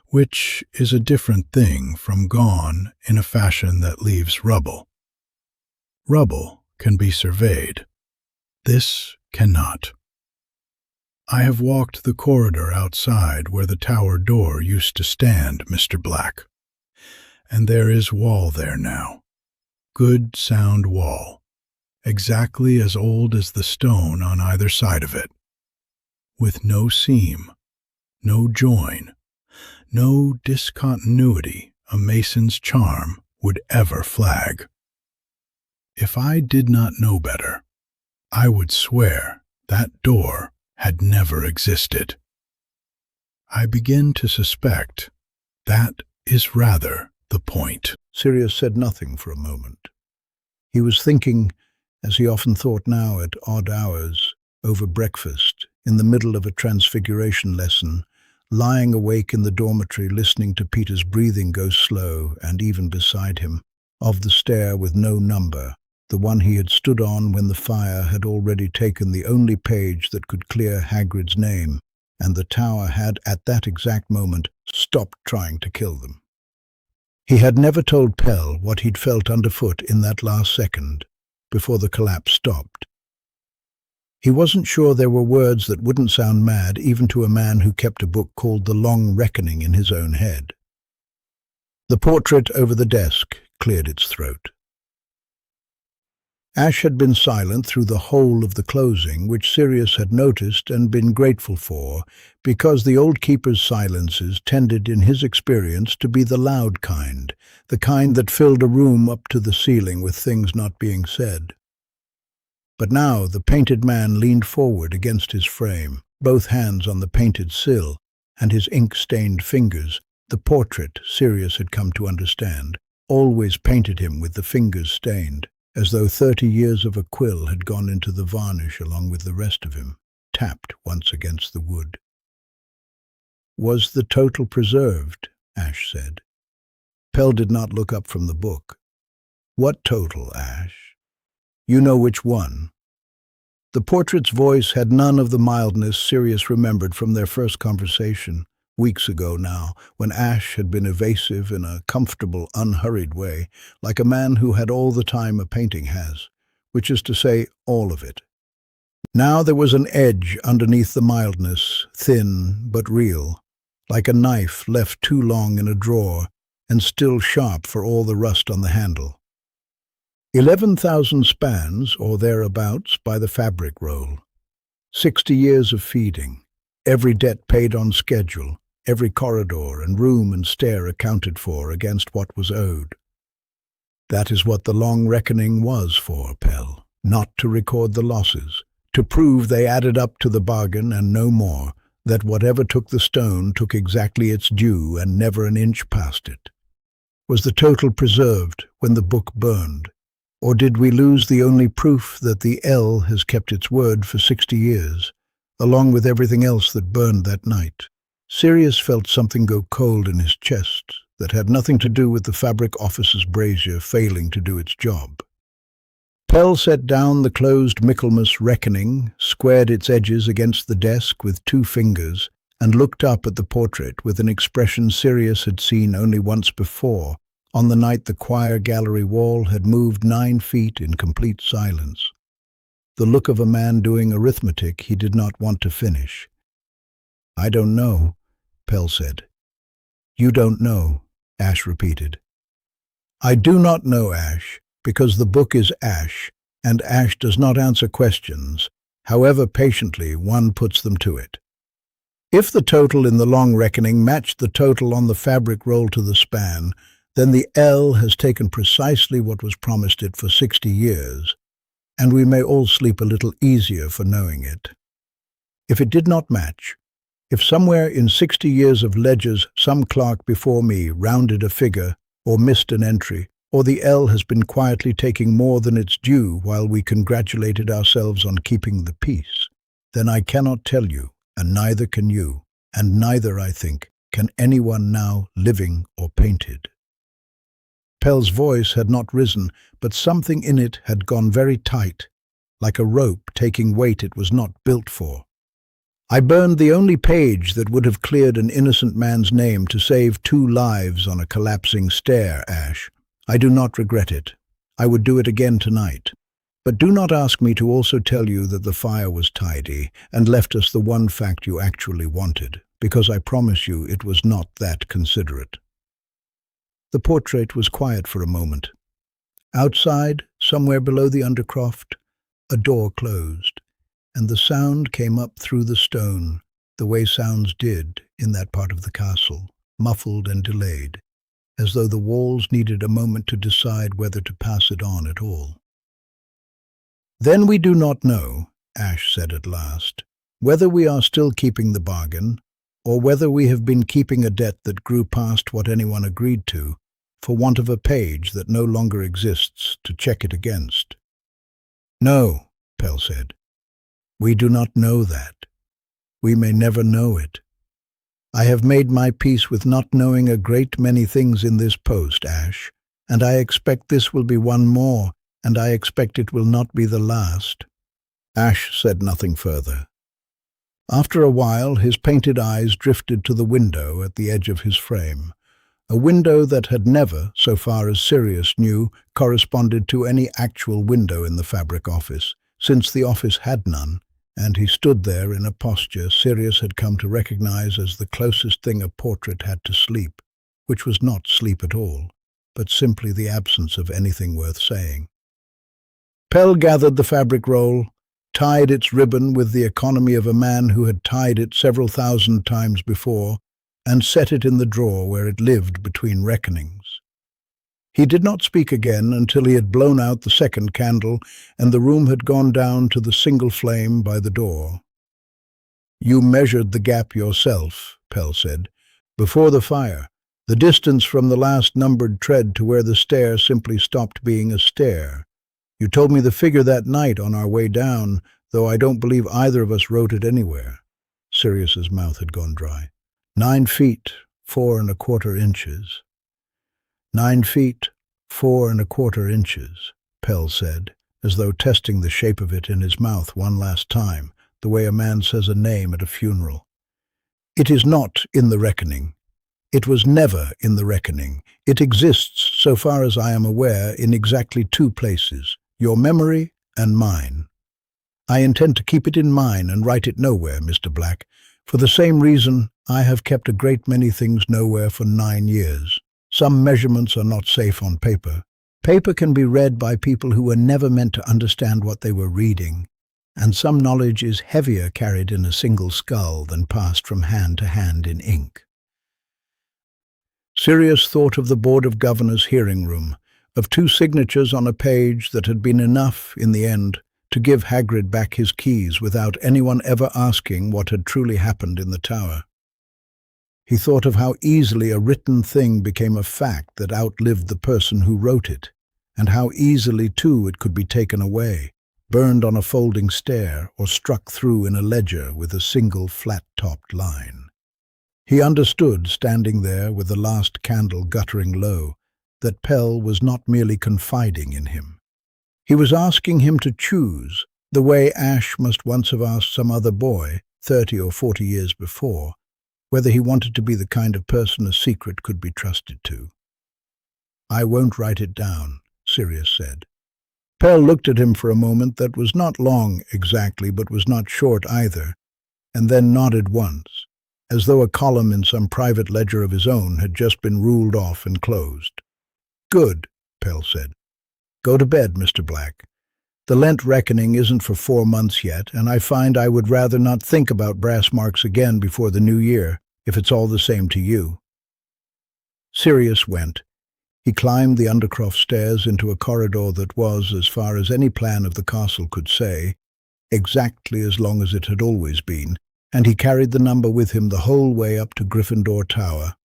Which is a different thing from gone in a fashion that leaves rubble. Rubble can be surveyed. This cannot. I have walked the corridor outside where the tower door used to stand, Mr. Black. And there is wall there now. Good sound wall. Exactly as old as the stone on either side of it. With no seam, no join, no discontinuity a mason's charm would ever flag. If I did not know better, I would swear that door had never existed. I begin to suspect that is rather the point. Sirius said nothing for a moment. He was thinking, as he often thought now at odd hours, over breakfast, in the middle of a transfiguration lesson, lying awake in the dormitory listening to Peter's breathing go slow, and even beside him, of the stair with no number, the one he had stood on when the fire had already taken the only page that could clear Hagrid's name, and the tower had, at that exact moment, stopped trying to kill them. He had never told Pell what he'd felt underfoot in that last second, before the collapse stopped. He wasn't sure there were words that wouldn't sound mad even to a man who kept a book called The Long Reckoning in his own head. The portrait over the desk cleared its throat. Ash had been silent through the whole of the closing, which Sirius had noticed and been grateful for, because the old keeper's silences tended, in his experience, to be the loud kind, the kind that filled a room up to the ceiling with things not being said. But now the painted man leaned forward against his frame, both hands on the painted sill, and his ink-stained fingers, the portrait, Sirius had come to understand, always painted him with the fingers stained, as though 30 years of a quill had gone into the varnish along with the rest of him, tapped once against the wood. "Was the total preserved?" Ash said. Pell did not look up from the book. "What total, Ash? You know which one." The portrait's voice had none of the mildness Sirius remembered from their first conversation, Weeks ago now, when Ash had been evasive in a comfortable, unhurried way, like a man who had all the time a painting has, which is to say, all of it. Now there was an edge underneath the mildness, thin but real, like a knife left too long in a drawer and still sharp for all the rust on the handle. 11,000 spans, or thereabouts, by the fabric roll. 60 years of feeding, every debt paid on schedule, every corridor and room and stair accounted for against what was owed. That is what the long reckoning was for, Pell, not to record the losses, to prove they added up to the bargain and no more, that whatever took the stone took exactly its due and never an inch past it. Was the total preserved when the book burned? Or did we lose the only proof that the L has kept its word for 60 years, along with everything else that burned that night? Sirius felt something go cold in his chest that had nothing to do with the fabric office's brazier failing to do its job. Pell set down the closed Michaelmas Reckoning, squared its edges against the desk with 2 fingers, and looked up at the portrait with an expression Sirius had seen only once before, on the night the choir gallery wall had moved 9 feet in complete silence. The look of a man doing arithmetic he did not want to finish. "I don't know," Pell said. "You don't know," Ash repeated. "I do not know, Ash, because the book is Ash, and Ash does not answer questions, however patiently one puts them to it. If the total in the long reckoning matched the total on the fabric roll to the span, then the L has taken precisely what was promised it for 60 years, and we may all sleep a little easier for knowing it. If it did not match, if somewhere in 60 years of ledgers some clerk before me rounded a figure or missed an entry, or the L has been quietly taking more than its due while we congratulated ourselves on keeping the peace, then I cannot tell you, and neither can you, and neither, I think, can anyone now living or painted." Pell's voice had not risen, but something in it had gone very tight, like a rope taking weight it was not built for. "I burned the only page that would have cleared an innocent man's name to save 2 lives on a collapsing stair, Ash. I do not regret it. I would do it again tonight. But do not ask me to also tell you that the fire was tidy and left us the one fact you actually wanted, because I promise you it was not that considerate." The portrait was quiet for a moment. Outside, somewhere below the undercroft, a door closed, and the sound came up through the stone, the way sounds did in that part of the castle, muffled and delayed, as though the walls needed a moment to decide whether to pass it on at all. "Then we do not know," Ash said at last, "whether we are still keeping the bargain, or whether we have been keeping a debt that grew past what anyone agreed to, for want of a page that no longer exists to check it against." "No," Pell said. "We do not know that. We may never know it. I have made my peace with not knowing a great many things in this post, Ash, and I expect this will be one more, and I expect it will not be the last." Ash said nothing further. After a while, his painted eyes drifted to the window at the edge of his frame, a window that had never, so far as Sirius knew, corresponded to any actual window in the fabric office, since the office had none, and he stood there in a posture Sirius had come to recognize as the closest thing a portrait had to sleep, which was not sleep at all, but simply the absence of anything worth saying. Pell gathered the fabric roll, tied its ribbon with the economy of a man who had tied it several thousand times before, and set it in the drawer where it lived between reckonings. He did not speak again until he had blown out the second candle and the room had gone down to the single flame by the door. "You measured the gap yourself," Pell said, "before the fire, the distance from the last numbered tread to where the stair simply stopped being a stair. You told me the figure that night on our way down, though I don't believe either of us wrote it anywhere." Sirius's mouth had gone dry. 9 feet, 4¼ inches. 9 feet, 4¼ inches, Pell said, as though testing the shape of it in his mouth one last time, the way a man says a name at a funeral. It is not in the reckoning. It was never in the reckoning. It exists, so far as I am aware, in exactly two places, your memory and mine. I intend to keep it in mine and write it nowhere, Mr. Black. For the same reason, I have kept a great many things nowhere for 9 years. Some measurements are not safe on paper. Paper can be read by people who were never meant to understand what they were reading, and some knowledge is heavier carried in a single skull than passed from hand to hand in ink. Sirius thought of the Board of Governors' hearing room, of 2 signatures on a page that had been enough, in the end, to give Hagrid back his keys without anyone ever asking what had truly happened in the tower. He thought of how easily a written thing became a fact that outlived the person who wrote it, and how easily, too, it could be taken away, burned on a folding stair, or struck through in a ledger with a single flat-topped line. He understood, standing there with the last candle guttering low, that Pell was not merely confiding in him. He was asking him to choose, the way Ash must once have asked some other boy, 30 or 40 years before, whether he wanted to be the kind of person a secret could be trusted to. "I won't write it down," Sirius said. Pell looked at him for a moment that was not long exactly, but was not short either, and then nodded once, as though a column in some private ledger of his own had just been ruled off and closed. "Good," Pell said. "Go to bed, Mr. Black. The Lent reckoning isn't for 4 months yet, and I find I would rather not think about brass marks again before the new year, if it's all the same to you." Sirius went. He climbed the Undercroft stairs into a corridor that was, as far as any plan of the castle could say, exactly as long as it had always been, and he carried the number with him the whole way up to Gryffindor Tower.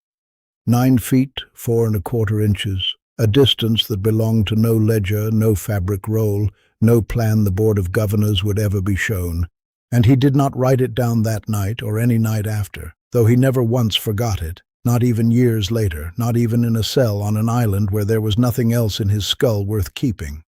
9 feet, 4 1/4 inches, a distance that belonged to no ledger, no fabric roll, no plan the Board of Governors would ever be shown, and he did not write it down that night or any night after, though he never once forgot it, not even years later, not even in a cell on an island where there was nothing else in his skull worth keeping.